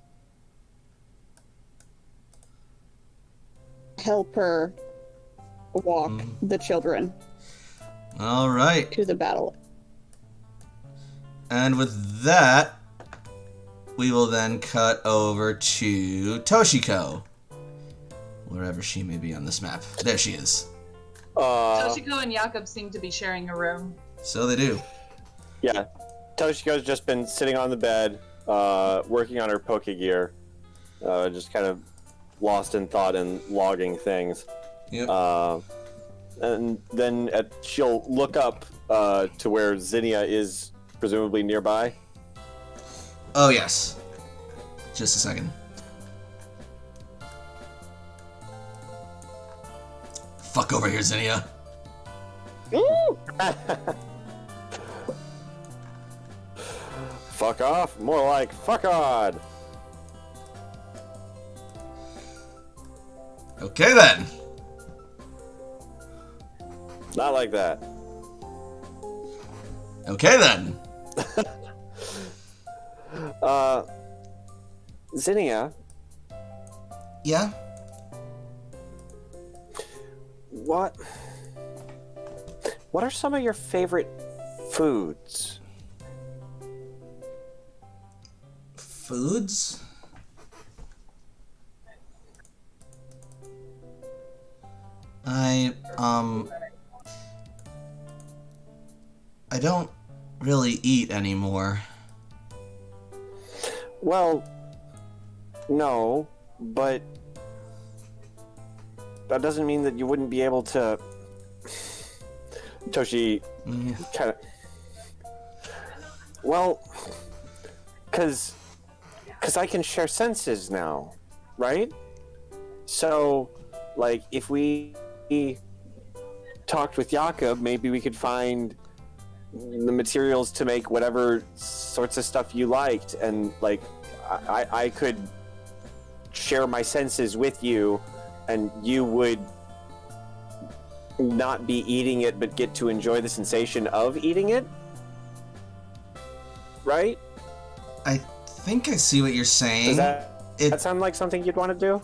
C: help her walk the children
A: All right.
C: to the battle.
A: And with that, we will then cut over to Toshiko. Wherever she may be on this map. There she is.
B: Toshiko and Jakob seem to be sharing a room.
A: So they do.
E: Yeah. Toshiko's just been sitting on the bed, working on her Pokegear, just kind of lost in thought and logging things.
A: Yep.
E: And then she'll look up to where Zinnia is presumably nearby.
A: Oh, yes. Just a second. Fuck over here, Zinnia.
E: Fuck off? More like fuck on.
A: Okay, then.
E: Not like that.
A: Okay, then.
E: Zinnia,
A: Yeah?
E: what are some of your favorite foods?
A: Foods? I don't really eat anymore.
E: Well, no, but that doesn't mean that you wouldn't be able to. Toshi kind of. Well, because I can share senses now, right? So, like, if we talked with Jakob, maybe we could find the materials to make whatever sorts of stuff you liked, and like I could share my senses with you, and you would not be eating it but get to enjoy the sensation of eating it, right?
A: I think I see what you're saying.
E: Does that sound like something you'd want to do?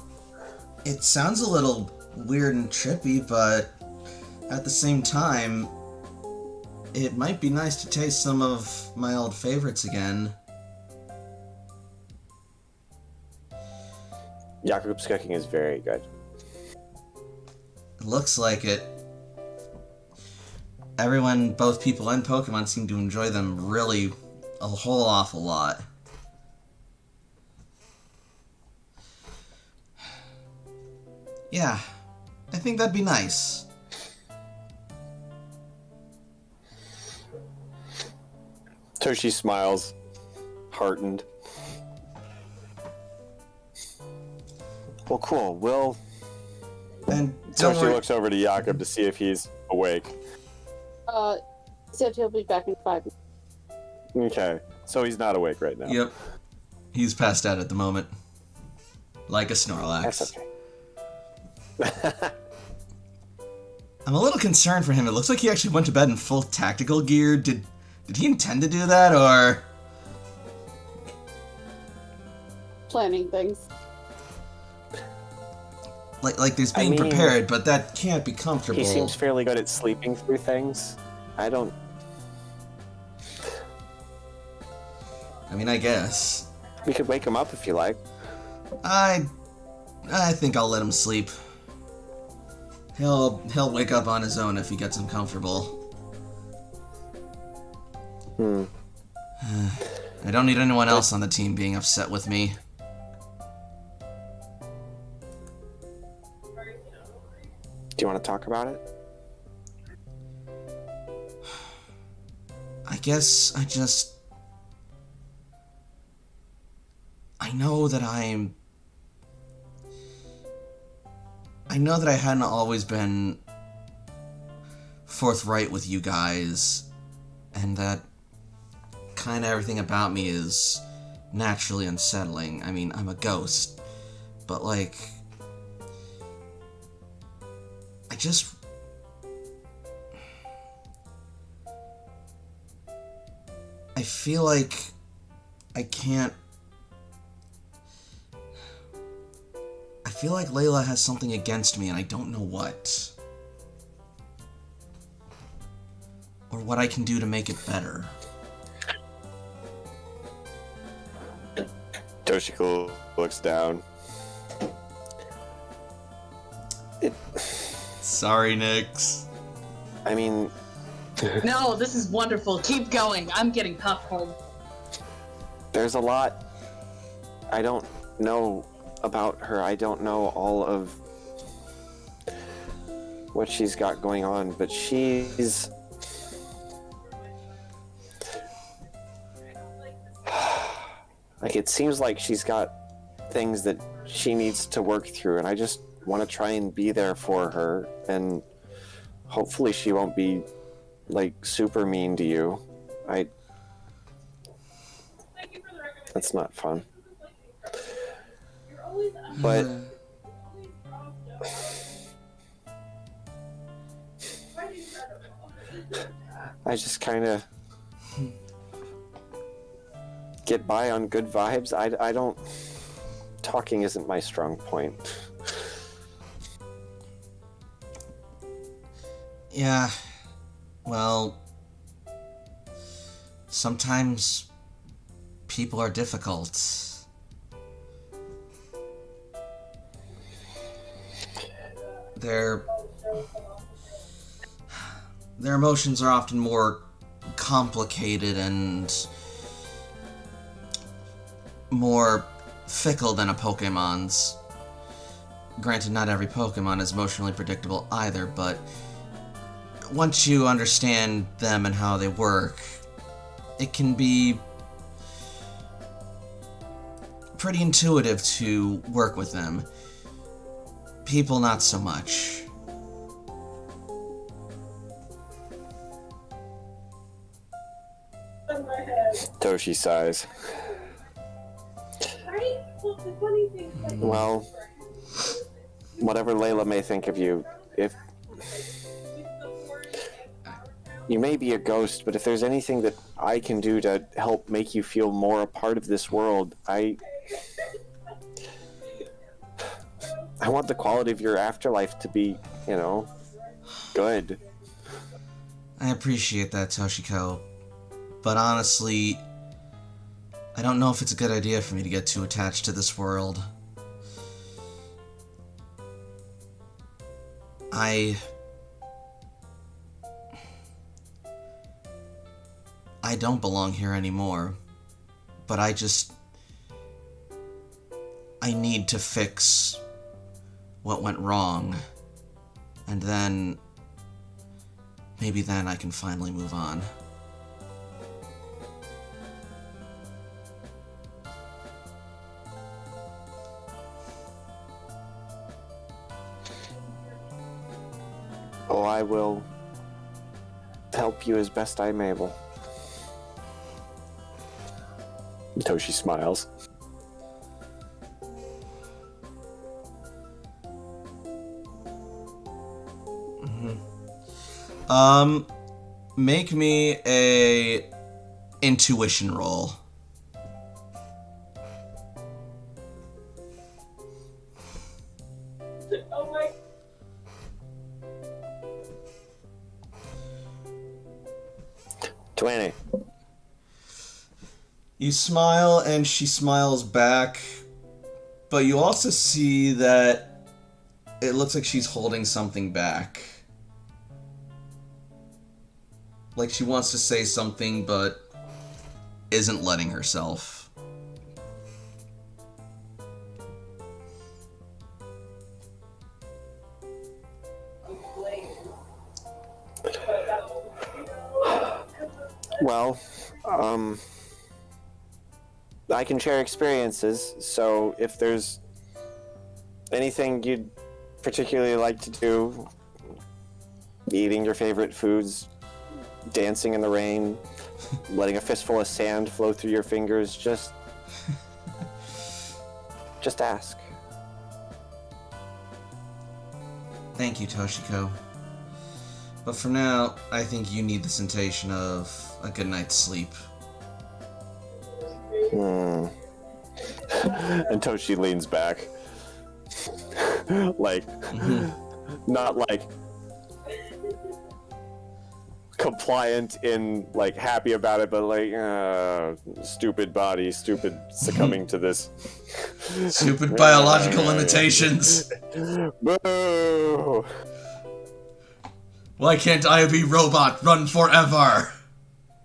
A: It sounds a little weird and trippy, but at the same time, it might be nice to taste some of my old favorites again.
E: Jakob's cooking is very good.
A: It looks like it. Everyone, both people and Pokemon, seem to enjoy them really a whole awful lot. Yeah, I think that'd be nice.
E: Toshi smiles, heartened. Well, cool.
A: And don't
E: Toshi
A: worry.
E: looks over to Jakob to see if he's awake.
C: Said he'll be back in 5 minutes.
E: Okay, so he's not awake right now.
A: Yep. He's passed out at the moment. Like a Snorlax.
E: That's okay.
A: I'm a little concerned for him. It looks like he actually went to bed in full tactical gear. Did he intend to do that, or...?
C: Planning things.
A: Like there's being prepared, but that can't be comfortable.
E: He seems fairly good at sleeping through things. I
A: mean, I guess.
E: We could wake him up if you like.
A: I think I'll let him sleep. He'll wake up on his own if he gets uncomfortable. I don't need anyone else on the team being upset with me.
E: Do you want to talk about it?
A: I guess I know that I hadn't always been forthright with you guys, and that kind of everything about me is naturally unsettling. I mean, I'm a ghost, but like, I feel like I can't. I feel like Layla has something against me and I don't know what. Or what I can do to make it better.
E: Toshiko looks down.
A: Sorry, Nyx.
E: I mean...
B: No, this is wonderful. Keep going. I'm getting popcorn.
E: There's a lot I don't know about her. I don't know all of what she's got going on, but she's... like, it seems like she's got things that she needs to work through, and I just want to try and be there for her, and hopefully she won't be, like, super mean to you. That's not fun. But... I just kind of get by on good vibes. I don't... Talking isn't my strong point.
A: Yeah, well, sometimes people are difficult. Their emotions are often more complicated and more fickle than a Pokemon's. Granted, not every Pokemon is emotionally predictable either, but once you understand them and how they work, it can be pretty intuitive to work with them. People, not so much.
E: Toshi sighs. Well, whatever Layla may think of you, if you may be a ghost, but if there's anything that I can do to help make you feel more a part of this world, I want the quality of your afterlife to be, good.
A: I appreciate that, Toshiko, but honestly, I don't know if it's a good idea for me to get too attached to this world. I don't belong here anymore, but I need to fix what went wrong. And then... maybe then I can finally move on.
E: Oh, I will help you as best I'm able. Toshi smiles.
A: Make me a intuition roll.
G: Oh my.
E: $20.
A: You smile and she smiles back, but you also see that it looks like she's holding something back. Like she wants to say something, but isn't letting herself.
E: Well, I can share experiences, so if there's anything you'd particularly like to do, eating your favorite foods, dancing in the rain, letting a fistful of sand flow through your fingers, just ask.
A: Thank you, Toshiko. But for now, I think you need the sensation of a good night's sleep.
E: And Toshi leans back. Like, not like compliant in like happy about it, but like stupid body, stupid succumbing to this.
A: Stupid biological limitations.
E: Boo!
A: Why can't I be robot run forever?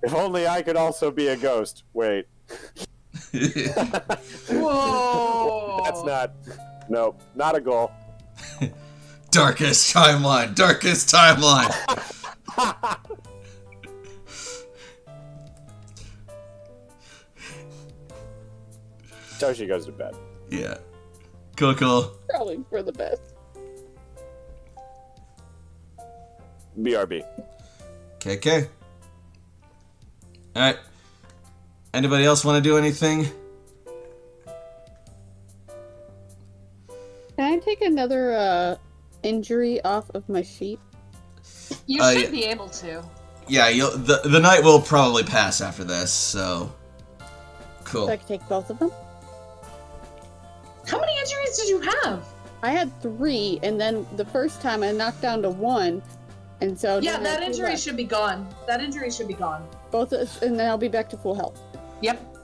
E: If only I could also be a ghost. Wait.
B: Whoa!
E: That's not. Nope, not a goal.
A: Darkest timeline. Darkest timeline.
E: Toshi goes to bed.
A: Yeah. Cool.
C: Probably for the best.
E: BRB.
A: KK. Alright. Anybody else want to do anything?
C: Can I take another injury off of my sheet?
B: You should be able to.
A: Yeah, the night will probably pass after this, so... Cool.
C: So I can take both of them?
B: How many injuries did you have?
C: I had 3, and then the first time I knocked down to 1, and so...
B: Yeah,
C: then I
B: that
C: had 2
B: injury
C: left.
B: should be gone. That injury should be gone.
C: Both, and then I'll be back to full health.
B: Yep.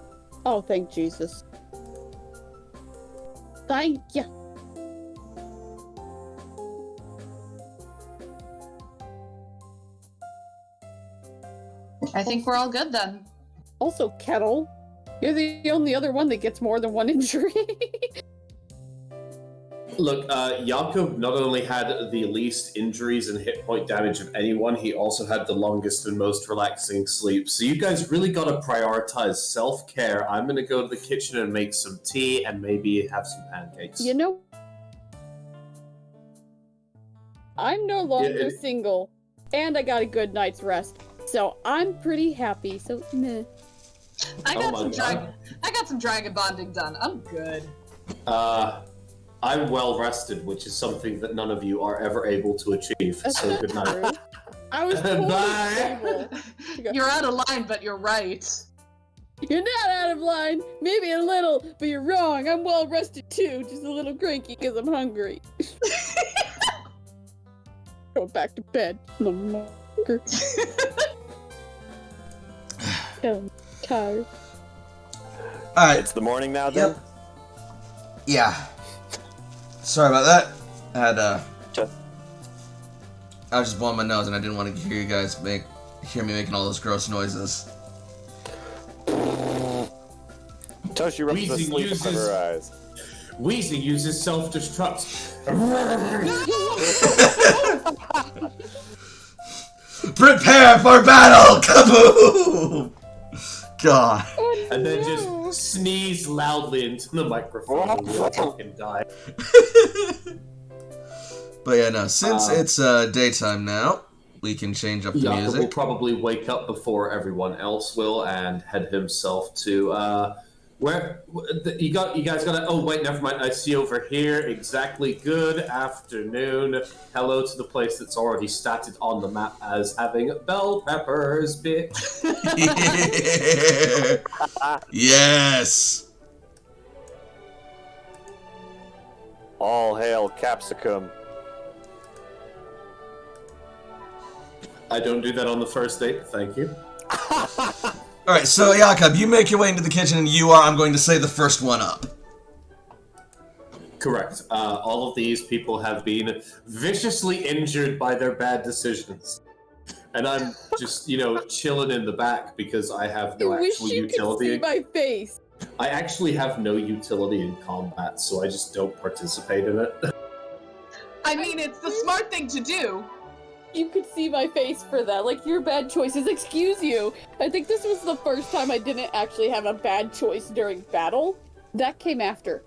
C: Oh, thank Jesus. Thank ya.
B: I think we're all good then.
C: Also, Kettle, you're the only other one that gets more than 1 injury.
D: Look, Jakob not only had the least injuries and hit point damage of anyone, he also had the longest and most relaxing sleep. So you guys really got to prioritize self-care. I'm going to go to the kitchen and make some tea and maybe have some pancakes.
C: You know, I'm no longer single, and I got a good night's rest, so I'm pretty happy. So, meh.
B: I got some dragon bonding done. I'm good.
D: I'm well rested, which is something that none of you are ever able to achieve.
C: That's
D: So
C: not
D: good night.
C: true. I was totally
D: Bye.
C: stable.
B: You're out of line, but you're right.
C: You're not out of line, maybe a little, but you're wrong. I'm well rested too, just a little cranky because I'm hungry. Go back to bed. I'm hungry. I'm tired.
A: Alright.
E: It's the morning now, then?
A: Yep. Yeah. Sorry about that. I had, I was just blowing my nose and I didn't want to hear you guys hear me making all those gross noises.
E: Toshi rubs the
G: Wheezing
E: sleep out of
G: uses-
E: her eyes.
G: Weezy uses self-destruct.
A: Prepare for battle! Kaboom! God.
G: And then just sneeze loudly into the microphone and we'll fucking die.
A: But yeah, no, since it's daytime now, we can change up the
D: Jakob
A: music.
D: will probably wake up before everyone else will and head himself to where you guys got to. Oh wait, never mind. I see over here. Exactly. Good afternoon. Hello to the place that's already statted on the map as having bell peppers, bitch.
A: Yes.
E: All hail Capsicum.
D: I don't do that on the first date. Thank you.
A: Alright, so Jakob, you make your way into the kitchen and you are, I'm going to say, the first one up.
D: Correct. All of these people have been viciously injured by their bad decisions. And I'm just, chilling in the back because I have no actual utility.
C: Could see my face.
D: I actually have no utility in combat, so I just don't participate in it.
B: I mean, it's the smart thing to do.
C: You could see my face for that. Like, your bad choices. Excuse you. I think this was the first time I didn't actually have a bad choice during battle. That came after.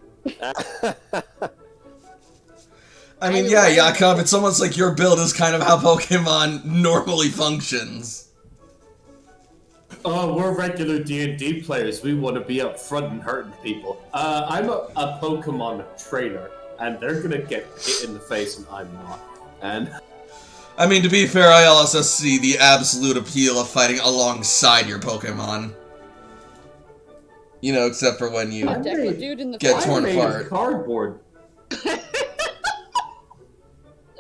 A: I mean, yeah, Jakob, it's almost like your build is kind of how Pokemon normally functions.
D: Oh, we're regular D&D players. We want to be up front and hurting people. I'm a Pokemon trainer, and they're gonna get hit in the face, and I'm not. And
A: I mean, to be fair, I also see the absolute appeal of fighting alongside your Pokemon. Except for when you get torn apart.
D: Cardboard.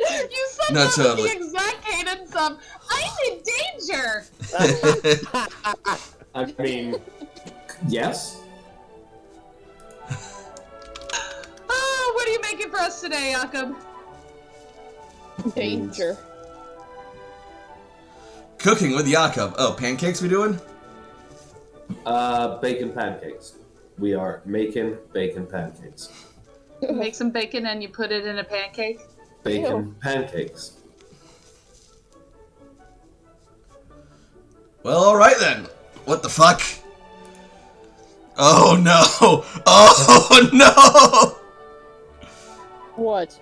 B: You said
A: No,
B: that
A: totally.
B: with the exact cadence of, I'm in danger!
D: I mean, yes.
B: Oh, what are you making for us today, Jakob?
C: Danger.
A: Cooking with Jakob. Oh, pancakes we doing?
D: Bacon pancakes. We are making bacon pancakes.
B: You make some bacon and you put it in a pancake?
D: Bacon pancakes.
A: Well, alright then. What the fuck? Oh no! Oh no!
C: What?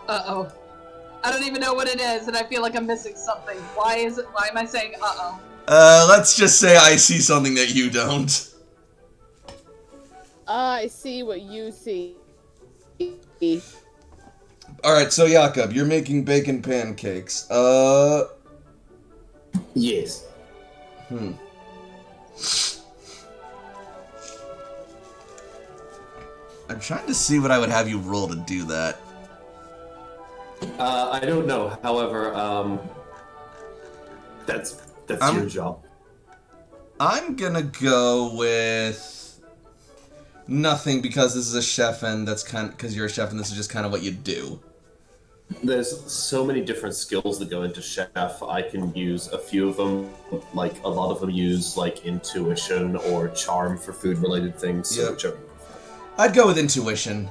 B: Uh-oh. I don't even know what it is, and I feel like I'm missing something. Why am I saying uh-oh?
A: Let's just say I see something that you don't.
C: I see what you see.
A: Alright, so Jakob, you're making bacon pancakes.
D: Yes.
A: I'm trying to see what I would have you roll to do that.
D: I don't know. However, that's your job.
A: I'm gonna go with nothing because this is a chef and because you're a chef and this is just kind of what you do.
D: There's so many different skills that go into chef. I can use a few of them. Like a lot of them use like intuition or charm for food-related things. So
A: Yep.
D: whichever.
A: I'd go with intuition.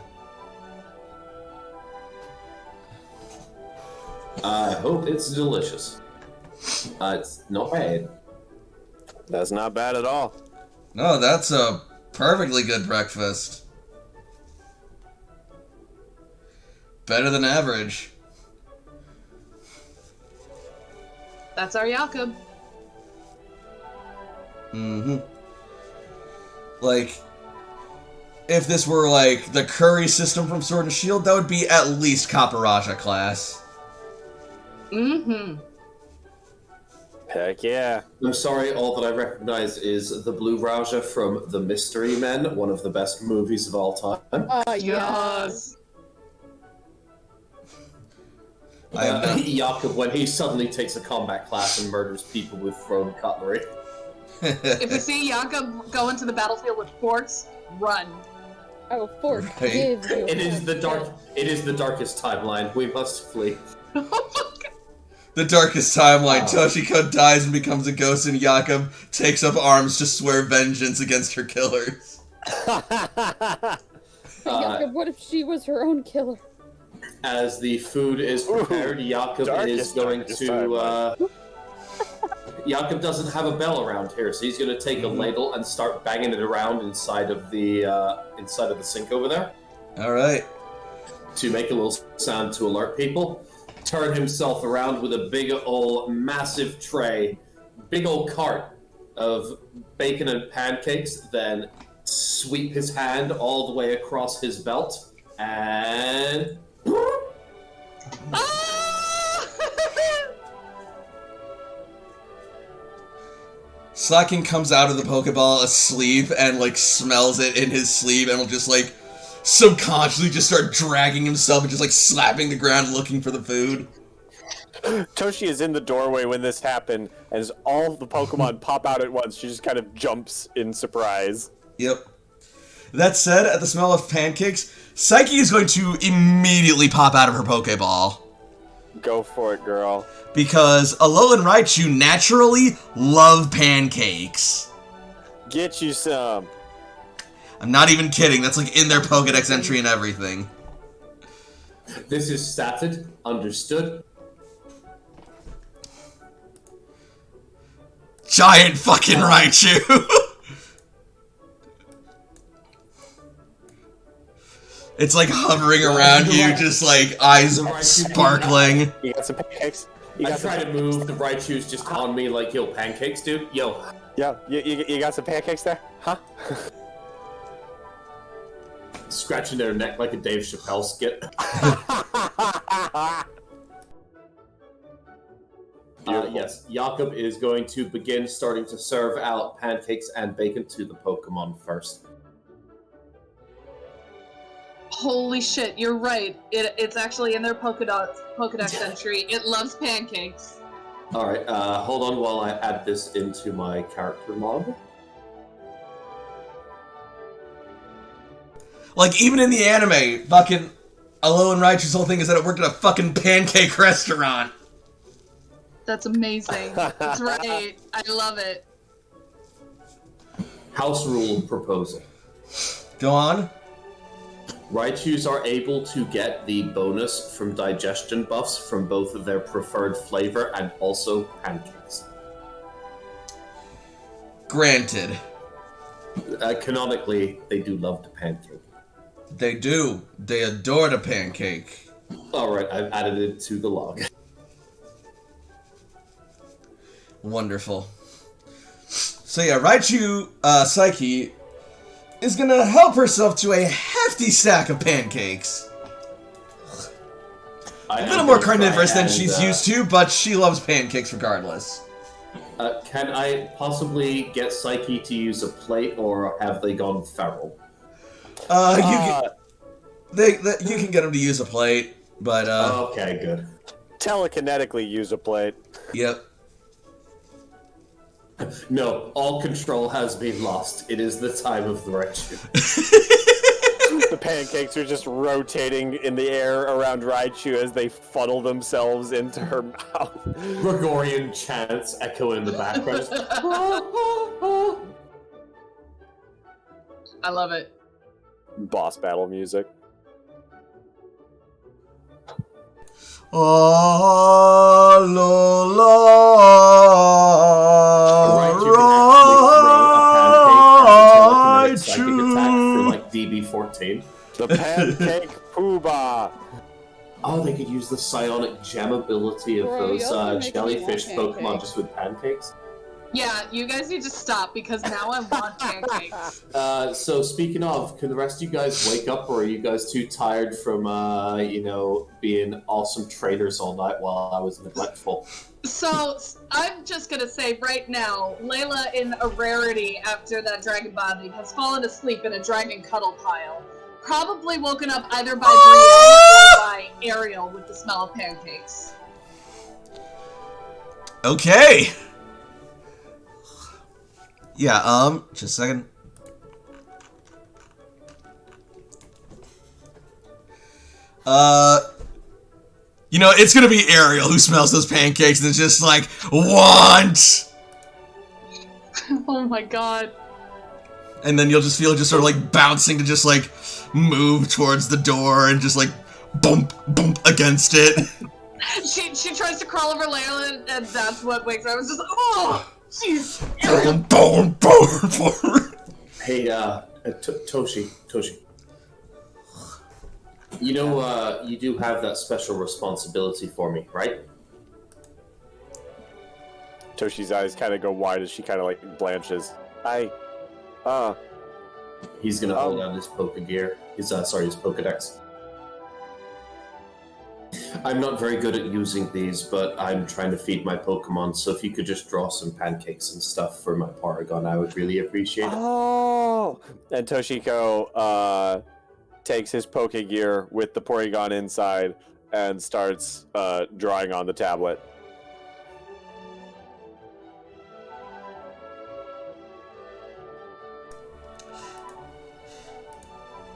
D: I hope it's delicious. It's not bad.
E: That's not bad at all.
A: No, that's a perfectly good breakfast. Better than average.
B: That's our Jakob.
A: Mm-hmm. Like, if this were like the curry system from Sword and Shield, that would be at least Kaparaja class.
B: Mm-hmm.
E: Heck yeah.
D: I'm sorry, all that I recognize is the Blue Raja from The Mystery Men, one of the best movies of all time.
B: Yes.
D: Jakob, when he suddenly takes a combat class and murders people with thrown cutlery.
B: If you see Jakob go into the battlefield with forks, run.
C: Oh, fork.
A: Right.
C: Give you
D: It is the darkest timeline. We must flee.
A: The darkest timeline, Toshiko dies and becomes a ghost, and Jakob takes up arms to swear vengeance against her killers.
C: Jakob, what if she was her own killer?
D: As the food is prepared, Jakob is going to. Jakob doesn't have a bell around here, so he's going to take a ladle and start banging it around inside of the sink over there.
A: All right.
D: To make a little sound to alert people. Turn himself around with a big old massive tray, big old cart of bacon and pancakes, then sweep his hand all the way across his belt, and...
A: Slacking comes out of the Pokeball asleep and, like, smells it in his sleeve and will just, like, subconsciously just start dragging himself and just, like, slapping the ground looking for the food.
E: Toshi is in the doorway when this happened, and as all the Pokemon pop out at once, she just kind of jumps in surprise.
A: Yep. That said, at the smell of pancakes, Psyche is going to immediately pop out of her Pokeball.
E: Go for it, girl.
A: Because Alolan and Raichu naturally love pancakes.
E: Get you some.
A: I'm not even kidding, that's like in their Pokedex entry and everything.
D: This is statted, understood.
A: Giant fucking Raichu! It's like hovering around you, just like eyes sparkling.
E: You got some pancakes?
D: I try to move, the Raichu's just on me like, yo, pancakes, dude? Yo.
E: Yeah, you got some pancakes there? Huh?
D: Scratching their neck like a Dave Chappelle skit. Yes, Jakob is going to begin starting to serve out pancakes and bacon to the Pokemon first.
B: Holy shit, you're right. It's actually in their Pokedex entry. It loves pancakes.
D: Alright, hold on while I add this into my character log.
A: Like, even in the anime, fucking Alolan Raichu's whole thing is that it worked at a fucking pancake restaurant.
B: That's amazing. That's right. I love it.
D: House rule proposal.
A: Go on.
D: Raichus are able to get the bonus from digestion buffs from both of their preferred flavor and also pancakes.
A: Granted.
D: Canonically, they do love the pancake.
A: They do. They adore the pancake.
D: Alright, I've added it to the log.
A: Wonderful. So yeah, Raichu, Psyche, is gonna help herself to a hefty stack of pancakes. A little more carnivorous than she's used to, but she loves pancakes regardless.
D: Can I possibly get Psyche to use a plate, or have they gone feral?
A: You can get them to use a plate, but
D: okay, good.
E: Telekinetically use a plate.
A: Yep.
D: No, all control has been lost. It is the time of the Raichu.
E: The pancakes are just rotating in the air around Raichu as they funnel themselves into her mouth.
D: Gregorian chants echo in the background.
B: I love it.
E: Boss battle music.
D: Psychic attack for like DB14.
E: The pancake poobah.
D: Oh, they could use the psionic gem ability of
C: Bro,
D: those
C: y'all are making me
D: jellyfish
C: want
D: Pokemon
C: pancakes.
D: just with pancakes.
B: Yeah, you guys need to stop because now I want pancakes.
D: So speaking of, can the rest of you guys wake up, or are you guys too tired from, being awesome trainers all night while I was neglectful?
B: So, I'm just gonna say right now, Layla in a rarity after that dragon bonding has fallen asleep in a dragon cuddle pile. Probably woken up either by Brienne or by Ariel with the smell of pancakes.
A: Okay. Yeah, just a second. You know, it's gonna be Ariel who smells those pancakes and is just like, want!
B: Oh my god.
A: And then you'll just feel it just sort of like bouncing to just like move towards the door and just like bump against it.
B: She tries to crawl over Layla, and that's what wakes her. I was just like, oh, jeez.
D: Hey, Toshi. You know, you do have that special responsibility for me, right?
E: Toshi's eyes kind of go wide as she kind of like blanches.
D: He's gonna hold out his Pokegear. His Pokedex. I'm not very good at using these, but I'm trying to feed my Pokemon, so if you could just draw some pancakes and stuff for my Porygon, I would really appreciate it.
E: Oh! And Toshiko takes his Pokegear with the Porygon inside and starts drawing on the tablet.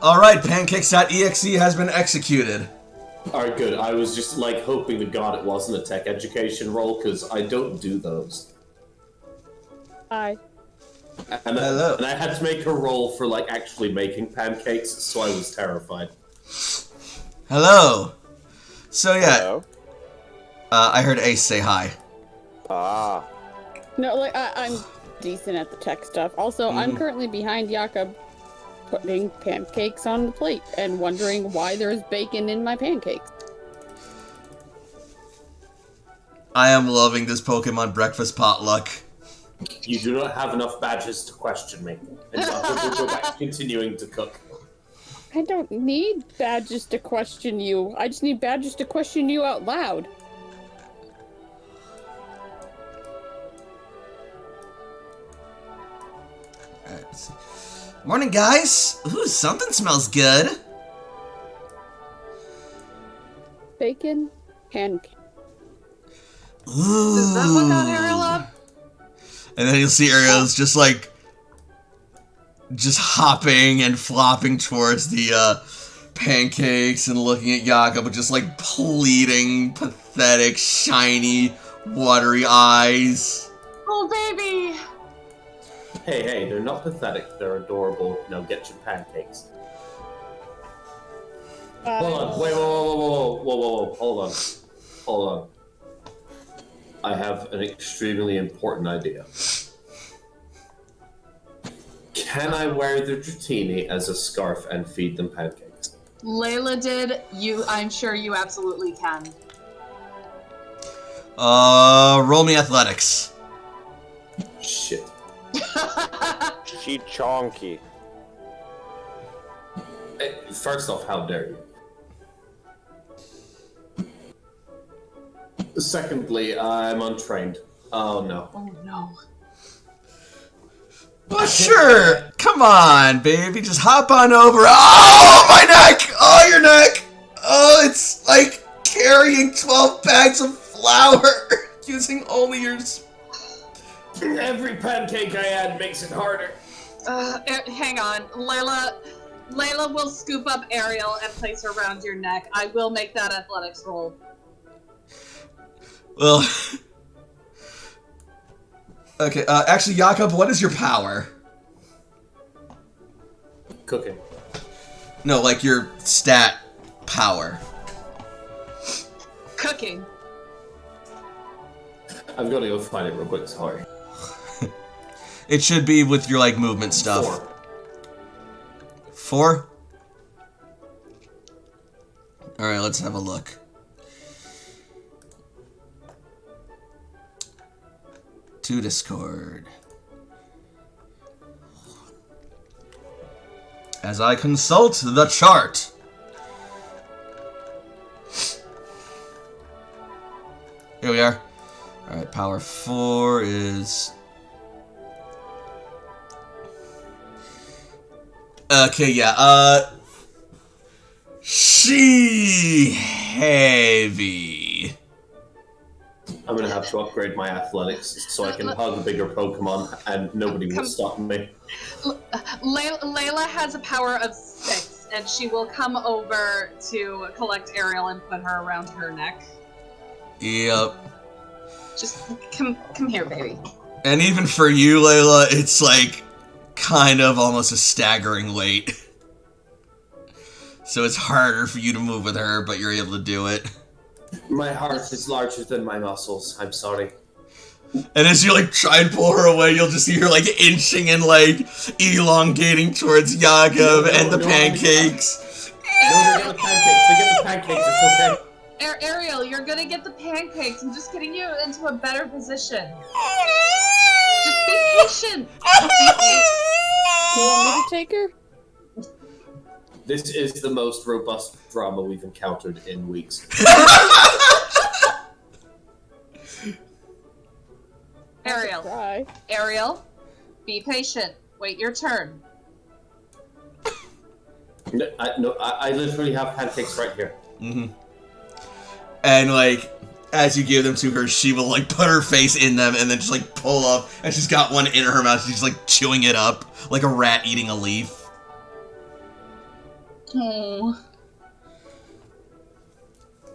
A: Alright, pancakes.exe has been executed.
D: Alright, good. I was just like hoping to God it wasn't a tech education roll, because I don't do those.
C: Hi.
D: And
A: Hello.
D: And I had to make a roll for like actually making pancakes, so I was terrified.
A: Hello. So yeah,
E: Hello?
A: I heard Ace say hi.
E: Ah.
C: No, like I'm decent at the tech stuff. Also, I'm currently behind Jakob, putting pancakes on the plate and wondering why there's bacon in my pancakes.
A: I am loving this Pokemon breakfast potluck.
D: You do not have enough badges to question me. And so we'll go back to continuing to cook.
C: I don't need badges to question you. I just need badges to question you out loud.
A: Alright, let's see. Morning, guys. Ooh, something smells good.
C: Bacon, pancake.
A: Ooh.
B: Does that look on Ariel up?
A: And then you'll see Ariel's just hopping and flopping towards the pancakes and looking at Jakob with just like pleading, pathetic, shiny, watery eyes.
B: Oh, baby!
D: Hey, they're not pathetic. They're adorable. Now get your pancakes. Hold on. Wait, whoa. Hold on. I have an extremely important idea. Can I wear the Dratini as a scarf and feed them pancakes?
B: Layla did. I'm sure you absolutely can.
A: Roll me athletics.
D: Shit.
E: She chonky.
D: First off, how dare you? Secondly, I'm untrained. Oh no.
B: Oh, no.
A: Well, sure. Come on, baby. Just hop on over. Oh, my neck! Oh, your neck! Oh, it's like carrying 12 bags of flour using only your...
D: Every pancake I add makes it harder.
B: Hang on. Layla will scoop up Ariel and place her around your neck. I will make that athletics roll.
A: Well... Okay, actually, Jakob, what is your power?
D: Cooking.
A: No, like your stat power.
B: Cooking.
D: I'm gonna go find it real quick, sorry.
A: It should be with your, like, movement stuff. 4? Alright, let's have a look. To Discord. As I consult the chart. Here we are. Alright, power 4 is... Okay, yeah, she heavy.
D: I'm gonna have to upgrade my athletics so I can hug a bigger Pokemon and nobody will stop me.
B: Layla has a power of 6, and she will come over to collect Ariel and put her around her neck.
A: Yep.
B: Just come here, baby.
A: And even for you, Layla, it's like kind of almost a staggering weight. So it's harder for you to move with her, but you're able to do it.
D: My heart is larger than my muscles. I'm sorry.
A: And as you like try and pull her away, you'll just see her like inching and like elongating towards Yaakov and the pancakes.
D: No, they get the pancakes. They get the pancakes. It's okay.
B: Ariel, you're gonna get the pancakes. I'm just getting you into a better position. Just be patient.
C: Do you want me to take her?
D: This is the most robust drama we've encountered in weeks.
B: Ariel, be patient. Wait your turn.
D: No, I literally have pancakes right here.
A: Mm-hmm. And like, as you give them to her, she will like put her face in them and then just like pull up, and she's got one in her mouth. She's just like chewing it up like a rat eating a leaf.
B: Oh.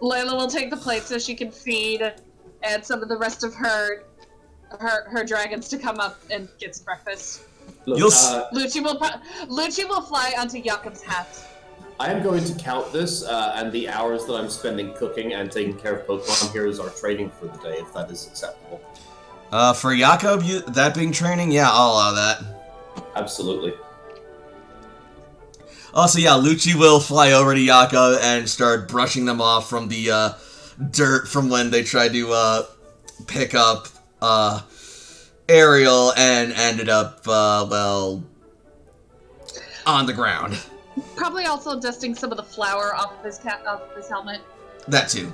B: Layla will take the plate so she can feed and some of the rest of her dragons to come up and get some breakfast.
D: Look,
B: Lucci will fly onto Yaakov's hat.
D: I am going to count this, and the hours that I'm spending cooking and taking care of Pokemon here is our training for the day, if that is acceptable.
A: For Yaakov, that being training, yeah, I'll allow that.
D: Absolutely.
A: Also, yeah, Lucci will fly over to Yaakov and start brushing them off from the dirt from when they tried to pick up Ariel and ended up, well, on the ground.
B: Probably also dusting some of the flour off of his helmet.
A: That too.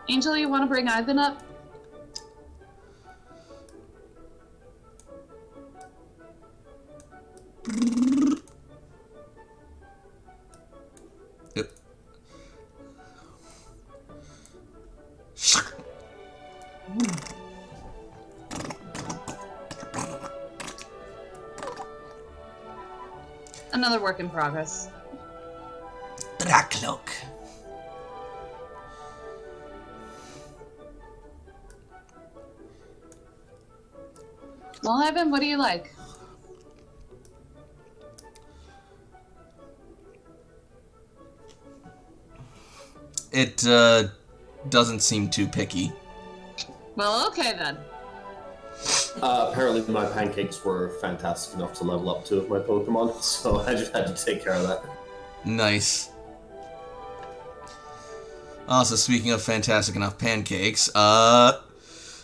B: Angel, you want to bring Ivan up?
A: Yep.
B: Another work in progress.
A: Drakloak.
B: Well, Ivan, what do you like?
A: It doesn't seem too picky.
B: Well, okay then.
D: Apparently my pancakes were fantastic enough to level up 2 of my Pokemon, so I just had to take care of that.
A: Nice. Also, speaking of fantastic enough pancakes,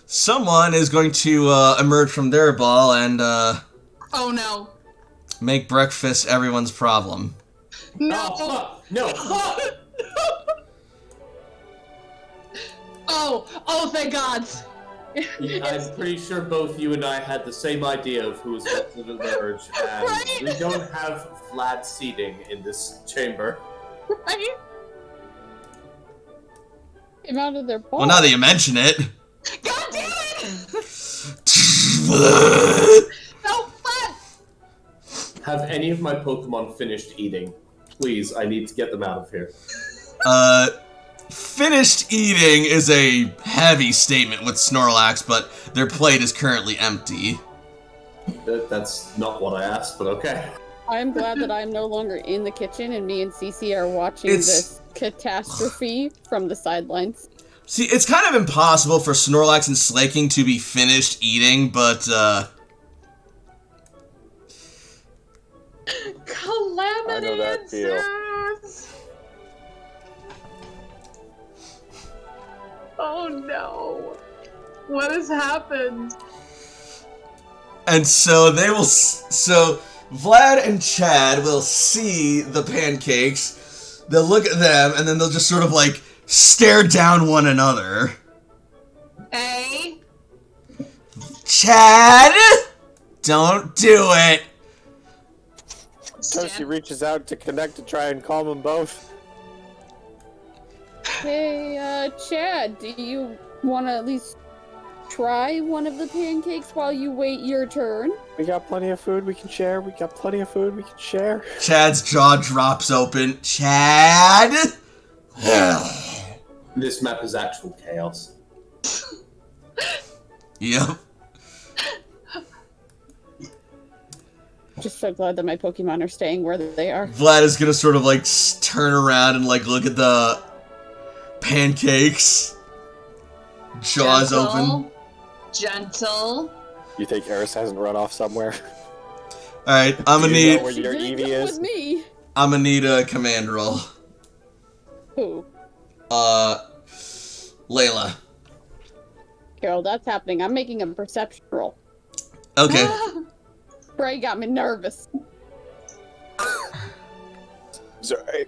A: someone is going to emerge from their ball and
B: Oh no.
A: make breakfast everyone's problem.
B: No.
D: Oh, fuck! No!
B: Oh, thank God.
D: I'm pretty sure both you and I had the same idea of who was about to emerge, and
B: Right?
D: we don't have flat seating in this chamber.
B: Right?
C: Came out of their ball.
A: Well, now that you mention it.
B: God damn it! No, fun!
D: Have any of my Pokemon finished eating? Please, I need to get them out of here.
A: Finished eating is a heavy statement with Snorlax, but their plate is currently empty.
D: That's not what I asked, but okay.
C: I'm glad that I'm no longer in the kitchen and me and Cece are watching this catastrophe from the sidelines.
A: See, it's kind of impossible for Snorlax and Slaking to be finished eating, but,
B: Calamity
E: I know that feel.
B: ensues. Oh no. What has happened?
A: and so they will, so Vlad and Chad will see the pancakes, they'll look at them, and then they'll just sort of, like, stare down one another.
B: Hey?
A: Chad! Don't do it!
E: Toshi reaches out to connect to try and calm them both.
C: Hey, Chad, do you want to at least try one of the pancakes while you wait your turn?
E: We got plenty of food we can share. We got plenty of food we can share.
A: Chad's jaw drops open. Chad?
D: This map is actual chaos.
A: Yep.
C: just so glad that my Pokemon are staying where they are.
A: Vlad is gonna sort of like turn around and like look at the pancakes. Jaws open.
B: Gentle.
E: You think Eris hasn't run off somewhere?
A: Alright, I'm gonna
E: Do you know
A: need.
E: where your
C: She
E: Eevee
C: didn't come
E: is?
C: with me.
A: I'm gonna need a command roll.
C: Who?
A: Layla.
C: Carol, that's happening. I'm making a perception roll.
A: Okay.
C: Bray got me nervous.
E: Sorry.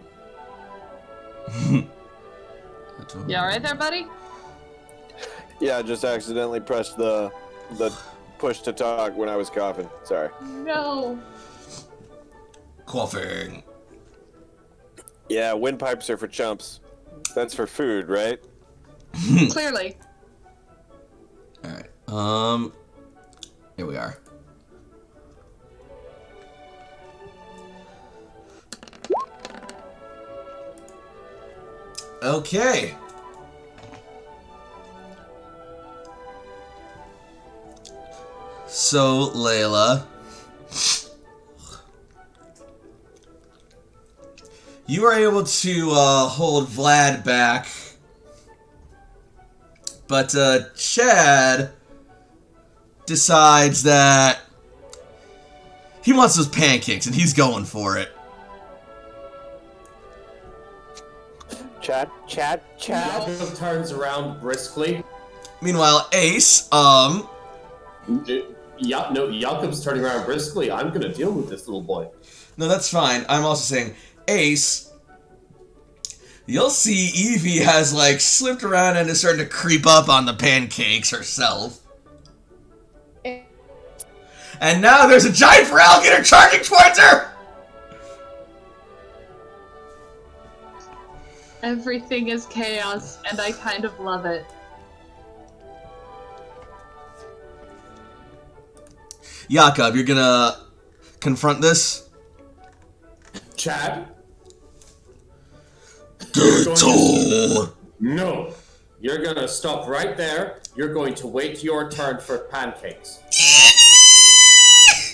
B: You alright there, buddy?
E: Yeah, I just accidentally pressed the push to talk when I was coughing. Sorry.
B: No.
A: Coughing.
E: Yeah, windpipes are for chumps. That's for food, right?
B: Clearly.
A: Alright, here we are. Okay. So, Layla, you are able to hold Vlad back, but Chad decides that he wants those pancakes and he's going for it.
E: Chad.
D: Jacob turns around briskly.
A: Meanwhile, Ace,
D: Jakob's turning around briskly. I'm gonna deal with this little boy.
A: no, that's fine. I'm also saying, Ace, you'll see Eevee has, like, slipped around and is starting to creep up on the pancakes herself. And now there's a giant alligator charging towards her!
B: Everything is chaos, and I kind of love it.
A: Jakob, you're gonna confront this?
D: Chad? No. You're gonna stop right there. You're going to wait your turn for pancakes.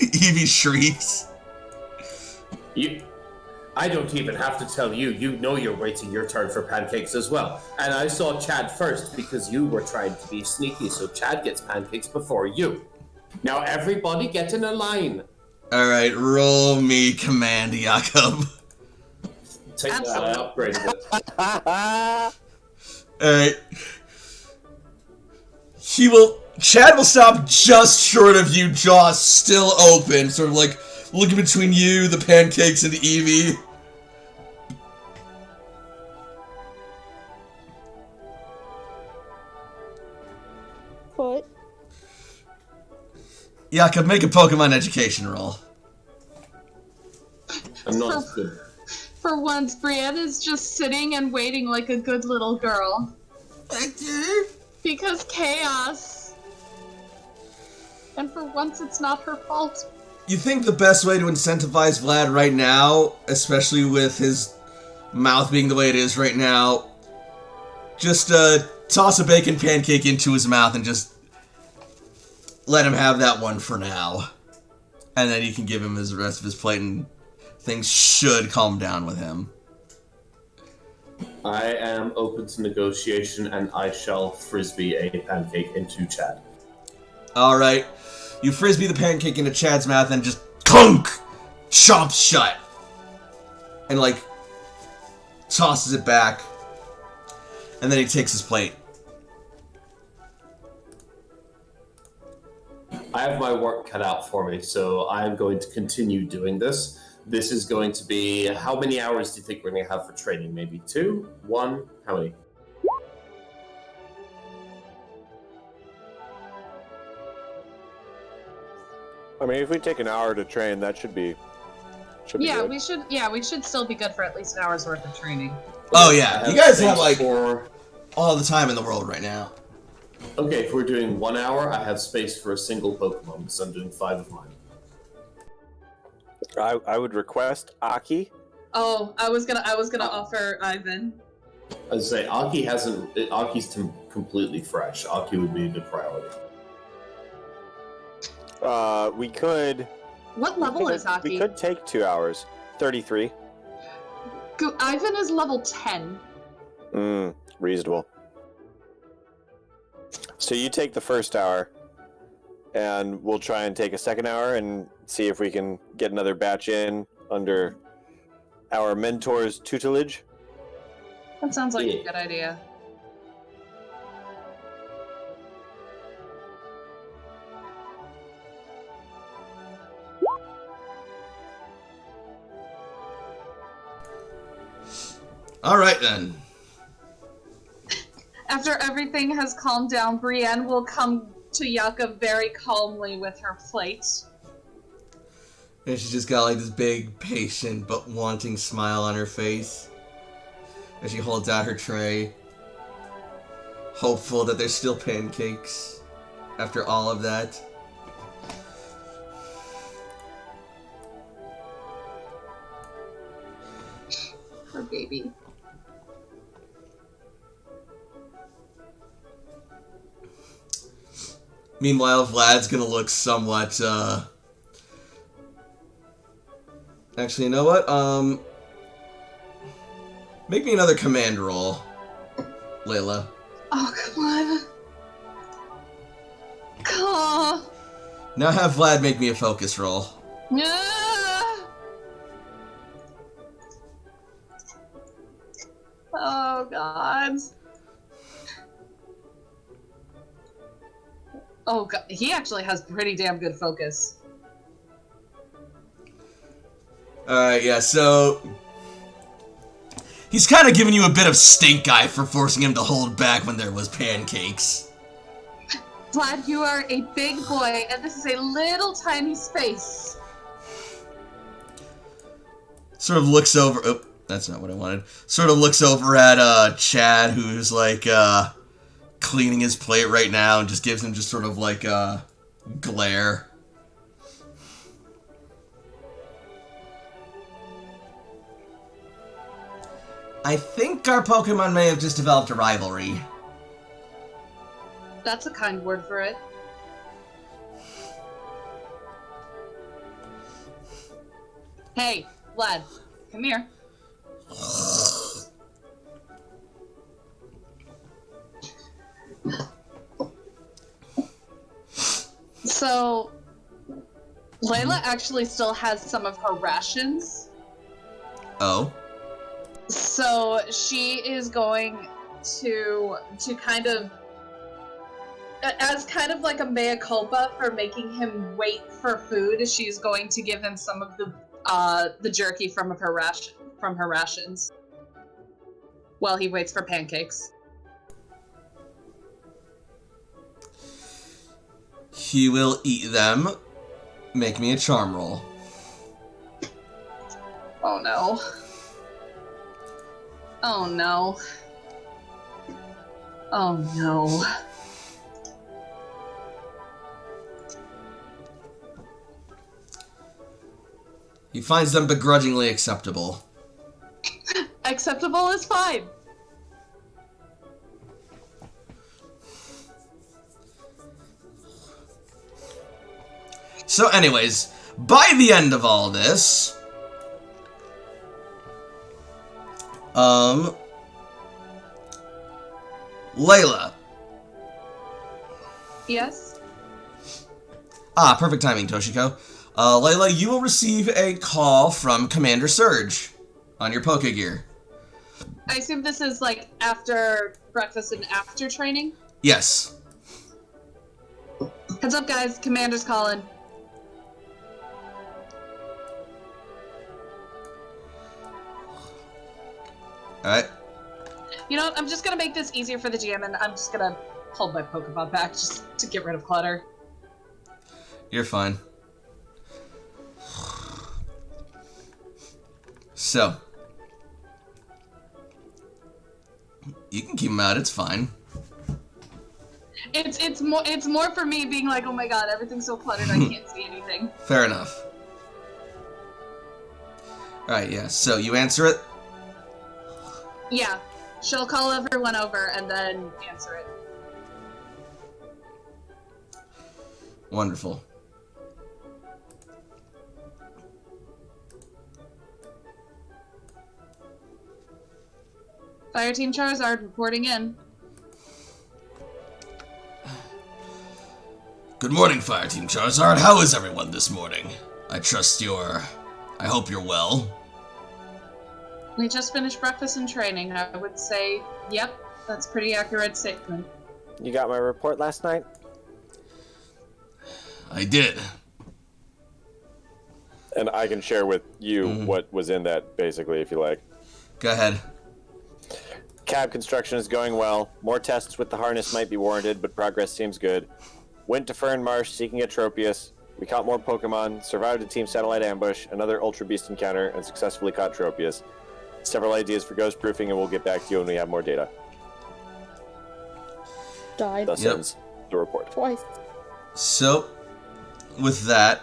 A: Eevee shrieks.
D: I don't even have to tell you. You know you're waiting your turn for pancakes as well. And I saw Chad first because you were trying to be sneaky, so Chad gets pancakes before you. Now everybody get in a line.
A: Alright, roll me command, Jakob.
D: Take that, I upgraded it.
A: Alright. Chad will stop just short of you, jaws still open, sort of like looking between you, the pancakes, and Eevee.
C: What?
A: Jakob, make a Pokemon education roll.
D: I'm not as good.
B: For once, Brianna's just sitting and waiting like a good little girl.
A: Thank you.
B: Because chaos. And for once, it's not her fault.
A: You think the best way to incentivize Vlad right now, especially with his mouth being the way it is right now, just toss a bacon pancake into his mouth and just let him have that one for now. And then you can give him the rest of his plate and things should calm down with him.
D: I am open to negotiation and I shall frisbee a pancake into Chad.
A: Alright. You frisbee the pancake into Chad's mouth and just clunk! Chomps shut. And like tosses it back. And then he takes his plate.
D: I have my work cut out for me, so I'm going to continue doing this. This is going to be, how many hours do you think we're going to have for training? Maybe 2? 1? How many?
E: I mean, if we take an hour to train, that should be
B: Yeah,
E: good.
B: we should. Yeah, we should still be good for at least an hour's worth of training.
A: Oh yeah, you guys have like
D: for...
A: all the time in the world right now.
D: Okay, if we're doing 1 hour, I have space for a single Pokemon, so I'm doing 5 of mine.
E: I would request Aki.
B: Oh, I was gonna offer Ivan.
D: I'd say Aki's completely fresh. Aki would be a good priority.
E: We could
B: What level is Aki?
E: We could take 2 hours. 33.
B: Ivan is level 10.
E: Reasonable. So you take the first hour, and we'll try and take a second hour and see if we can get another batch in under our mentor's tutelage.
B: That sounds like a good idea.
A: Alright then.
B: After everything has calmed down, Brienne will come to Yaka very calmly with her plate.
A: And she's just got like this big, patient but wanting smile on her face as she holds out her tray, hopeful that there's still pancakes after all of that.
B: Her baby.
A: Meanwhile, Vlad's gonna look somewhat, Actually, you know what? Make me another command roll, Layla.
B: Oh, come on. Come.
A: Now have Vlad make me a focus roll.
B: Oh, God. Oh, God. He actually has pretty damn good focus.
A: Alright, yeah, so... He's kind of giving you a bit of stink eye for forcing him to hold back when there was pancakes.
B: Vlad, you are a big boy, and this is a little tiny space.
A: Sort of looks over... Oh, that's not what I wanted. Sort of looks over at, Chad, who's, like, cleaning his plate right now, and just gives him just sort of, like, a glare. I think our Pokemon may have just developed a rivalry.
B: That's a kind word for it. Hey, Vlad, come here. So, Layla actually still has some of her rations.
A: Oh?
B: So she is going to kind of, as kind of like a mea culpa for making him wait for food, she's going to give him some of the jerky from her rations while he waits for pancakes.
A: He will eat them. Make me a charm roll.
B: Oh no. Oh no. Oh no.
A: He finds them begrudgingly acceptable.
B: Acceptable is fine.
A: So anyways, by the end of all this, Layla.
B: Yes?
A: Ah, perfect timing, Toshiko. Layla, you will receive a call from Commander Surge on your Pokegear.
B: I assume this is like after breakfast and after training?
A: Yes.
B: Heads up, guys. Commander's calling.
A: Alright.
B: You know what? I'm just gonna make this easier for the GM, and I'm just gonna hold my Pokemon back just to get rid of clutter.
A: You're fine. So. You can keep them out, it's fine.
B: It's more for me being like, oh my god, everything's so cluttered, I can't see anything.
A: Fair enough. Alright, yeah, so you answer it?
B: Yeah. She'll call everyone over and then answer it. Fireteam Charizard reporting in.
A: Good morning, Fireteam Charizard. How is everyone this morning? I hope you're well.
B: We just finished breakfast and training. I would say, yep, that's a pretty accurate statement.
E: You got my report last night?
A: I did.
H: And I can share with you what was in that, basically, if you like.
A: Go ahead.
E: Cab construction is going well. More tests with the harness might be warranted, but progress seems good. Went to Fern Marsh seeking a Tropius. We caught more Pokemon, survived a team satellite ambush, another Ultra Beast encounter, and successfully caught Tropius. Several ideas for ghost proofing, and we'll get back to you when we have more data.
C: Died
E: Thus ends the report.
C: twice.
A: So, with that,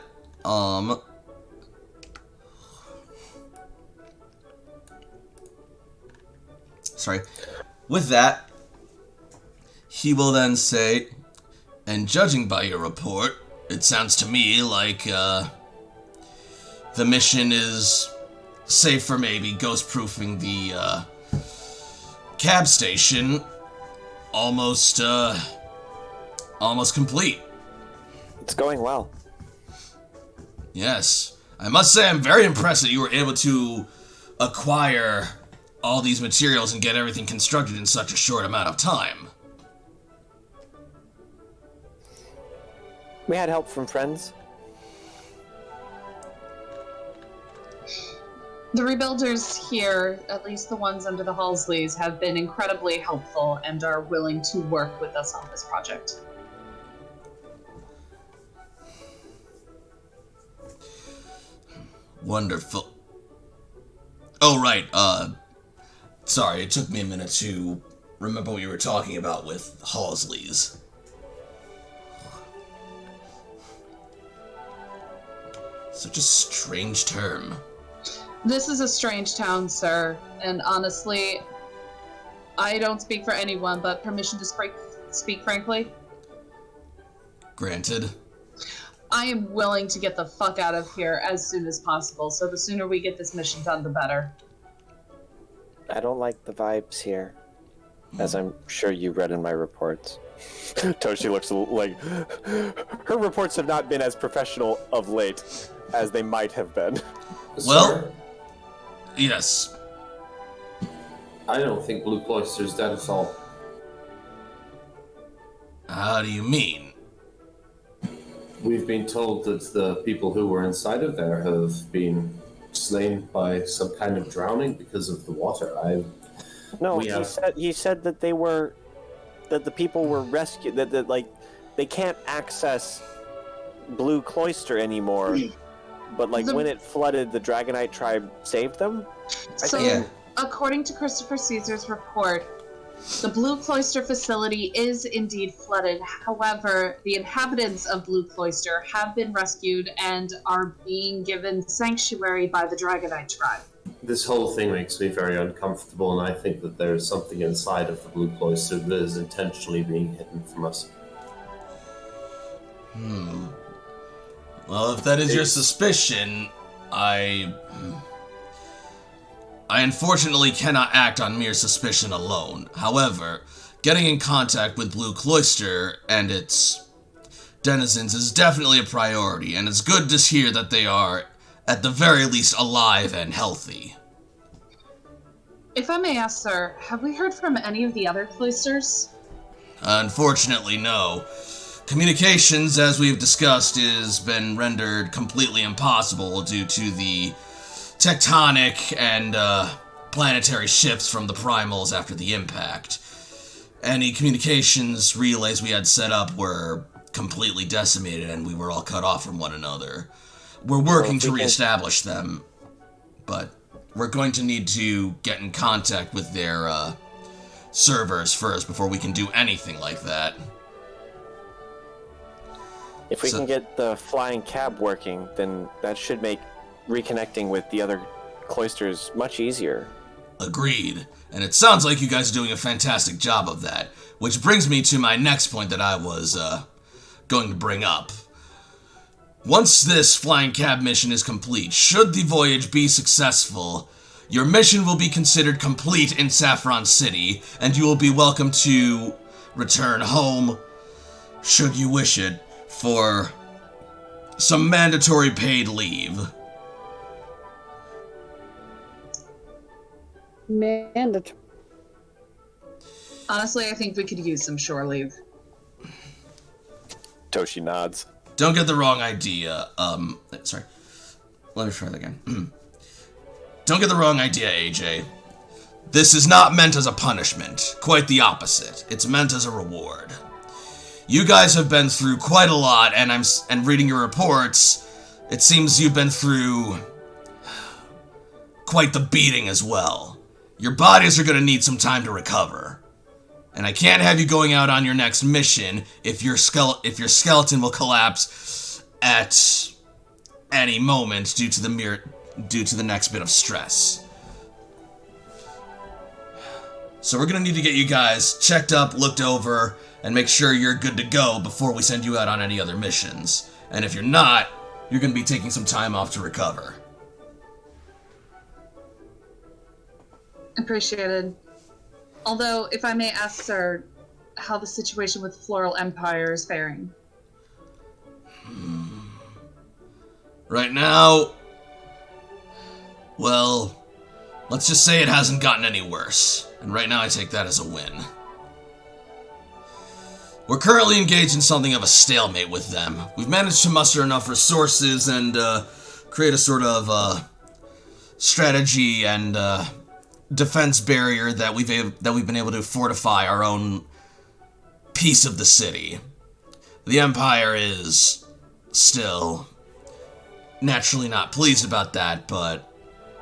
A: With that, he will then say, and judging by your report, it sounds to me like, the mission is safe for maybe ghost-proofing the, cab station almost complete.
E: It's going well.
A: Yes. I must say I'm very impressed that you were able to acquire all these materials and get everything constructed in such a short amount of time.
E: We had help from friends.
B: The rebuilders here, at least the ones under the Halsleys, have been incredibly helpful and are willing to work with us on this project.
A: Wonderful. Oh, right, sorry, it took me a minute to remember what you were talking about with Halsleys. Such a strange term.
B: This is a strange town, sir, and honestly, I don't speak for anyone, but permission to speak frankly?
A: Granted.
B: I am willing to get the fuck out of here as soon as possible, so the sooner we get this mission done, the better.
E: I don't like the vibes here, as I'm sure you read in my reports.
H: Toshi looks like her reports have not been as professional of late as they might have been.
A: Well,
D: Sir,
A: yes.
D: I don't think Blue Cloister's dead at all.
A: How do you mean?
D: We've been told that the people who were inside of there have been slain by some kind of drowning because of the water.
E: No,
D: We have-
E: he said that that the people were rescued, that like they can't access Blue Cloister anymore. But like when it flooded, the Dragonite tribe saved them.
B: So,
A: Yeah.
B: according to Christopher Caesar's report, the Blue Cloister facility is indeed flooded. However, the inhabitants of Blue Cloister have been rescued and are being given sanctuary by the Dragonite tribe.
D: This whole thing makes me very uncomfortable, and I think that there is something inside of the Blue Cloister that is intentionally being hidden from us.
A: Well, if that is your suspicion, I unfortunately cannot act on mere suspicion alone. However, getting in contact with Blue Cloister and its denizens is definitely a priority, and it's good to hear that they are, at the very least, alive and healthy.
B: If I may ask, sir, have we heard from any of the other cloisters?
A: Unfortunately, no. Communications, as we've discussed, has been rendered completely impossible due to the tectonic and planetary shifts from the primals after the impact. Any communications relays we had set up were completely decimated and we were all cut off from one another. We're working to reestablish them, but we're going to need to get in contact with their servers first before we can do anything like that.
E: If we can get the flying cab working, then that should make reconnecting with the other cloisters much easier.
A: Agreed. And it sounds like you guys are doing a fantastic job of that. Which brings me to my next point that I was going to bring up. Once this flying cab mission is complete, should the voyage be successful, your mission will be considered complete in Saffron City, and you will be welcome to return home, should you wish it, for some mandatory paid leave.
C: Mandatory.
B: Honestly, I think we could use some shore leave.
H: Toshi nods.
A: Don't get the wrong idea. Sorry. Let me try that again. Don't get the wrong idea, AJ. This is not meant as a punishment. Quite the opposite. It's meant as a reward. You guys have been through quite a lot, and reading your reports, it seems you've been through quite the beating as well. Your bodies are going to need some time to recover. And I can't have you going out on your next mission if your skeleton will collapse at any moment due to the next bit of stress. So we're gonna need to get you guys checked up, looked over, and make sure you're good to go before we send you out on any other missions. And if you're not, you're gonna be taking some time off to recover.
B: Appreciated. Although, if I may ask, sir, how the situation with Floral Empire is faring.
A: Right now, well, let's just say it hasn't gotten any worse. And right now I take that as a win. We're currently engaged in something of a stalemate with them. We've managed to muster enough resources and create a sort of strategy and defense barrier that we've been able to fortify our own piece of the city. The Empire is still naturally not pleased about that, but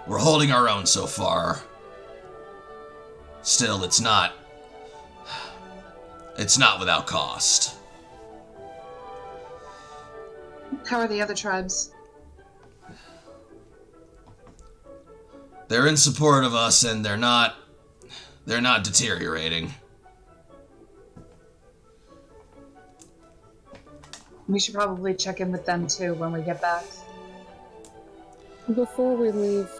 A: we're holding our own so far. Still, it's not without cost.
B: How are the other tribes?
A: They're in support of us, and they're not deteriorating.
B: We should probably check in with them too when we get back.
C: Before we leave,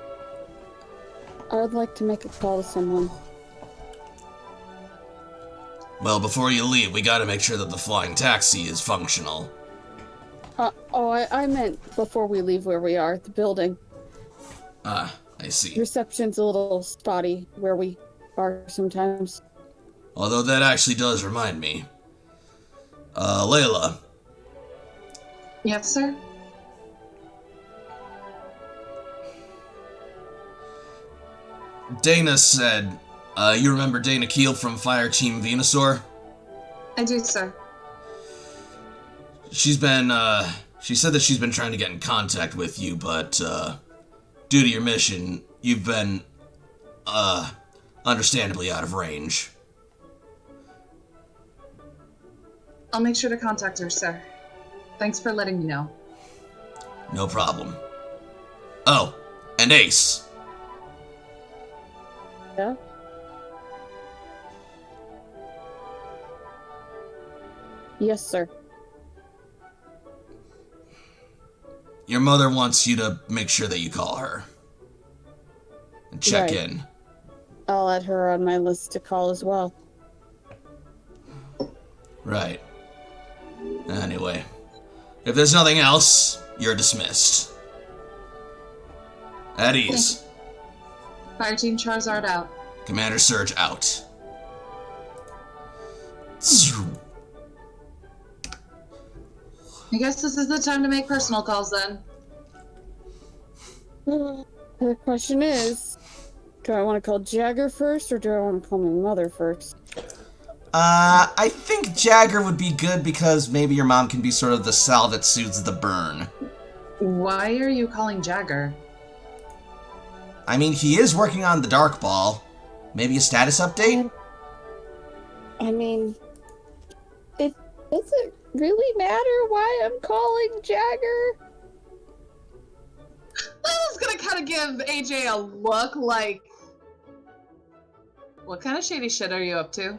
C: I would like to make a call to someone.
A: Well, before you leave, we gotta make sure that the flying taxi is functional.
C: I meant before we leave where we are, the building.
A: I see.
C: Reception's a little spotty where we are sometimes.
A: Although that actually does remind me. Layla.
B: Yes, sir?
A: Dana said, you remember Dana Keel from Fire Team Venusaur?
B: I do, sir.
A: She said that she's been trying to get in contact with you, but, due to your mission, you've been, understandably out of range.
B: I'll make sure to contact her, sir. Thanks for letting me know.
A: No problem. Oh, and Ace.
C: Yeah? Yes, sir.
A: Your mother wants you to make sure that you call her. And check
C: Right.
A: in.
C: I'll add her on my list to call as well.
A: Right. Anyway. If there's nothing else, you're dismissed. At ease.
B: Fire Team Charizard out.
A: Commander Surge out.
B: I guess this is the time to make personal calls then.
C: The question is, do I want to call Jagger first, or do I want to call my mother first?
A: I think Jagger would be good because maybe your mom can be sort of the salve that soothes the burn.
B: Why are you calling Jagger?
A: I mean, he is working on the Dark Ball. Maybe a status update?
C: I mean, it doesn't really matter why I'm calling Jagger.
B: Lila's gonna kind of give AJ a look like, what kind of shady shit are you up to?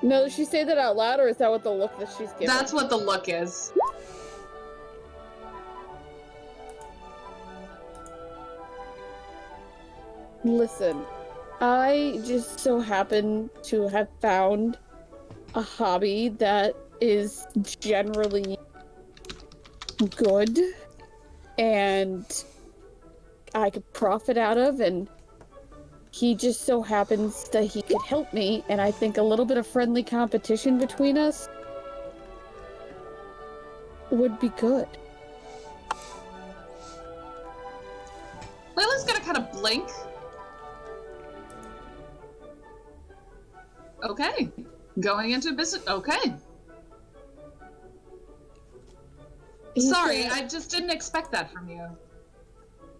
C: No, did she say that out loud, or is that what the look that she's giving?
B: That's what the look is.
C: Listen, I just so happen to have found a hobby that is generally good and I could profit out of, and he just so happens that he could help me, and I think a little bit of friendly competition between us would be good.
B: Layla's gonna kind of blink. Okay. Going into business. Okay. Sorry, I just didn't expect that from you.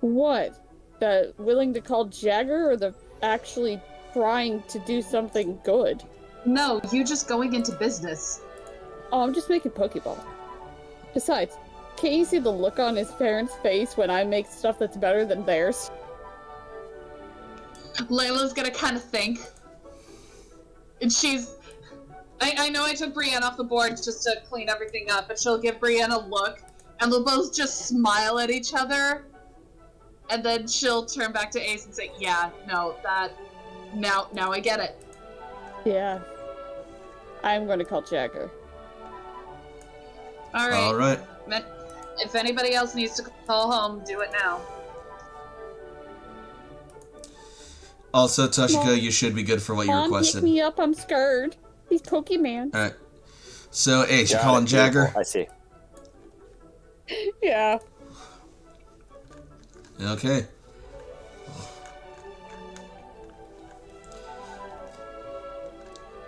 C: What? The willing to call Jagger, or the actually trying to do something good?
B: No, you just going into business.
C: Oh, I'm just making Pokeball. Besides, can't you see the look on his parents' face when I make stuff that's better than theirs?
B: Layla's gonna kind of think. And she's... I know I took Brienne off the board just to clean everything up, but she'll give Brienne a look, and they'll both just smile at each other, and then she'll turn back to Ace and say, yeah, no, that... Now I get it.
C: Yeah. I'm going to call Jagger.
B: Alright. If anybody else needs to call home, do it now.
A: Also, Toshiko, you should be good for what you requested.
C: Pick me up, I'm scared. He's Pokemon.
A: Alright. So, Ace, you're calling Jagger?
E: I see.
C: Yeah.
A: Okay.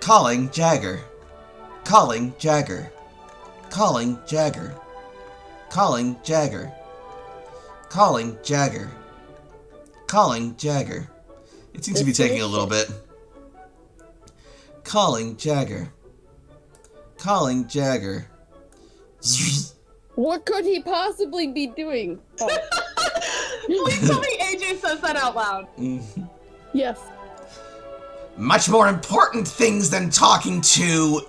A: Calling Jagger. Calling Jagger. Calling Jagger. Calling Jagger. Calling Jagger. Calling Jagger. It seems to be taking a little bit. Calling Jagger. Calling Jagger.
C: What could he possibly be doing? Oh.
B: Please tell me AJ says that out loud.
C: Yes.
A: Much more important things than talking to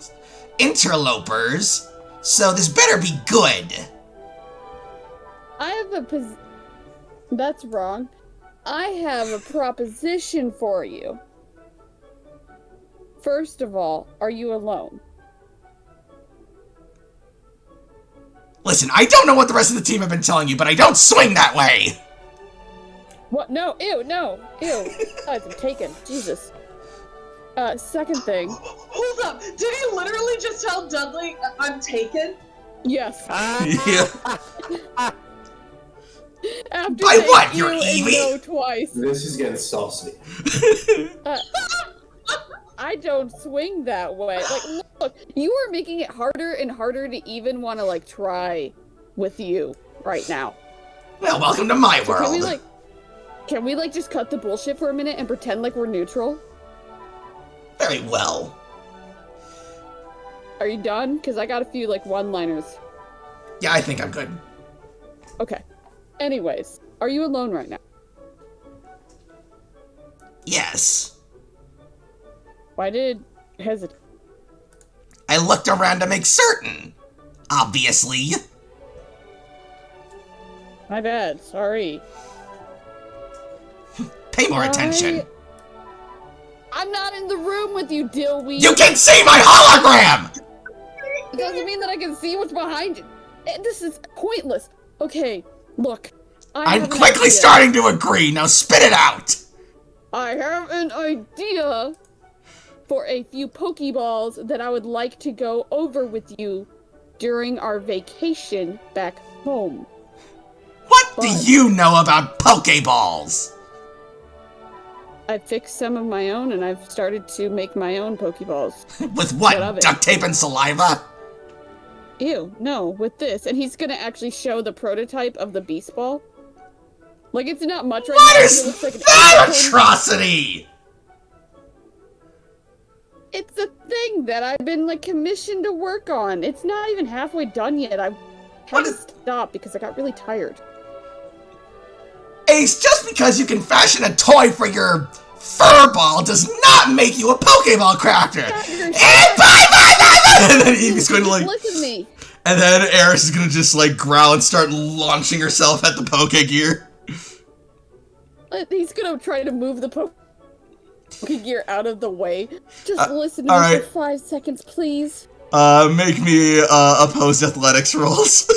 A: interlopers, so this better be good.
C: I have That's wrong. I have a proposition for you. First of all, are you alone?
A: Listen, I don't know what the rest of the team have been telling you, but I don't swing that way!
C: What? No, ew, no, ew. Guys, I'm taken. Jesus. Second thing.
B: Hold up! Did he literally just tell Dudley, I'm taken?
C: Yes.
A: Yeah.
C: After
A: By what?
C: you
A: You're Evie?
C: No twice.
D: This is getting saucy.
C: I don't swing that way. Like, look, you are making it harder and harder to even want to, like, try with you right now.
A: Well, welcome to my world.
C: Can we, just cut the bullshit for a minute and pretend like we're neutral?
A: Very well.
C: Are you done? Because I got a few, one-liners.
A: Yeah, I think I'm good.
C: Okay. Anyways, are you alone right now?
A: Yes.
C: Why did hesitate?
A: I looked around to make certain. Obviously.
C: My bad. Sorry.
A: Pay more attention.
C: I'm not in the room with you, Dillweed.
A: You can see my hologram!
C: It doesn't mean that I can see what's behind it. This is pointless. Okay, look.
A: I'm quickly starting to agree. Now spit it out.
C: I have an idea for a few Pokeballs that I would like to go over with you during our vacation back home.
A: What do you know about Pokeballs?
C: I fixed some of my own, and I've started to make my own Pokeballs.
A: With what? Duct tape and saliva?
C: Ew, no, with this. And he's gonna actually show the prototype of the Beast Ball. Like, it's not much right now.
A: What is that atrocity?
C: It's a thing that I've been, commissioned to work on. It's not even halfway done yet. I had to stop because I got really tired.
A: Ace, just because you can fashion a toy for your fur ball does not make you a Pokeball crafter. And then Evie's going to
C: listen to me.
A: And then Eris is going to just growl and start launching herself at the Pokegear.
C: He's gonna try to move the Pokegear out of the way. Just listen to
A: all
C: me
A: right.
C: for 5 seconds, please.
A: Make me opposed athletics rolls.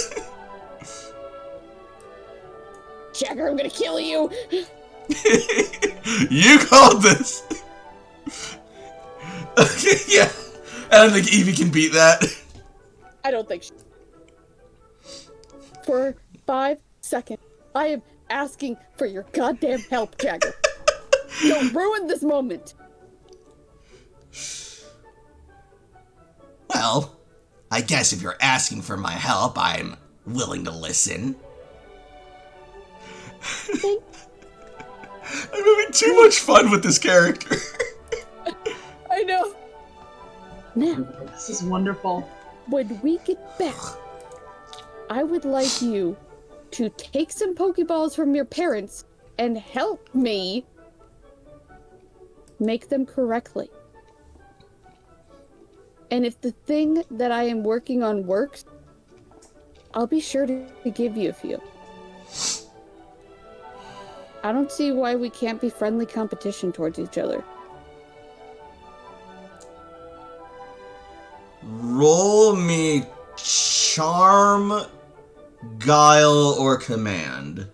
C: Jagger, I'm gonna kill you!
A: You called this. Okay, yeah. I don't think Eevee can beat that.
C: I don't think For 5 seconds, I am asking for your goddamn help, Jagger. Don't ruin this moment.
A: Well, I guess if you're asking for my help, I'm willing to listen. I'm having too much fun with this character.
C: I know. Now,
B: This is wonderful.
C: when we get back, I would like you to take some Pokeballs from your parents and help me make them correctly. And if the thing that I am working on works, I'll be sure to give you a few. I don't see why we can't be friendly competition towards each other.
A: Roll me charm, guile, or command.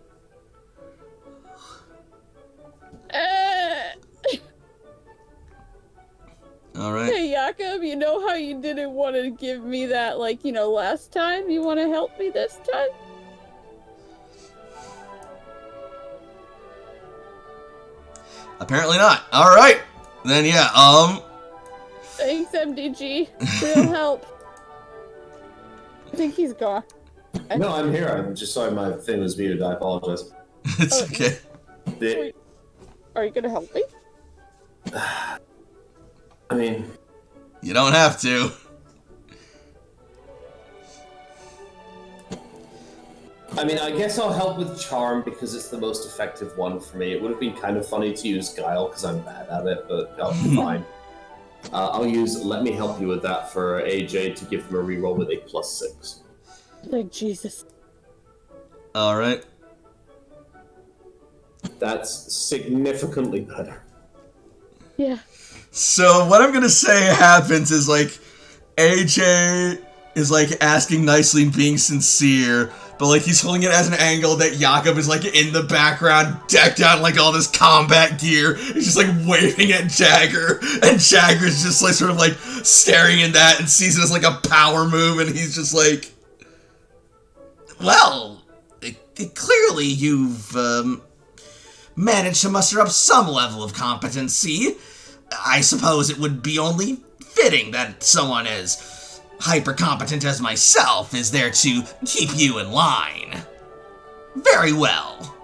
A: Alright.
C: Hey, Jakob, you know how you didn't want to give me that, last time? You want to help me this time?
A: Apparently not. Alright. Then yeah,
C: Thanks, MDG. Real help. I think he's gone.
D: No, I'm here. I'm just sorry my thing was muted. I apologize.
A: it's okay.
D: The-
C: Are you gonna help me?
D: I mean,
A: You don't have to.
D: I guess I'll help with charm because it's the most effective one for me. It would have been kind of funny to use guile because I'm bad at it, but I'll be fine. I'll use let me help you with that for AJ to give them a reroll with a +6.
C: Like Jesus.
A: Alright.
D: That's significantly better.
C: Yeah.
A: So what I'm gonna say happens is AJ is asking nicely and being sincere, but he's holding it as an angle that Jakob is in the background, decked out in all this combat gear. He's just waving at Jagger, and Jagger's just sort of staring at that and sees it as a power move, and he's just well, clearly you've managed to muster up some level of competency. I suppose it would be only fitting that someone as hyper-competent as myself is there to keep you in line. Very well.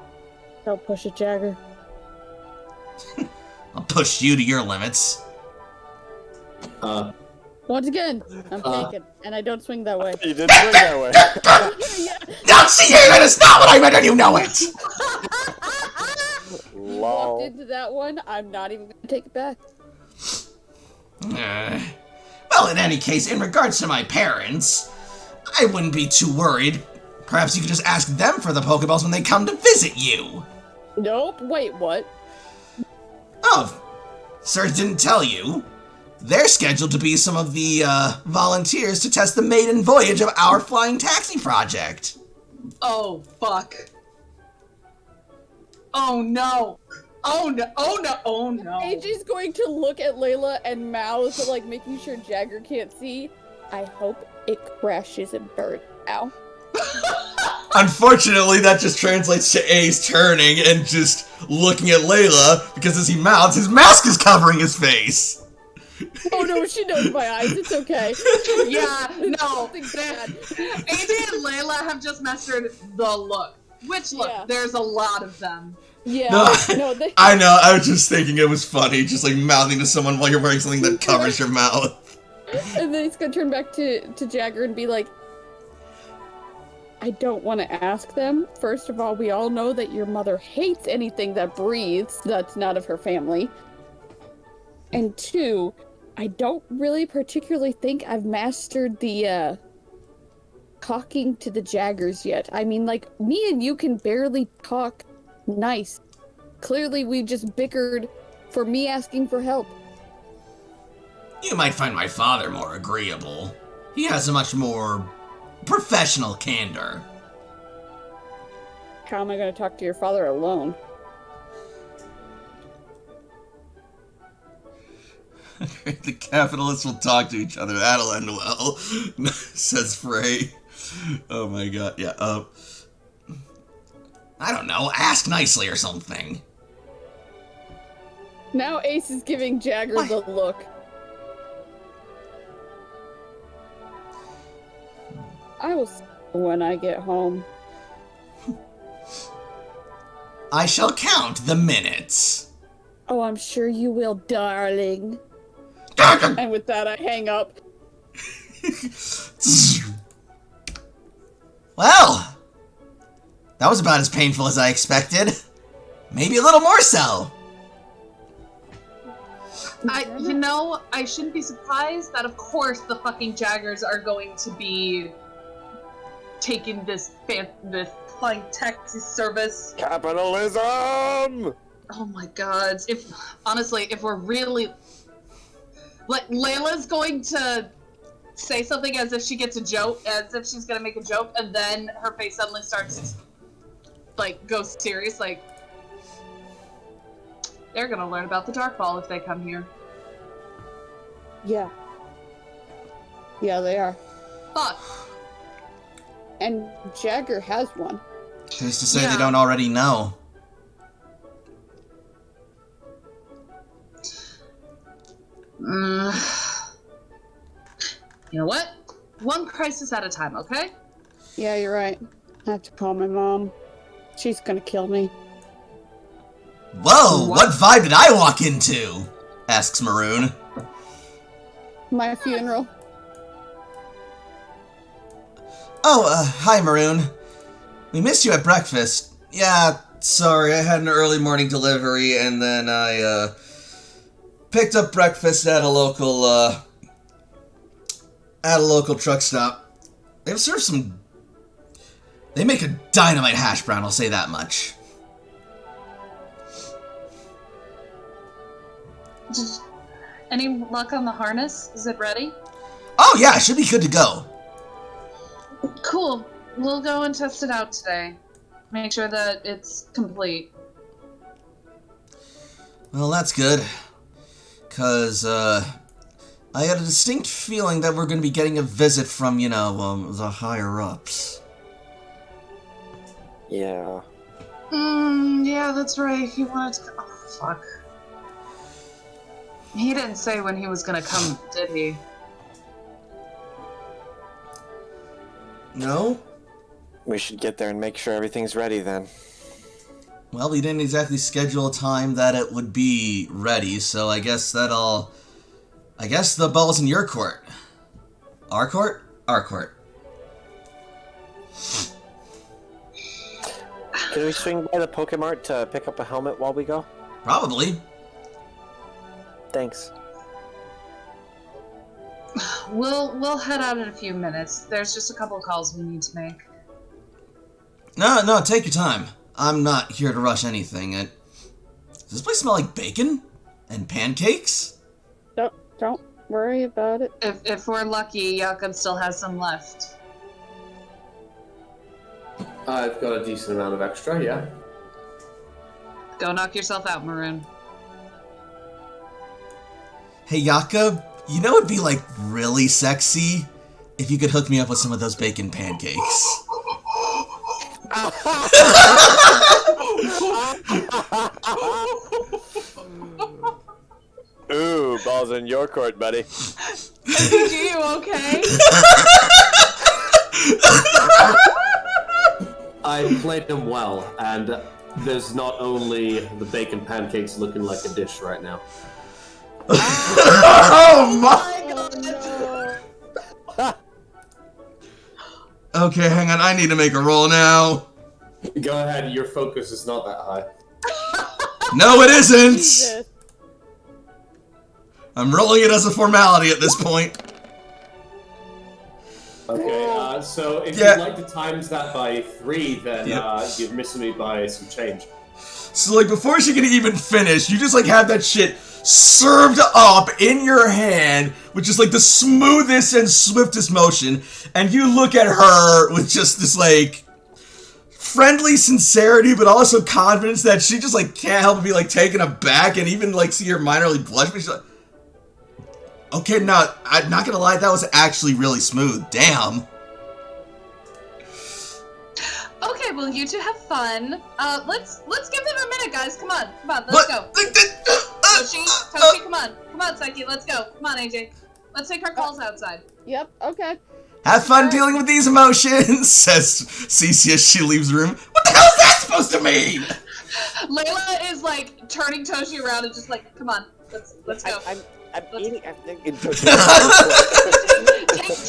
C: Don't push it, Jagger.
A: I'll push you to your limits.
C: Once again, I'm taken, and I don't swing that way.
H: You didn't swing that way.
A: Now see here, that is not what I meant and you know it!
H: Lol.
C: Walked into that one, I'm not even gonna take it back.
A: Well, in any case, in regards to my parents, I wouldn't be too worried. Perhaps you could just ask them for the Pokeballs when they come to visit you.
C: Nope, wait, what?
A: Oh, sir didn't tell you. They're scheduled to be some of the volunteers to test the maiden voyage of our flying taxi project.
B: Oh, fuck. Oh, no. Oh, no. Oh, no. Oh, no.
C: AJ's going to look at Layla and mouth, making sure Jagger can't see. I hope it crashes and burns now.
A: Unfortunately, that just translates to Ace turning and just looking at Layla, because as he mouths, his mask is covering his face.
C: Oh no, she knows my eyes, it's okay.
B: Yeah, no.
C: Something's bad.
B: AJ and Layla have just mastered the look. Which look?
C: Yeah.
B: There's a lot of them.
C: Yeah,
A: No,
C: they...
A: I know, I was just thinking it was funny, just mouthing to someone while you're wearing something that covers your mouth.
C: And then he's gonna turn back to Jagger and be like, I don't want to ask them. First of all, we all know that your mother hates anything that breathes that's not of her family. And two, I don't really particularly think I've mastered the, talking to the Jaggers yet. I mean, me and you can barely talk nice. Clearly, we just bickered for me asking for help.
A: You might find my father more agreeable. He has a much more professional candor.
C: How am I going to talk to your father alone?
A: The capitalists will talk to each other. That'll end well, says Frey. Oh my god, yeah, I don't know, ask nicely or something.
C: Now Ace is giving Jagger the look. I will see you when I get home.
A: I shall count the minutes.
C: Oh, I'm sure you will, darling. And with that, I hang up.
A: Well, that was about as painful as I expected. Maybe a little more so.
B: I shouldn't be surprised that, of course, the fucking Jaggers are going to be taking this flying taxi service.
H: Capitalism!
B: Oh my god. If we're really... Like, Layla's going to say something as if she gets a joke, as if she's gonna make a joke, and then her face suddenly starts, like, goes serious, like... They're gonna learn about the Dark Ball if they come here.
C: Yeah. Yeah, they are.
B: Fuck.
C: And Jagger has one.
A: Who's to say they don't already know?
B: You know what? One crisis at a time, okay?
C: Yeah, you're right. I have to call my mom. She's gonna kill me.
A: Whoa, what vibe did I walk into? Asks Maroon.
C: My funeral.
A: Oh, hi Maroon. We missed you at breakfast. Yeah, sorry, I had an early morning delivery and then I, picked up breakfast at a local truck stop. They make a dynamite hash brown, I'll say that much.
B: Any luck on the harness? Is it ready?
A: Oh yeah, it should be good to go.
B: Cool. We'll go and test it out today. Make sure that it's complete.
A: Well, that's good. 'Cause, I had a distinct feeling that we're gonna be getting a visit from, the higher-ups.
E: Yeah.
B: Yeah, that's right. He wanted to... Oh, fuck. He didn't say when he was gonna come, did he?
A: No?
E: We should get there and make sure everything's ready then.
A: Well, we didn't exactly schedule a time that it would be ready, so I guess the ball's in your court. Our court? Our court.
E: Can we swing by the Pokemart to pick up a helmet while we go?
A: Probably.
E: Thanks.
B: We'll head out in a few minutes. There's just a couple of calls we need to make.
A: No, take your time. I'm not here to rush anything. Does this place smell like bacon? And pancakes?
C: Don't worry about it.
B: If we're lucky, Jakob still has some left.
D: I've got a decent amount of extra, yeah.
B: Go knock yourself out, Maroon.
A: Hey, Jakob, it'd be, like, really sexy if you could hook me up with some of those bacon pancakes.
H: Ooh, balls in your court, buddy.
B: MPG, you okay?
D: I played them well, and there's not only the bacon pancakes looking like a dish right now.
A: Oh my god! Okay, hang on, I need to make a roll now.
D: Go ahead, your focus is not that high.
A: No, it isn't!
C: Jesus.
A: I'm rolling it as a formality at this point.
D: Okay, so if
A: Yeah.
D: you'd like to times that by 3, then you're missing me by some change.
A: So, like, before she can even finish, you just, like, have that shit served up in your hand with just, like, the smoothest and swiftest motion, and you look at her with just this, like, friendly sincerity, but also confidence that she just, like, can't help but be, like, taken aback and even, like, see her minorly blush, but she's like, okay, no, I'm not gonna lie, that was actually really smooth. Damn.
B: Okay, well, you two have fun. Let's give them a minute, guys. Come on, let's go. Toshi, come on, Psyche, let's go. Come on, AJ. Let's take our calls outside.
C: Yep, okay.
A: Have fun dealing with these emotions, says Cece as she leaves the room. What the hell is that supposed to mean?
B: Layla is, like, turning Toshi around and just like, come on, let's go.
E: I'm eating. I'm thinking.
B: Take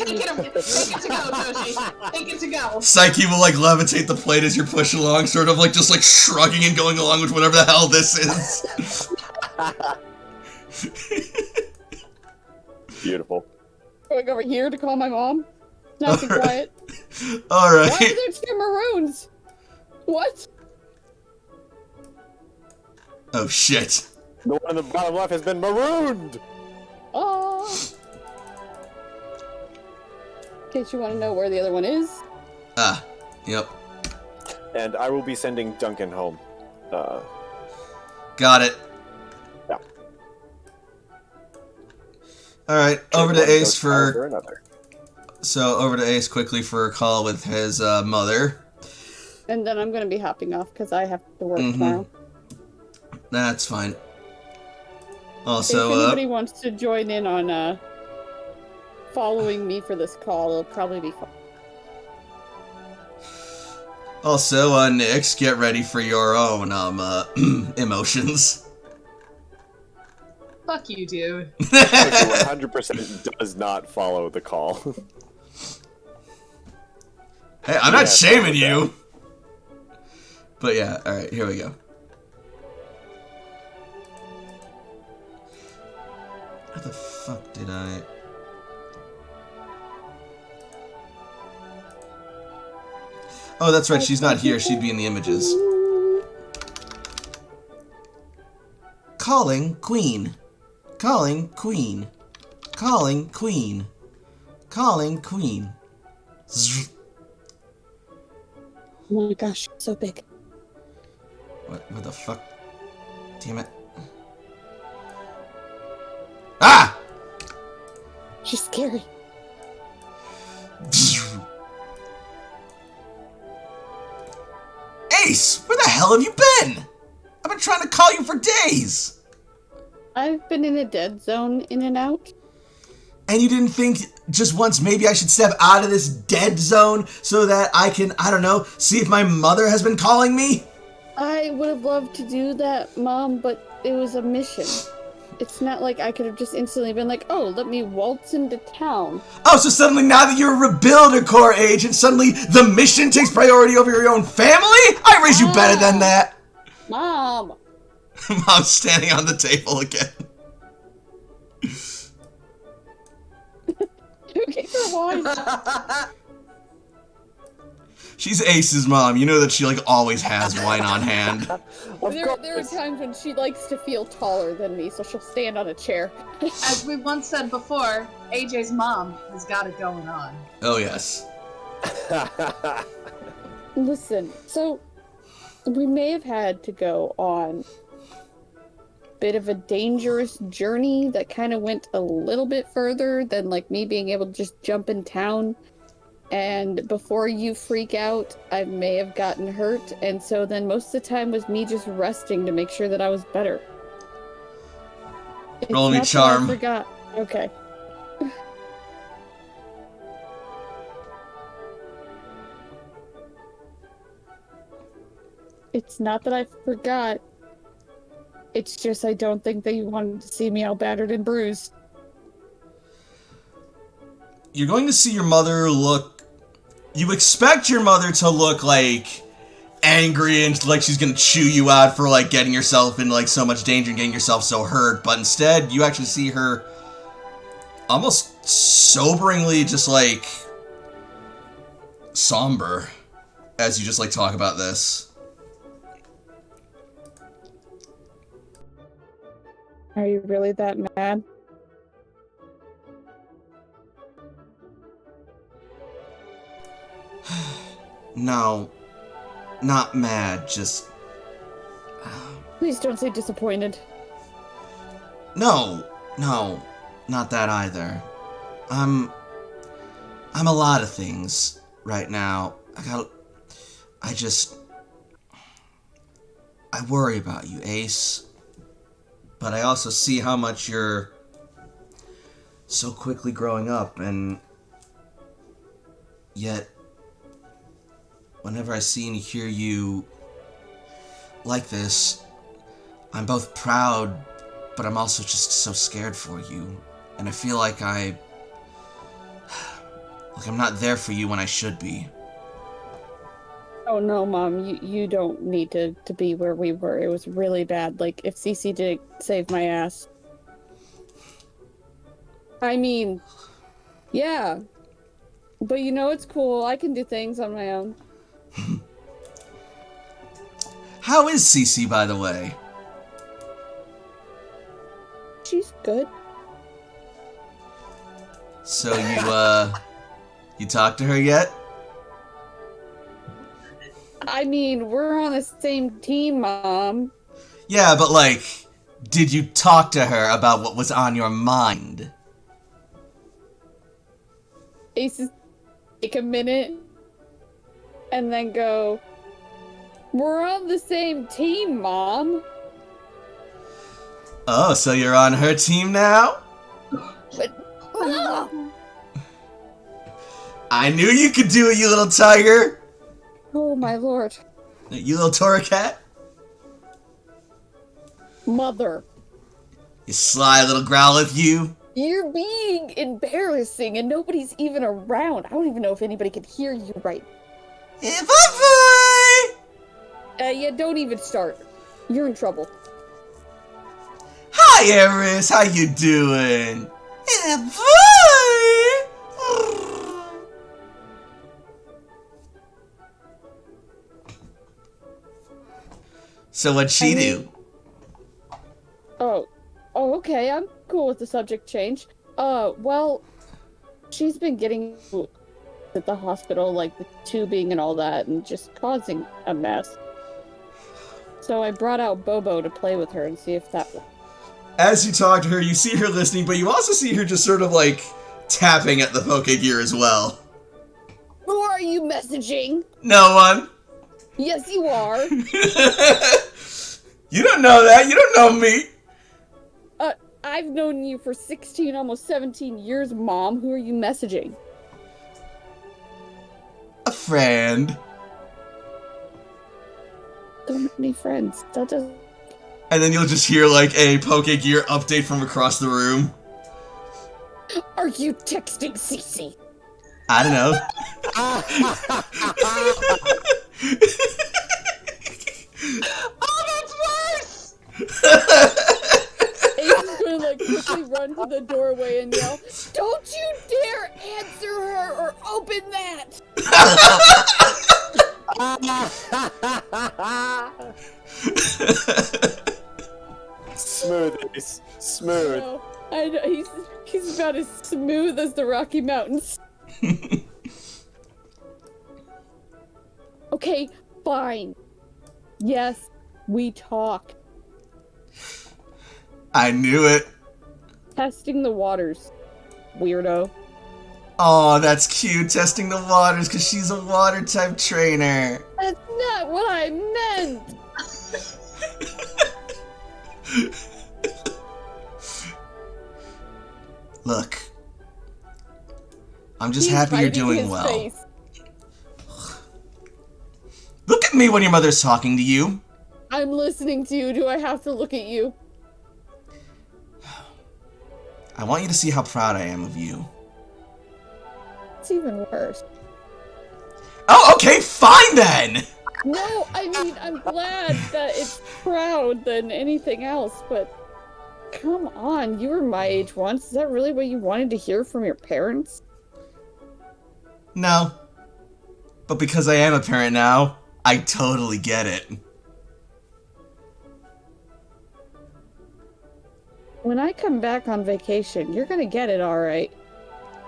B: it to go, Toshi. Take it to go.
A: Psyche will, like, levitate the plate as you're pushing along, sort of, like, just, like, shrugging and going along with whatever the hell this is.
E: Beautiful.
C: Going over here to call my mom. Nice and quiet.
A: Alright.
C: Why are there two maroons? What?
A: Oh, shit.
E: The one on the bottom left has been marooned!
C: Oh. In case you want to know where the other one is.
A: Ah, yep.
E: And I will be sending Duncan home.
A: Got it.
E: Yeah.
A: Alright, over to Ace
E: for another.
A: So, over to Ace quickly for a call with his mother.
C: And then I'm going to be hopping off because I have to work tomorrow.
A: That's fine. Also,
C: if anybody wants to join in on following me for this call, it'll probably be fun.
A: Also, Nyx, get ready for your own emotions.
B: Fuck you, dude.
E: 100% does not follow the call.
A: Hey, I'm not shaming you. But yeah, alright, here we go. How the fuck did I... Oh, that's right, she's not here. She'd be in the images. Calling Queen. Calling Queen. Calling Queen. Calling Queen. Zzz.
C: Oh my gosh, so big.
A: What the fuck? Damn it. Ah!
C: She's scary.
A: Ace, where the hell have you been? I've been trying to call you for days.
C: I've been in a dead zone in and out.
A: And you didn't think just once maybe I should step out of this dead zone so that I can, I don't know, see if my mother has been calling me?
C: I would have loved to do that, Mom, but it was a mission. It's not like I could have just instantly been like, oh, let me waltz into town.
A: Oh, so suddenly now that you're a Rebuilder Corps agent, suddenly the mission takes priority over your own family? I raised you better than that.
C: Mom!
A: Mom's standing on the table again.
C: Who gave her wine?
A: She's Ace's mom. You know that she, like, always has wine on hand.
C: There are times when she likes to feel taller than me, so she'll stand on a chair.
B: As we once said before, AJ's mom has got it going on.
A: Oh, yes.
C: Listen, so we may have had to go on a bit of a dangerous journey that kind of went a little bit further than, like, me being able to just jump in town. And before you freak out, I may have gotten hurt, and so then most of the time was me just resting to make sure that I was better.
A: Roll me charm.
C: I forgot. Okay. It's not that I forgot. It's just I don't think that you wanted to see me all battered and bruised.
A: You're going to see your mother look... You expect your mother to look, like, angry and like she's gonna chew you out for, like, getting yourself in, like, so much danger and getting yourself so hurt, but instead, you actually see her almost soberingly just, like, somber as you just, like, talk about this.
C: Are you really that mad?
A: No, not mad, just...
C: Please don't say disappointed.
A: No, not that either. I'm a lot of things right now. I worry about you, Ace. But I also see how much you're so quickly growing up, and yet, whenever I see and hear you like this, I'm both proud, but I'm also just so scared for you. And I feel like I'm not there for you when I should be.
C: Oh no, Mom, you don't need to be where we were. It was really bad. Like, if Cece didn't save my ass. I mean, yeah. But you know it's cool. I can do things on my own.
A: How is Cece, by the way?
C: She's good.
A: So you talked to her yet?
C: I mean, we're on the same team, Mom.
A: Yeah, but like, did you talk to her about what was on your mind?
C: Aces take a minute and then go, we're on the same team, Mom.
A: Oh, so you're on her team now?
C: But,
A: I knew you could do it, you little tiger!
C: oh my lord.
A: You little Torracat?
C: Mother.
A: You sly little Growlithe, you?
C: You're being embarrassing and nobody's even around. I don't even know if anybody can hear you right.
A: Bye-bye!
C: Yeah, don't even start. You're in trouble.
A: Hi, Eris, how you doing? Bye! So what'd she do?
C: Oh, okay, I'm cool with the subject change. Well, she's been getting at the hospital, like the tubing and all that, and just causing a mess. So I brought out Bobo to play with her and see if that would...
A: As you talk to her, you see her listening, but you also see her just sort of like tapping at the Pokegear as well.
C: Who are you messaging?
A: No one.
C: Yes, you are.
A: You don't know that. You don't know me.
C: I've known you for 16, almost 17 years, Mom. Who are you messaging?
A: A friend.
C: So many friends. That doesn't...
A: And then you'll just hear like a Pokegear update from across the room.
C: Are you texting Cece?
A: I don't know.
B: Oh, that's worse!
C: Ace is gonna like quickly run to the doorway and yell, "Don't you dare answer her or open that!"
H: Smooth, Ace. Smooth.
C: I know he's about as smooth as the Rocky Mountains. Okay, fine. Yes, we talk.
A: I knew it.
C: Testing the waters, weirdo.
A: Oh, that's cute. Testing the waters because she's a water type trainer.
C: That's not what I meant.
A: Look. I'm just
C: He's
A: happy you're
C: hiding
A: doing
C: his
A: well.
C: face.
A: Look at me when your mother's talking to you.
C: I'm listening to you. Do I have to look at you?
A: I want you to see how proud I am of you.
C: It's even worse.
A: Oh, okay, fine then!
C: No, I mean, I'm glad that it's proud than anything else, but come on, you were my age once. Is that really what you wanted to hear from your parents?
A: No. But because I am a parent now, I totally get it.
C: When I come back on vacation, you're gonna get it all right.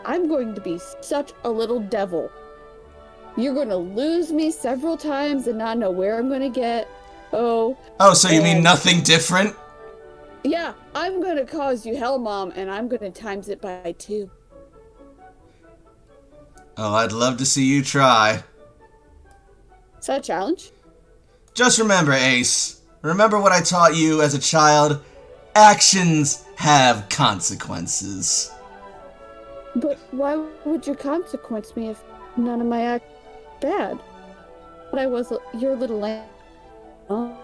C: I'm going to be such a little devil. You're gonna lose me several times and not know where I'm gonna get. Oh,
A: so you mean nothing different?
C: yeah, I'm gonna cause you hell, Mom, and I'm gonna times it by 2.
A: Oh, I'd love to see you try.
C: Is that a challenge?
A: Just remember, Ace. Remember what I taught you as a child? Actions have consequences.
C: But why would you consequence me if none of my act bad? But I was your little lamb. Oh.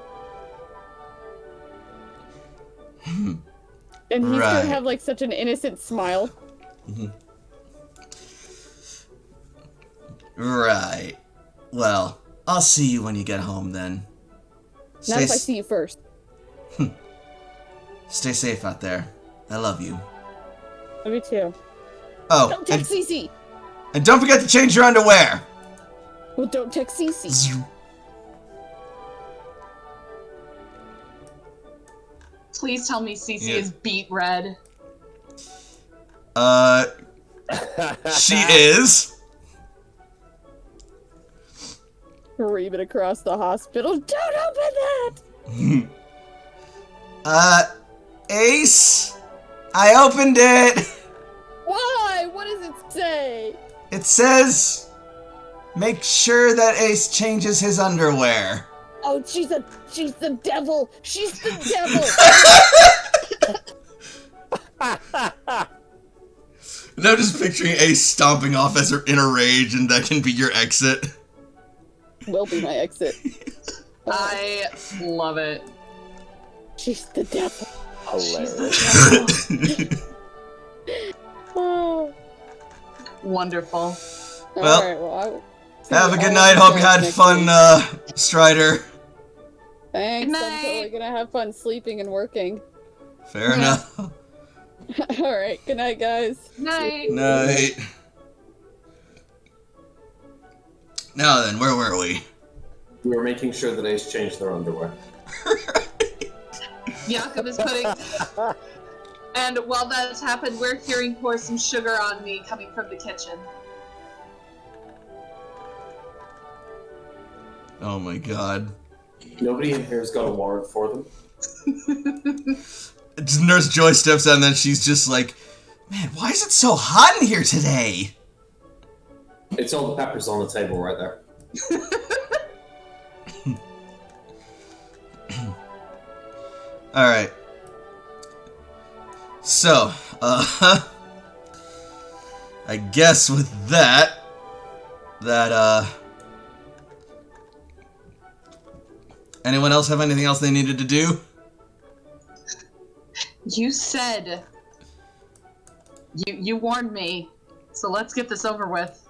C: And he's gonna have like such an innocent smile.
A: Right. Well, I'll see you when you get home then.
C: Not if I see you first.
A: Stay safe out there. I love you.
C: Love you too.
A: Oh,
C: Don't text Cece!
A: And don't forget to change your underwear!
C: Well, don't text Cece.
B: Please tell me Cece is beet red.
A: She is.
C: Screaming across the hospital. Don't open that!
A: Ace? I opened it!
C: Why? What does it say?
A: It says, make sure that Ace changes his underwear.
C: Oh, she's the devil! She's the devil!
A: Now just picturing Ace stomping off as in a rage, and that can be your exit.
C: Will be my exit.
B: I love it.
C: She's the devil.
H: Hilarious.
C: Oh.
B: Wonderful.
A: Well,
C: Alright, well,
A: have a good night. Hope you had fun, Strider.
C: Thanks.
B: Good night.
C: I'm totally gonna have fun sleeping and working.
A: Fair enough.
C: Alright, good night, guys.
B: Night.
A: Night. Now then, where were we?
D: We were making sure that Ace changed their underwear.
B: Jakob is putting... And while that's happened, we're hearing pour some sugar on me coming from the kitchen.
A: Oh my god.
D: Nobody in here has got a warrant for them.
A: Nurse Joy steps out and then she's just like, man, why is it so hot in here today?
D: It's all the peppers on the table right there.
A: Alright. So, I guess with that, anyone else have anything else they needed to do?
B: You said... You warned me, so let's get this over with.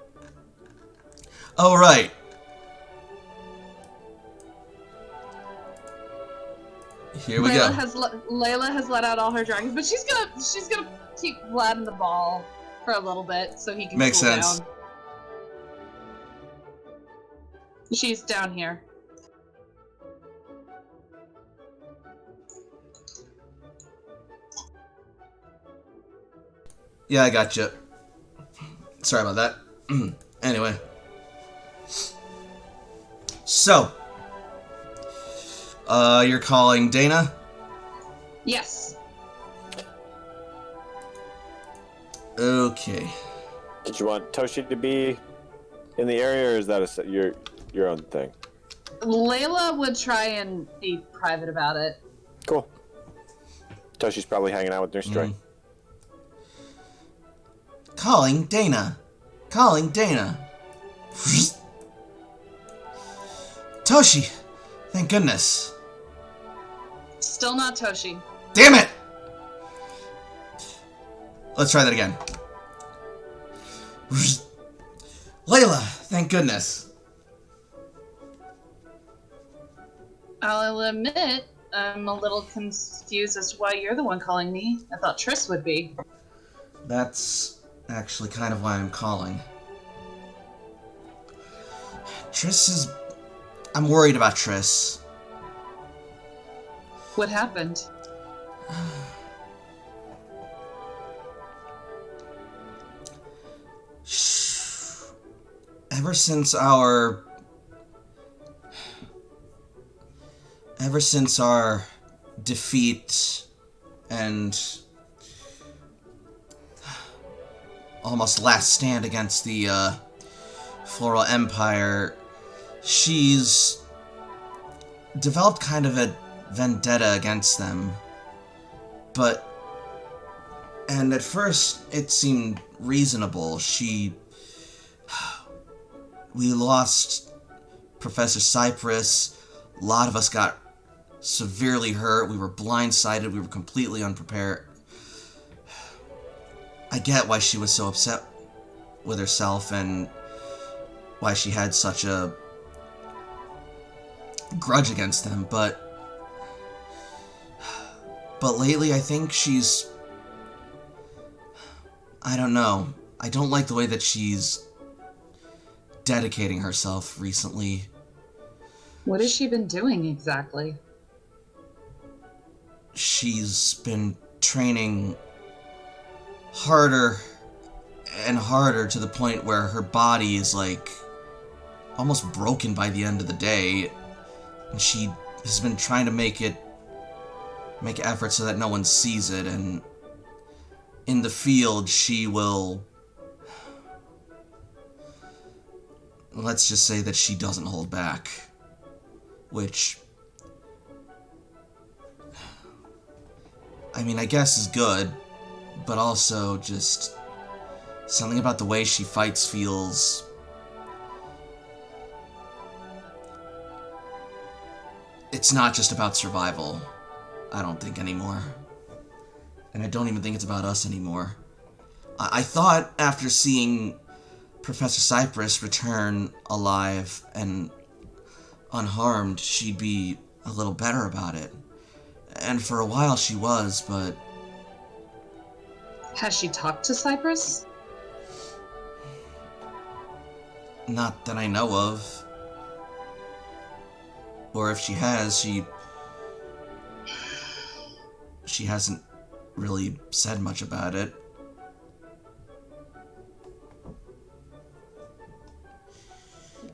A: Oh, right. Here we go.
B: Layla has let out all her dragons, but she's gonna keep Vlad in the ball for a little bit so he can
A: Makes
B: cool
A: sense.
B: down. She's down here.
A: Yeah, I gotcha. Sorry about that. Anyway. So. You're calling Dana?
B: Yes.
A: Okay.
H: Did you want Toshi to be in the area, or is that your own thing?
B: Layla would try and be private about it.
H: Cool. Toshi's probably hanging out with Nurse Joy.
A: Calling Dana. Calling Dana. Toshi. Thank goodness.
B: Still not Toshi.
A: Damn it! Let's try that again. Layla, thank goodness.
B: I'll admit, I'm a little confused as to why you're the one calling me. I thought Triss would be.
A: That's actually kind of why I'm calling. Triss is... I'm worried about Triss.
B: What happened?
A: ever since our defeat and almost last stand against the Floral Empire, she's developed kind of a vendetta against them. And at first it seemed reasonable. We lost Professor Cypress. A lot of us got severely hurt. We were blindsided. We were completely unprepared. I get why she was so upset with herself and why she had such a grudge against them, but lately I think I don't know. I don't like the way that she's dedicating herself recently.
B: What has she been doing exactly?
A: She's been training harder and harder to the point where her body is like almost broken by the end of the day, and she has been trying to make efforts so that no one sees it, and in the field she will, let's just say that she doesn't hold back, which I mean, I guess is good, but also just something about the way she fights feels it's not just about survival, I don't think anymore. And I don't even think it's about us anymore. I thought after seeing Professor Cypress return alive and unharmed, she'd be a little better about it. And for a while she was, but...
B: Has she talked to Cypress?
A: Not that I know of. Or if she has, she hasn't really said much about it.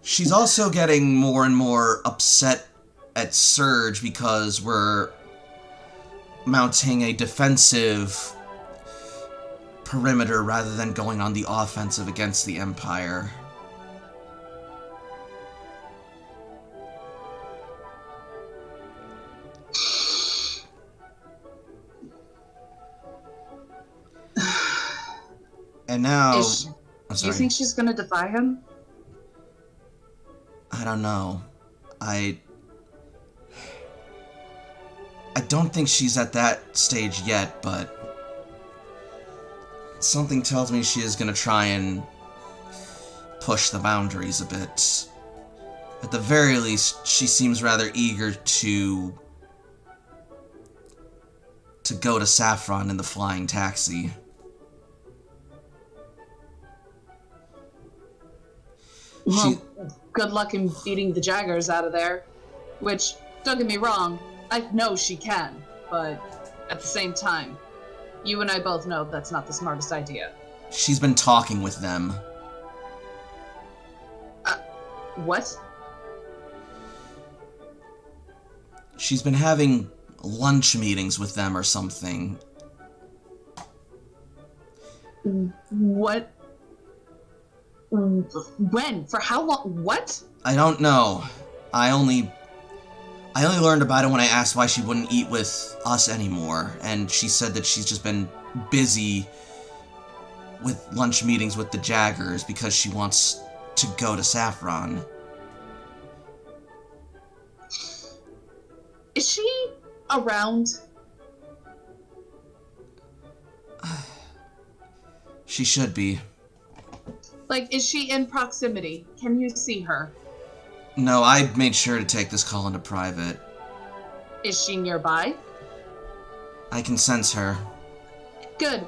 A: She's also getting more and more upset at Surge because we're mounting a defensive perimeter rather than going on the offensive against the Empire. And now...
B: Do you think she's gonna defy him?
A: I don't know. I don't think she's at that stage yet, but something tells me she is gonna try and push the boundaries a bit. At the very least, she seems rather eager to go to Saffron in the flying taxi.
B: Well, good luck in beating the Jaggers out of there. Which, don't get me wrong, I know she can, but at the same time, you and I both know that's not the smartest idea.
A: She's been talking with them.
B: What?
A: She's been having lunch meetings with them or something.
B: What? When? For how long? What?
A: I don't know. I only learned about it when I asked why she wouldn't eat with us anymore, and she said that she's just been busy with lunch meetings with the Jaggers because she wants to go to Saffron.
B: Is she around?
A: She should be.
B: Like, is she in proximity? Can you see her?
A: No, I made sure to take this call into private.
B: Is she nearby?
A: I can sense her.
B: Good.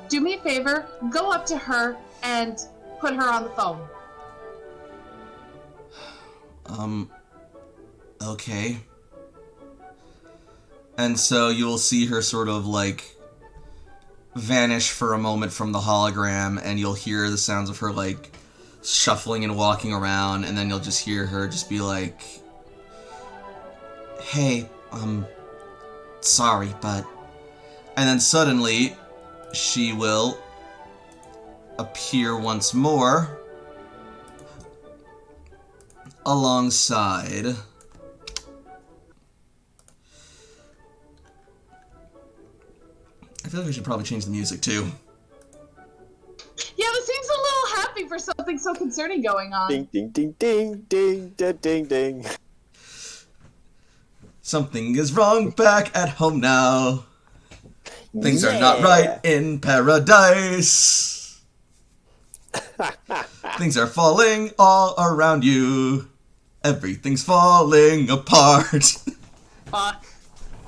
B: Do me a favor, go up to her and put her on the phone.
A: Okay. And so you'll see her sort of, like, vanish for a moment from the hologram, and you'll hear the sounds of her, like, shuffling and walking around, and then you'll just hear her just be like, hey, sorry, but... And then suddenly, she will appear once more alongside... I feel like we should probably change the music, too.
B: Yeah, this seems a little happy for something so concerning going on.
H: Ding, ding, ding, ding, ding, ding, ding, ding.
A: Something is wrong back at home now. Things are not right in paradise. Things are falling all around you. Everything's falling apart.
B: Fuck.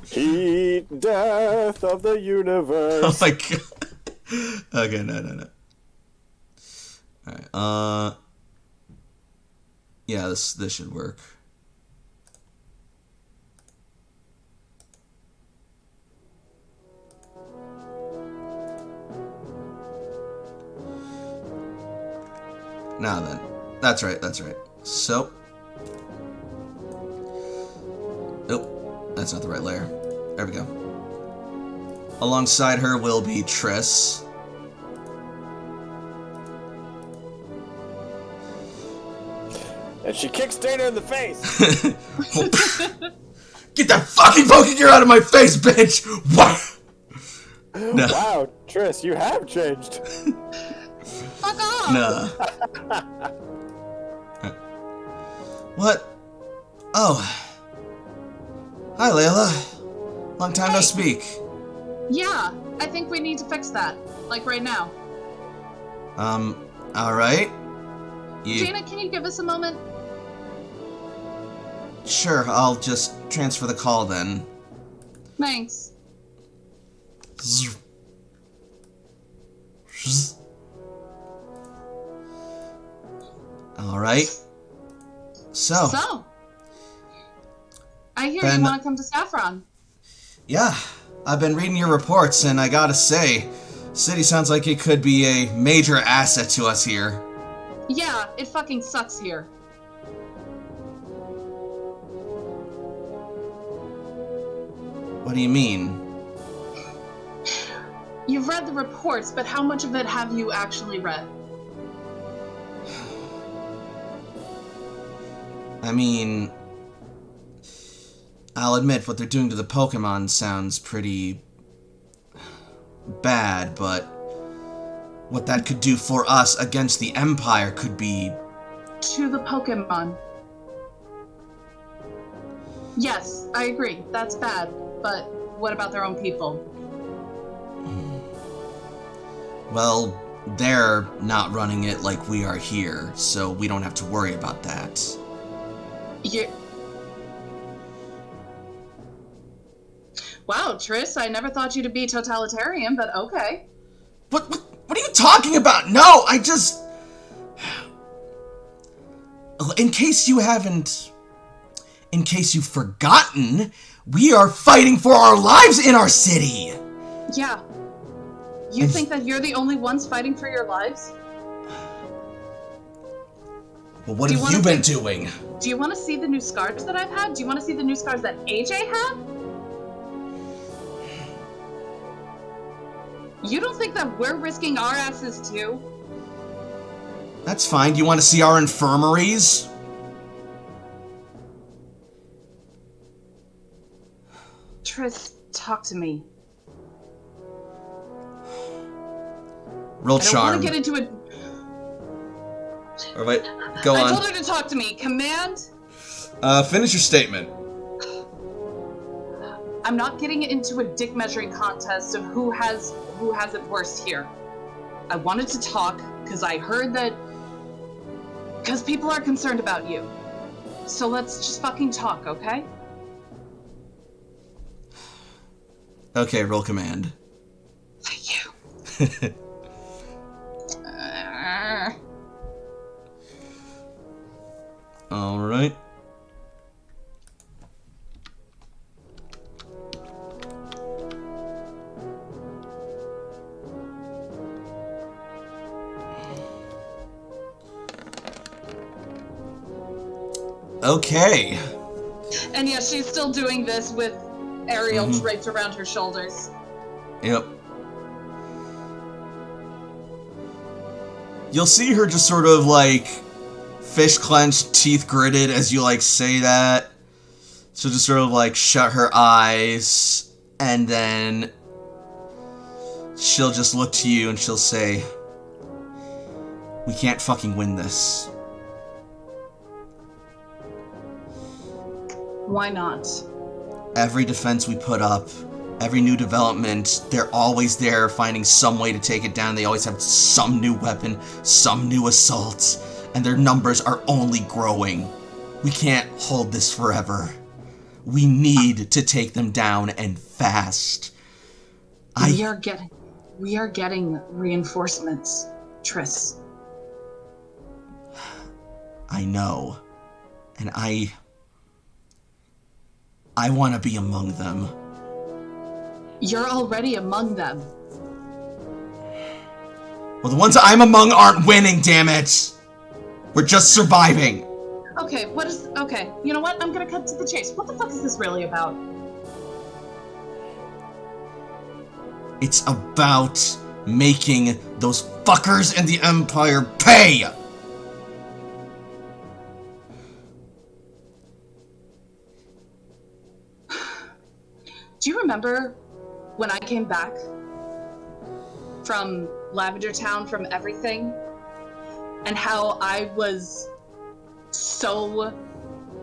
H: Heat death of the universe.
A: Oh my god. Okay, no. Alright, yeah, this should work. Now then. That's right. So. Oh, that's not the right layer. There we go. Alongside her will be Triss.
H: And she kicks Dana in the face.
A: Get that fucking Pokegear out of my face, bitch! What? No.
H: Wow, Triss, you have changed.
B: Fuck off!
A: No. What? Oh. Hi, Layla. Long time no speak.
B: Yeah, I think we need to fix that. Like right now.
A: Alright.
B: Jaina, can you give us a moment?
A: Sure, I'll just transfer the call then.
B: Thanks.
A: Alright. So,
B: I hear
A: Ben-
B: you want to come to Saffron.
A: yeah, I've been reading your reports, and I gotta say, city sounds like it could be a major asset to us here.
B: Yeah, it fucking sucks here.
A: What do you mean?
B: You've read the reports, but how much of it have you actually read?
A: I mean, I'll admit what they're doing to the Pokemon sounds pretty bad, but what that could do for us against the Empire could be...
B: To the Pokemon. Yes, I agree. That's bad. But what about their own people?
A: Well, they're not running it like we are here, so we don't have to worry about that.
B: Wow, Triss, I never thought you to be totalitarian, but okay.
A: What are you talking about? No, I just... In case you've forgotten, we are fighting for our lives in our city!
B: Yeah. You think that you're the only ones fighting for your lives?
A: Well, what have you been doing?
B: Do you want to see the new scars that I've had? Do you want to see the new scars that AJ had? You don't think that we're risking our asses too?
A: That's fine. Do you want to see our infirmaries?
B: Triss, talk to me.
A: Roll
B: I don't
A: charm.
B: want to get into it.
A: Or wait, go
B: I
A: on.
B: told her to talk to me. Command?
A: Finish your statement.
B: I'm not getting into a dick measuring contest of who has it worse here. I wanted to talk because I heard that... Because people are concerned about you. So let's just fucking talk, okay?
A: Okay, roll command.
B: Thank you.
A: Alright. Okay.
B: And yeah, she's still doing this with Ariel draped around her shoulders.
A: Yep. You'll see her just sort of like fish clenched, teeth gritted as you like say that. She'll just sort of like shut her eyes and then she'll just look to you and she'll say, "We can't fucking win this."
B: Why not?
A: Every defense we put up, every new development, they're always there finding some way to take it down. They always have some new weapon, some new assault, and their numbers are only growing. We can't hold this forever. We need to take them down and fast.
B: We are getting reinforcements, Triss.
A: I know. And I want to be among them.
B: You're already among them.
A: Well, the ones I'm among aren't winning, damn it! We're just surviving.
B: Okay, you know what? I'm gonna cut to the chase. What the fuck is this really about?
A: It's about making those fuckers in the Empire pay!
B: Do you remember when I came back from Lavender Town, from everything, and how I was so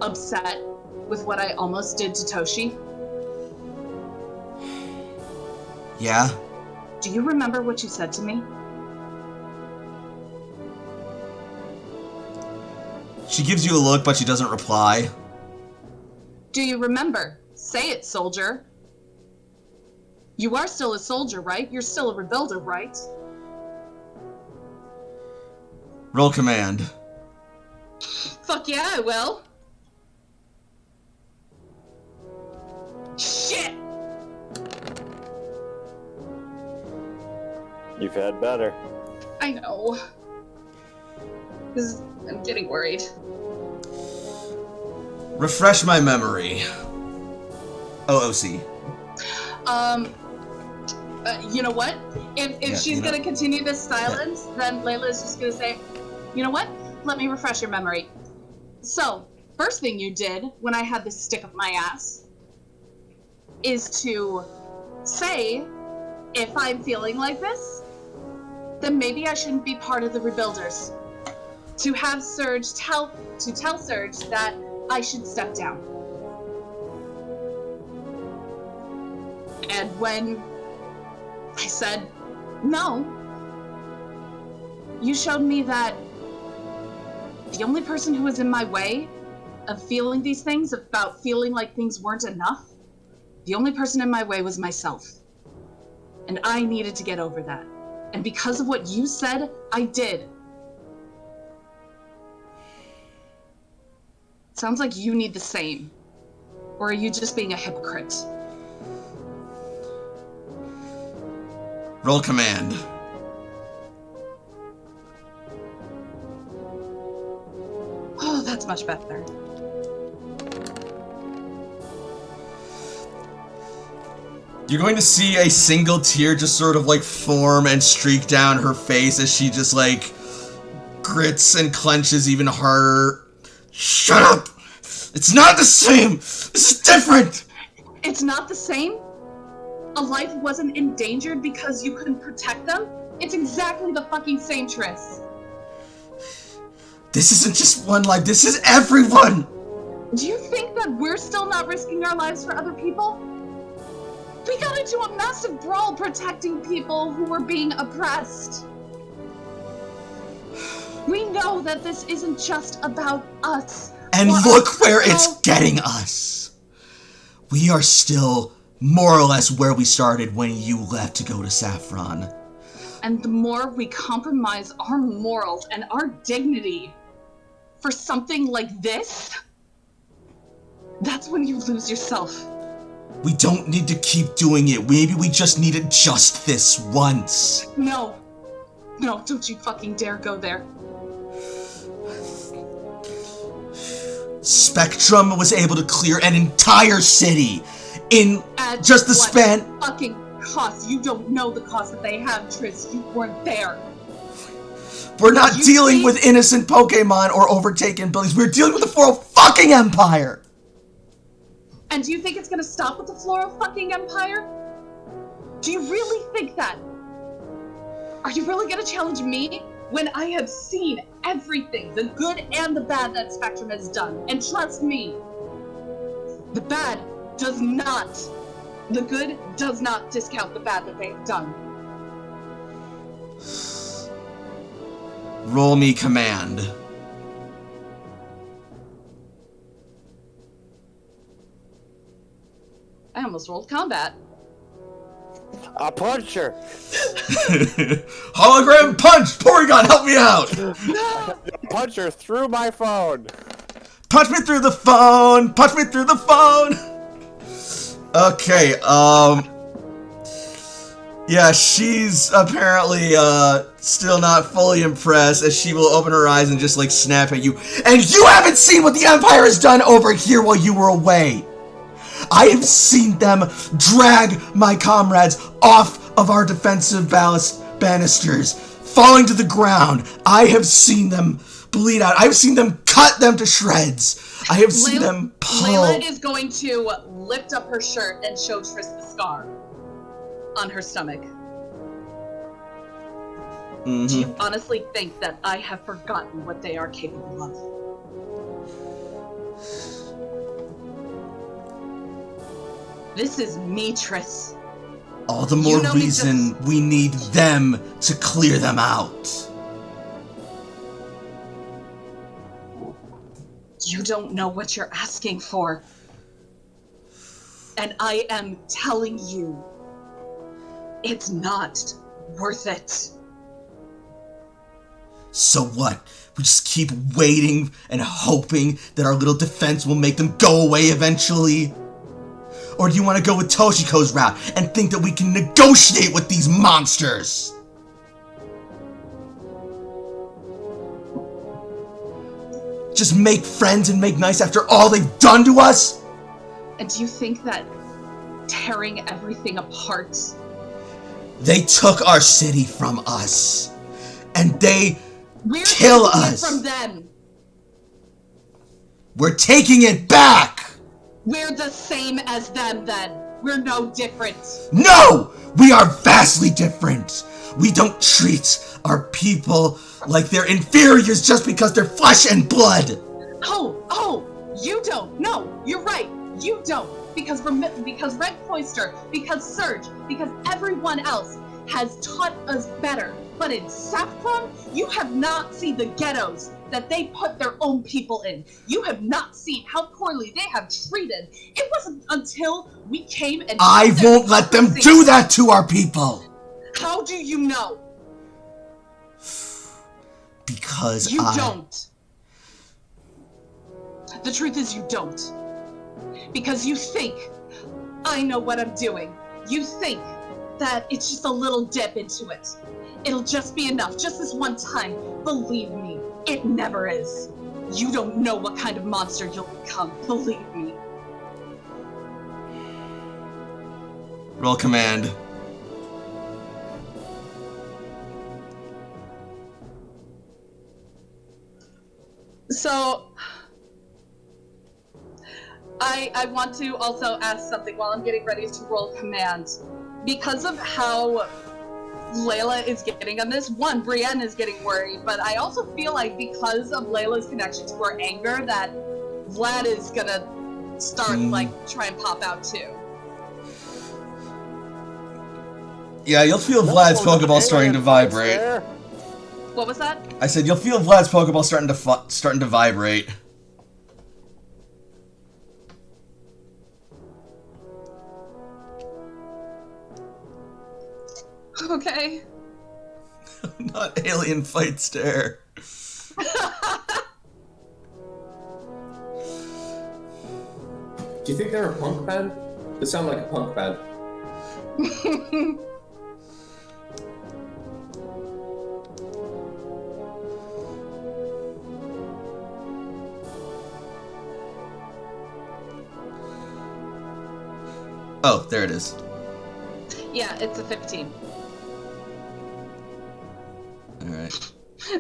B: upset with what I almost did to Toshi?
A: Yeah?
B: Do you remember what you said to me?
A: She gives you a look, but she doesn't reply.
B: Do you remember? Say it, soldier. You are still a soldier, right? You're still a rebuilder, right?
A: Roll command.
B: Fuck yeah, I will. Shit!
E: You've had better.
B: I know. I'm getting worried.
A: Refresh my memory. OOC.
B: You know what? If she's gonna continue this silence, then Layla's just gonna say, you know what? Let me refresh your memory. So, first thing you did when I had this stick up my ass is to say, if I'm feeling like this, then maybe I shouldn't be part of the Rebuilders. To have Surge tell Surge that I should step down. And when I said no, you showed me that the only person who was in my way of feeling these things, about feeling like things weren't enough, the only person in my way was myself. And I needed to get over that. And because of what you said, I did. Sounds like you need the same. Or are you just being a hypocrite?
A: Roll command.
B: Oh, that's much better.
A: You're going to see a single tear just sort of like form and streak down her face as she just like grits and clenches even harder. Shut up! It's not the same! This is different!
B: It's not the same? A life wasn't endangered because you couldn't protect them? It's exactly the fucking same, Triss.
A: This isn't just one life, this is everyone!
B: Do you think that we're still not risking our lives for other people? We got into a massive brawl protecting people who were being oppressed. We know that this isn't just about us.
A: And look where it's getting us. We are still more or less where we started when you left to go to Saffron.
B: And the more we compromise our morals and our dignity for something like this, that's when you lose yourself.
A: We don't need to keep doing it. Maybe we just need it just this once.
B: No, don't you fucking dare go there.
A: Spectrum was able to clear an entire city in
B: At
A: just the
B: what
A: span.
B: fucking cost? You don't know the cost that they have, Triss. You weren't there.
A: We're not
B: You
A: dealing
B: see?
A: with innocent Pokemon or overtaken buildings. We're dealing with the Floral fucking Empire.
B: And do you think it's gonna stop with the Floral fucking Empire? Do you really think that? Are you really gonna challenge me when I have seen everything, the good and the bad that Spectrum has done? And trust me, the bad does not, the good does not discount the bad that they have done.
A: Roll me command.
B: I almost rolled combat.
E: A puncher.
A: Hologram punch! Porygon, help me out!
E: Puncher through my phone.
A: Punch me through the phone! Punch me through the phone! Okay, yeah, she's apparently, still not fully impressed as she will open her eyes and just, like, snap at you. And you haven't seen what the Empire has done over here while you were away! I have seen them drag my comrades off of our defensive banisters, falling to the ground. I have seen them bleed out. I've seen them cut them to shreds. I have seen them pull.
B: Layla is going to lift up her shirt and show Triss the scar on her stomach.
A: Mm-hmm.
B: Do you honestly think that I have forgotten what they are capable of? This is me, Triss.
A: All the more reason we need them to clear them out.
B: You don't know what you're asking for. And I am telling you, it's not worth it.
A: So what? We just keep waiting and hoping that our little defense will make them go away eventually? Or do you want to go with Toshiko's route and think that we can negotiate with these monsters? Just make friends and make nice after all they've done to us?
B: And do you think that tearing everything apart?
A: They took our city from us. And they
B: We're
A: kill
B: taking
A: us.
B: it from them.
A: We're taking it back!
B: We're the same as them then. We're no different.
A: No! We are vastly different. We don't treat our people like they're inferiors just because they're flesh and blood.
B: Oh, you don't. No, you're right. You don't. Because Red Cloister, because Surge, because everyone else has taught us better. But in Saffron, you have not seen the ghettos that they put their own people in. You have not seen how poorly they have treated. It wasn't until we came and
A: I won't let them do that to our people.
B: How do you know?
A: Because
B: You don't. The truth is you don't. Because you think I know what I'm doing. You think that it's just a little dip into it. It'll just be enough, just this one time. Believe me, it never is. You don't know what kind of monster you'll become, believe me.
A: Roll command.
B: So, I want to also ask something while I'm getting ready to roll command. Because of how Layla is getting on this, one, Brienne is getting worried, but I also feel like because of Layla's connection to her anger that Vlad is gonna start, try and pop out too.
A: Yeah, you'll feel Vlad's Pokeball starting to vibrate.
B: What was that?
A: I said you'll feel Vlad's Pokeball starting to vibrate.
B: Okay.
A: Not alien fight stare.
D: Do you think they're a punk band? They sound like a punk band.
A: Oh, there it is.
B: Yeah, it's a 15.
A: Alright.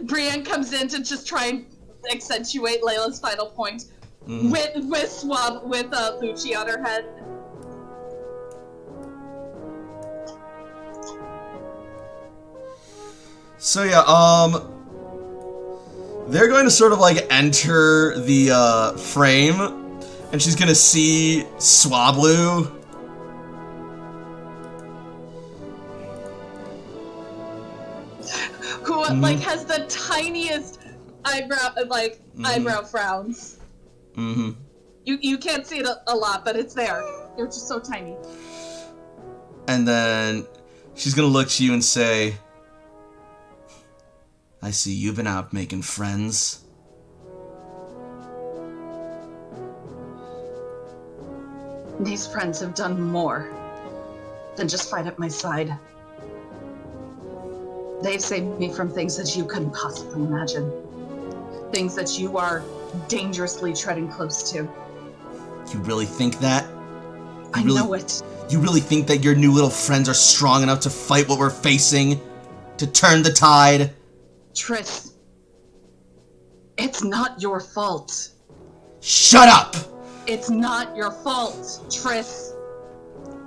B: Brienne comes in to just try and accentuate Layla's final point with Lucci on her head.
A: So yeah, they're going to sort of like enter the frame, and she's gonna see Swablu.
B: Who like has the tiniest eyebrow frowns.
A: Mm-hmm.
B: You can't see it a lot, but it's there. They're just so tiny.
A: And then she's gonna look to you and say, I see you've been out making friends.
B: These friends have done more than just fight at my side. They've saved me from things that you couldn't possibly imagine. Things that you are dangerously treading close to.
A: You really think that?
B: I know it.
A: You really think that your new little friends are strong enough to fight what we're facing? To turn the tide?
B: Triss, it's not your fault.
A: Shut up!
B: It's not your fault, Triss.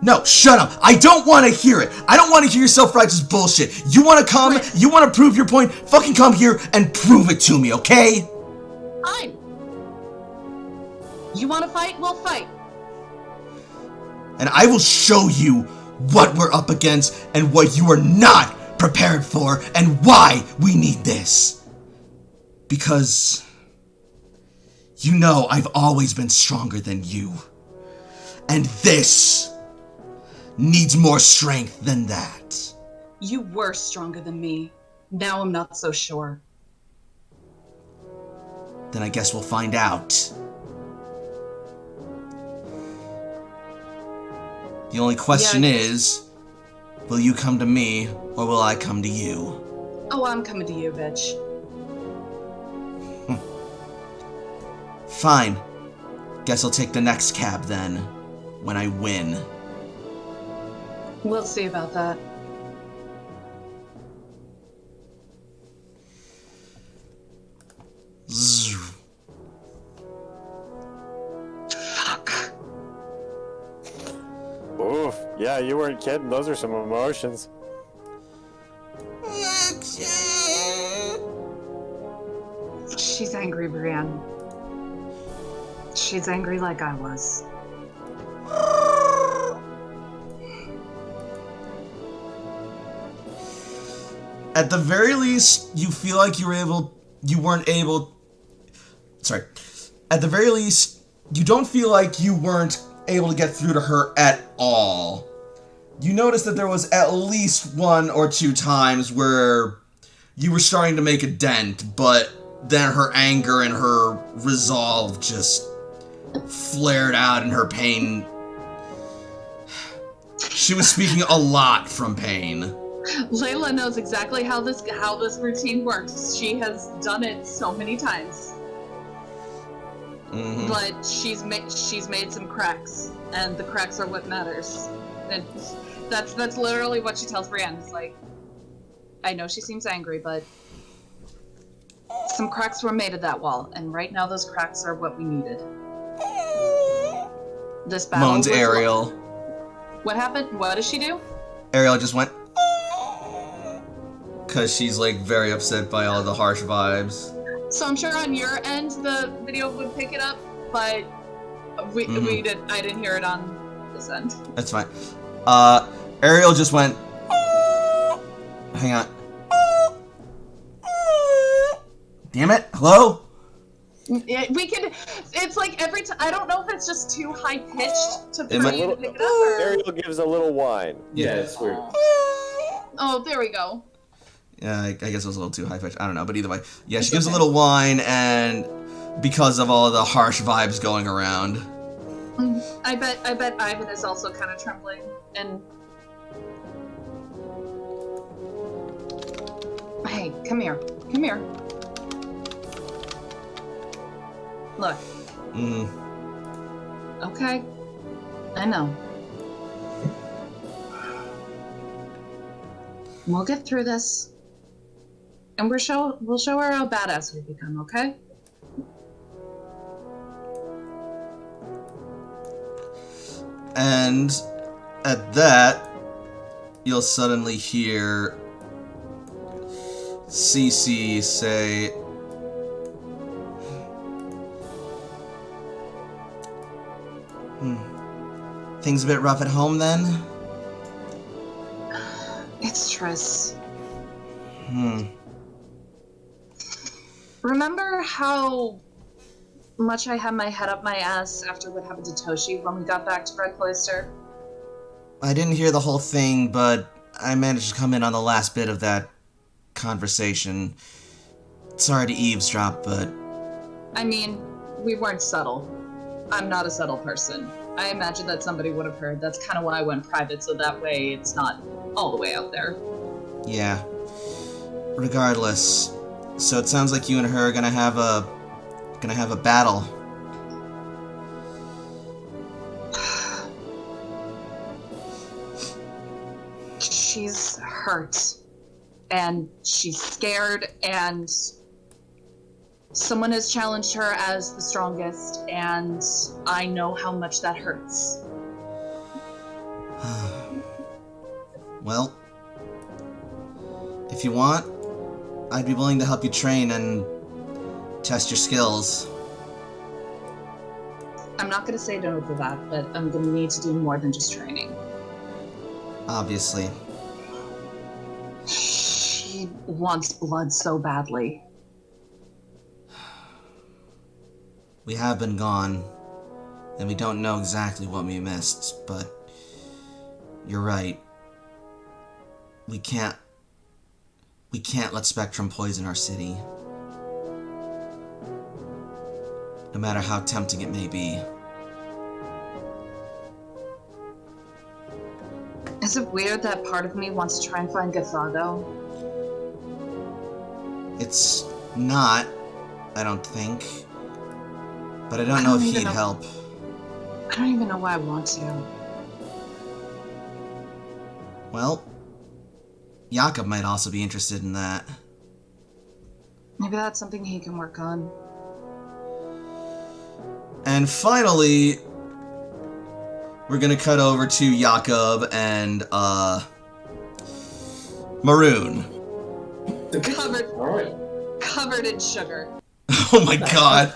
A: No, shut up! I don't want to hear it! I don't want to hear your self-righteous bullshit! You want to come?
B: Triss.
A: You want to prove your point? Fucking come here and prove it to me, okay?
B: Fine. You want to fight? We'll fight.
A: And I will show you what we're up against and what you are not prepared for and why we need this. Because you know I've always been stronger than you. And this needs more strength than that.
B: You were stronger than me. Now I'm not so sure.
A: Then I guess we'll find out. The only question is, will you come to me or will I come to you?
B: Oh, I'm coming to you, bitch.
A: Fine. Guess I'll take the next cab then, when I win.
B: We'll see about that.
A: Zzz.
B: Fuck.
H: Oof. Yeah, you weren't kidding. Those are some emotions.
B: She's angry, Brienne. She's angry like I was.
A: At the very least, you feel like you weren't able. Sorry. At the very least, you don't feel like you weren't able to get through to her at all. You noticed that there was at least 1 or 2 times where you were starting to make a dent, but then her anger and her resolve just flared out in her pain. She was speaking a lot from pain.
B: Layla knows exactly how this routine works. She has done it so many times.
A: Mm-hmm.
B: But she's made some cracks, and the cracks are what matters. And that's literally what she tells Brienne. It's like, I know she seems angry, but some cracks were made of that wall, and right now those cracks are what we needed. This battle
A: Moans
B: was
A: Ariel.
B: What happened? What does she do?
A: Ariel just went, because she's like very upset by all the harsh vibes.
B: So I'm sure on your end the video would pick it up, but I didn't hear it on this end.
A: That's fine. Ariel just went, hang on. Damn it, hello?
B: We can. It's like every time. I don't know if it's just too high pitched for you to pick it up. Or...
H: Ariel gives a little whine.
D: Yeah, it's weird.
B: Oh, there we go.
A: Yeah, I guess it was a little too high pitched. I don't know, but either way. Yeah, she gives a little whine, and because of all of the harsh vibes going around.
B: I bet Ivan is also kind of trembling, and... Hey, come here. Come here. Look.
A: Mm.
B: Okay. I know. We'll get through this. And we'll show her how badass we become, okay?
A: And at that, you'll suddenly hear Cece say, Things a bit rough at home then?
B: It's Triss.
A: Hmm.
B: Remember how much I had my head up my ass after what happened to Toshi when we got back to Red Cloister?
A: I didn't hear the whole thing, but I managed to come in on the last bit of that conversation. Sorry to eavesdrop, but...
B: I mean, we weren't subtle. I'm not a subtle person. I imagine that somebody would have heard. That's kind of why I went private, so that way it's not all the way out there.
A: Yeah. Regardless, so it sounds like you and her are gonna have a battle.
B: She's hurt, and she's scared, and someone has challenged her as the strongest, and I know how much that hurts.
A: Well, if you want, I'd be willing to help you train and test your skills.
B: I'm not going to say no to that, but I'm going to need to do more than just training.
A: Obviously.
B: She wants blood so badly.
A: We have been gone, and we don't know exactly what we missed, but you're right. We can't let Spectrum poison our city. No matter how tempting it may be.
B: Is it weird that part of me wants to try and find Gathago?
A: It's not, I don't think. But I don't know if he'd help.
B: I don't even know why I want to.
A: Well, Jakob might also be interested in that.
B: Maybe that's something he can work on.
A: And finally, we're gonna cut over to Jakob and, Maroon.
B: Covered in sugar.
A: Oh my god.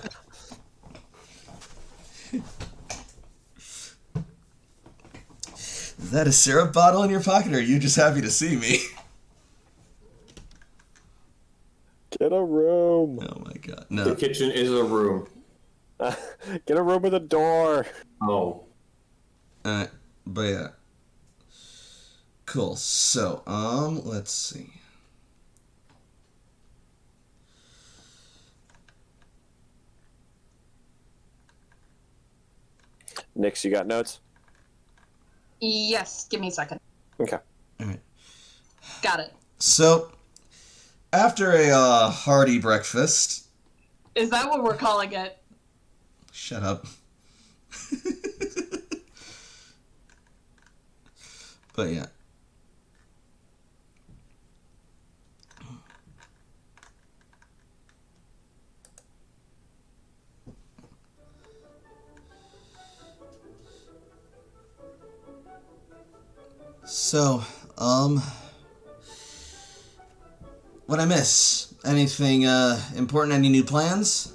A: Is that a syrup bottle in your pocket, or are you just happy to see me?
H: Get a room.
A: Oh my god, no.
D: The kitchen is a room.
H: Get a room with a door.
D: Oh.
A: But yeah. Cool, so, let's see.
H: Nix, you got notes?
B: Yes, give me a second.
H: Okay.
A: Alright.
B: Got it.
A: So, after a hearty breakfast...
B: Is that what we're calling it?
A: Shut up. But yeah. So, what'd I miss? Anything, important? Any new plans?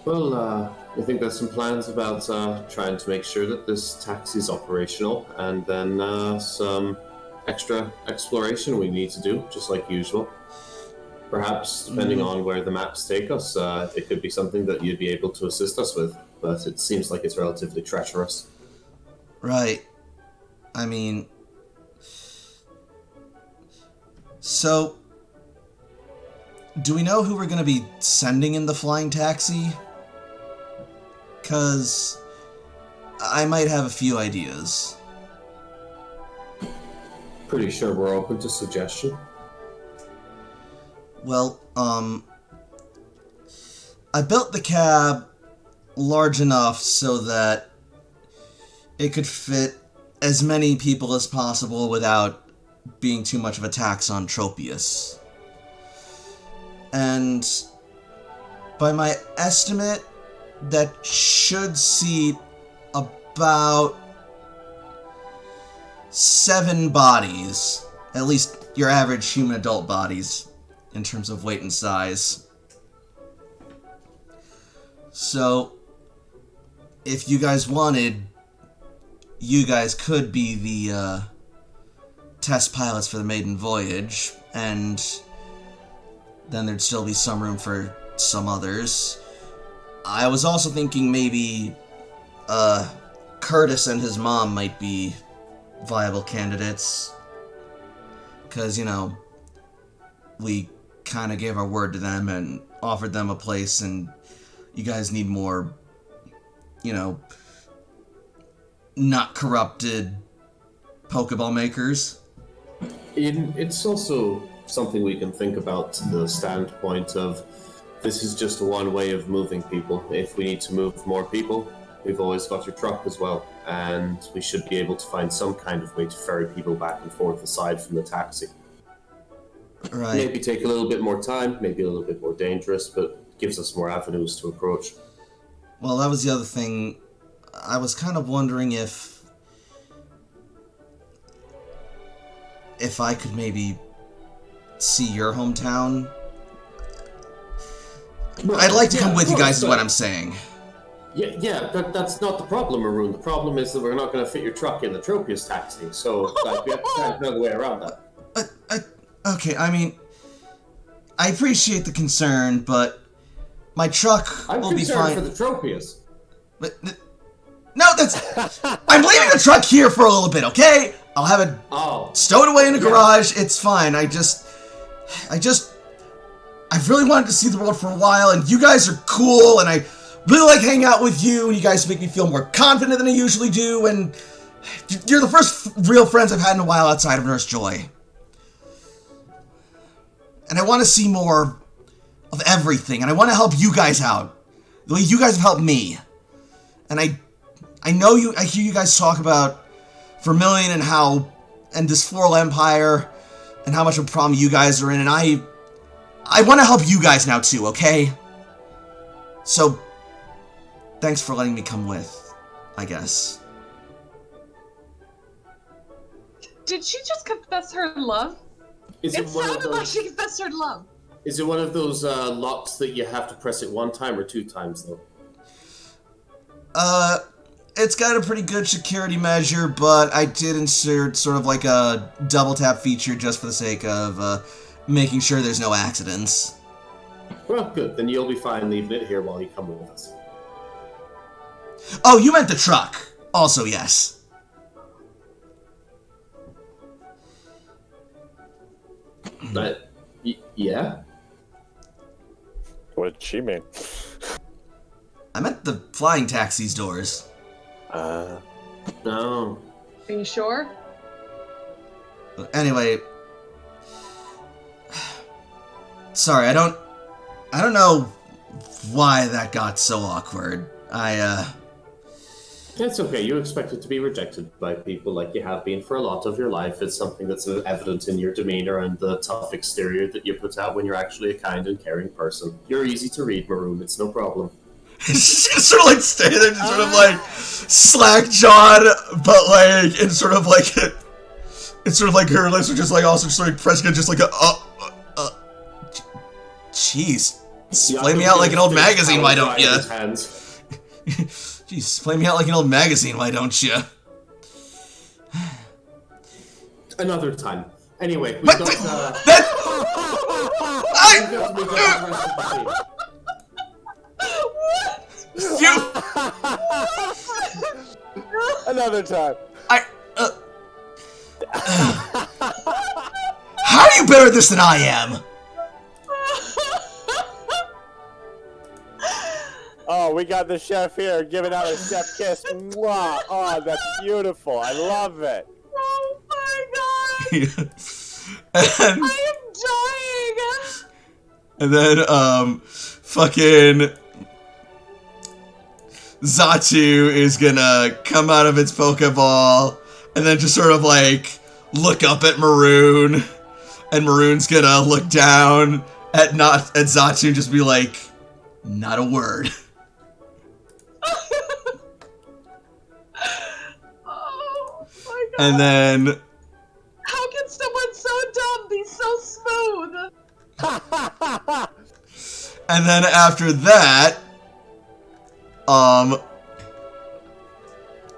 D: Well, I think there's some plans about trying to make sure that this taxi's operational, and then some extra exploration we need to do, just like usual. Perhaps, depending on where the maps take us, it could be something that you'd be able to assist us with, but it seems like it's relatively treacherous.
A: Right. I mean... So... Do we know who we're gonna be sending in the flying taxi? 'Cause... I might have a few ideas.
D: Pretty sure we're open to suggestion.
A: Well, I built the cab large enough so that it could fit as many people as possible without being too much of a tax on Tropius. And by my estimate, that should seat about 7 bodies. At least your average human adult bodies, in terms of weight and size. So, if you guys wanted, you guys could be the test pilots for the maiden voyage, and then there'd still be some room for some others. I was also thinking maybe Curtis and his mom might be viable candidates, because, you know, we kind of gave our word to them and offered them a place, and you guys need more, you know, not corrupted Pokeball makers.
D: It's also something we can think about to the standpoint of this is just one way of moving people. If we need to move more people, we've always got your truck as well, and we should be able to find some kind of way to ferry people back and forth aside from the taxi.
A: Right.
D: Maybe take a little bit more time, maybe a little bit more dangerous, but gives us more avenues to approach.
A: Well, that was the other thing. I was kind of wondering if I could maybe see your hometown. I'd like to come with you guys, is what I'm saying.
D: Yeah, that's not the problem, Maroon. The problem is that we're not going to fit your truck in the Tropius taxi, so like, we have to find another way around that.
A: Okay, I mean, I appreciate the concern, but my truck will be fine.
D: I'm concerned for the Tropius.
A: But, no, that's... I'm leaving the truck here for a little bit, okay? I'll have it stowed away in the garage. It's fine. I've really wanted to see the world for a while, and you guys are cool, and I really like hanging out with you, and you guys make me feel more confident than I usually do, and you're the first real friends I've had in a while outside of Nurse Joy. And I want to see more of everything, and I want to help you guys out the way you guys have helped me. And I hear you guys talk about Vermilion and this Floral Empire and how much of a problem you guys are in, and I want to help you guys now too, okay? So, thanks for letting me come with, I guess.
B: Did she just confess her love? It sounded like she confessed her love.
D: Is it one of those locks that you have to press it 1 time or 2 times, though?
A: It's got a pretty good security measure, but I did insert sort of like a double tap feature just for the sake of making sure there's no accidents.
D: Well, good. Then you'll be fine leaving it here while you come with us.
A: Oh, you meant the truck. Also, yes.
D: Yeah?
H: What did she mean?
A: I meant the flying taxi's doors.
D: No.
B: Are you sure?
A: Anyway, sorry, I don't know why that got so awkward.
D: It's okay. You expect it to be rejected by people like you have been for a lot of your life. It's something that's evident in your demeanor and the tough exterior that you put out when you're actually a kind and caring person. You're easy to read, Maroon. It's no problem.
A: It's just sort of like stay there, just sort of like slack-jawed, but like it's sort of like her lips are just like also sort of pressing it, just like jeez, play me out like an old magazine, why don't you? Jeez, play me out like an old magazine, why don't you?
D: Another time. Anyway, we've got
H: Another time.
A: How are you better at this than I am?
H: Oh, we got the chef here giving out a chef kiss. Mwah. Oh, that's beautiful. I love it.
B: Oh my god!
A: And,
B: I am dying!
A: and then, fucking Zatu is gonna come out of its Pokeball, and then just sort of like look up at Maroon, and Maroon's gonna look down at Zatsu and just be like, not a word.
B: Oh my god.
A: And then
B: How can someone so dumb be so smooth?
A: and then after that,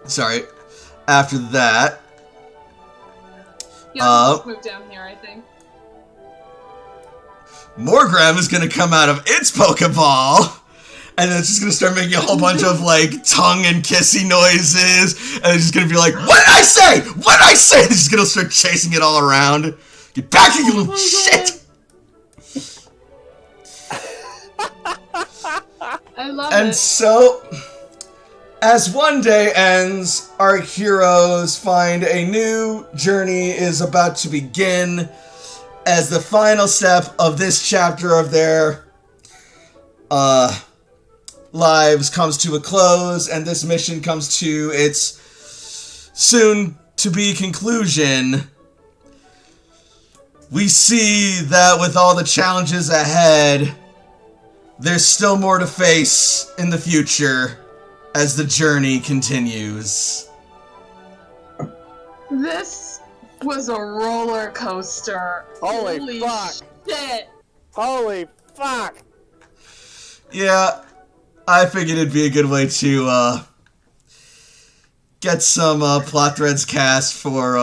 A: sorry. After that,
B: Yeah, just move down here, I think.
A: Morgram is gonna come out of its Pokeball, and then it's just gonna start making a whole bunch of like tongue and kissy noises, and it's just gonna be like, "What did I say? What did I say?" It's just gonna start chasing it all around. Get back here, you little shit!
B: I love
A: And
B: it.
A: so, as one day ends, our heroes find a new journey is about to begin as the final step of this chapter of their lives comes to a close, and this mission comes to its soon-to-be conclusion. We see that with all the challenges ahead, there's still more to face in the future as the journey continues.
B: This was a roller coaster.
E: Holy fuck.
B: Shit.
E: Holy fuck!
A: Yeah, I figured it'd be a good way to get some plot threads cast for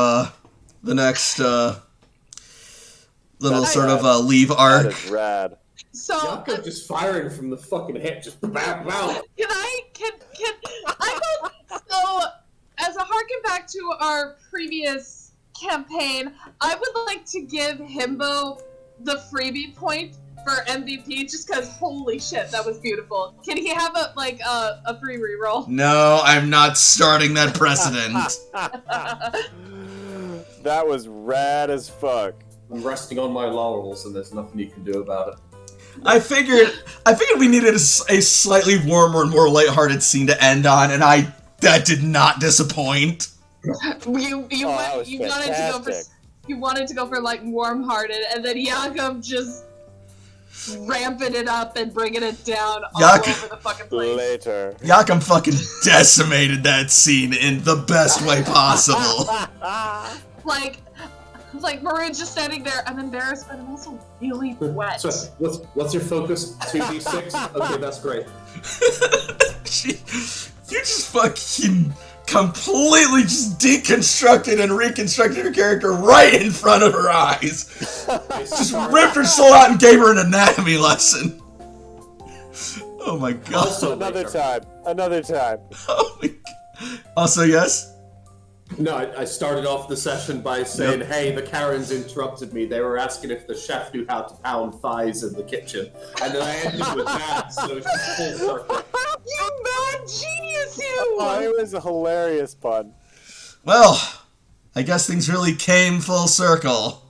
A: the next little sort of leave
E: That
A: arc.
E: is rad.
B: So
D: Yako just firing from the fucking hip, just bow, bow.
B: can I so as a harken back to our previous campaign, I would like to give Himbo the freebie point for MVP just because holy shit, that was beautiful. Can he have a free reroll?
A: No, I'm not starting that precedent.
E: That was rad as fuck.
D: I'm resting on my laurels, and there's nothing you can do about it.
A: I figured we needed a slightly warmer and more lighthearted scene to end on, and that did not disappoint.
B: You wanted to go for like warm-hearted, and then Yakum just ramping it up and bringing it down all over the fucking place.
E: Later.
A: Yakum fucking decimated that scene in the best way possible.
B: Like Maroon's just standing there, I'm embarrassed, but I'm also really wet.
D: So, what's your focus? 2d6? Okay, that's great.
A: You just fucking completely just deconstructed and reconstructed her character right in front of her eyes. Just ripped her soul out and gave her an anatomy lesson. Oh my god.
D: Also,
E: Another time.
A: Oh my god. Also, yes?
D: No, I started off the session by saying, hey, the Karens interrupted me. They were asking if the chef knew how to pound thighs in the kitchen. And then I ended with that, so it's just full circle.
B: You mad genius, you!
E: Oh, it was a hilarious pun.
A: Well, I guess things really came full circle.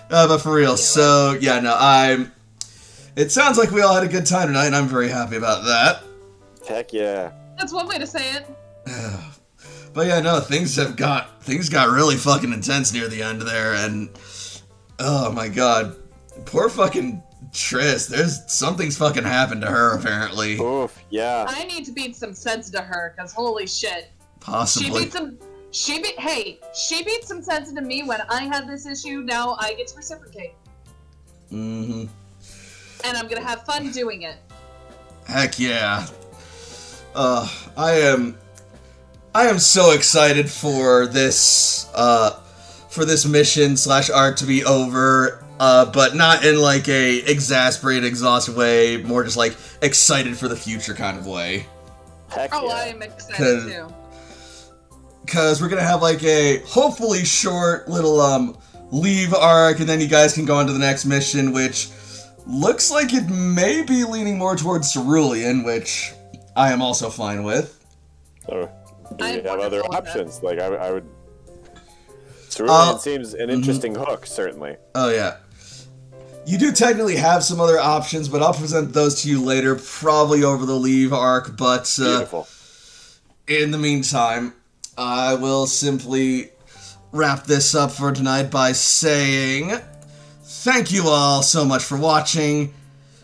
A: But for real, so, yeah, no, it sounds like we all had a good time tonight, and I'm very happy about that.
E: Heck yeah.
B: That's one way to say it.
A: But yeah, no, things got really fucking intense near the end there, and oh my god, poor fucking Triss. Something's fucking happened to her apparently.
E: Oof, yeah.
B: I need to beat some sense into her, cause holy shit.
A: Possibly.
B: She beat some sense into me when I had this issue. Now I get to reciprocate.
A: Mm-hmm.
B: And I'm gonna have fun doing it.
A: Heck yeah. I am so excited for this mission / arc to be over, but not in like a exasperated, exhausted way, more just like excited for the future kind of way.
E: Heck
B: Oh,
E: yeah.
B: I am excited too.
A: Because we're gonna have like a hopefully short little leave arc, and then you guys can go on to the next mission, which looks like it may be leaning more towards Cerulean, which I am also fine with.
E: So, do we
B: I'm
E: have other
B: wonderful with
E: options? Like, I would... Cerulean seems an interesting hook, certainly.
A: Oh yeah. You do technically have some other options, but I'll present those to you later, probably over the leave arc, but
E: Beautiful.
A: in the meantime, I will simply wrap this up for tonight by saying thank you all so much for watching.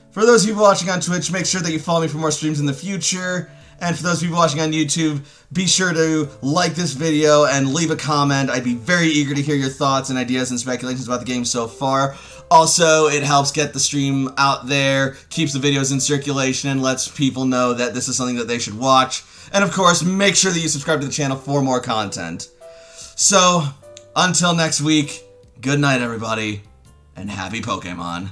A: For those of you watching on Twitch, make sure that you follow me for more streams in the future. And for those of you watching on YouTube, be sure to like this video and leave a comment. I'd be very eager to hear your thoughts and ideas and speculations about the game so far. Also, it helps get the stream out there, keeps the videos in circulation, and lets people know that this is something that they should watch. And of course, make sure that you subscribe to the channel for more content. So, until next week, good night everybody, and happy Pokemon.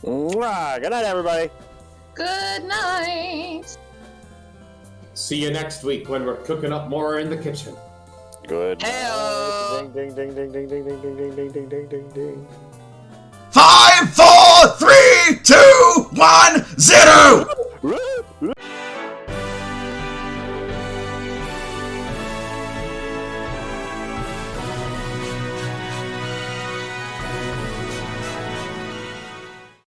H: Mwah! Good night, everybody.
B: Good night.
G: See you next week when we're cooking up more in the kitchen.
H: Good
B: Heyo.
H: night. Ding, ding, ding, ding, ding, ding, ding, ding, ding, ding, ding, ding, ding.
A: 5, 4, 3, 2, 1, 0!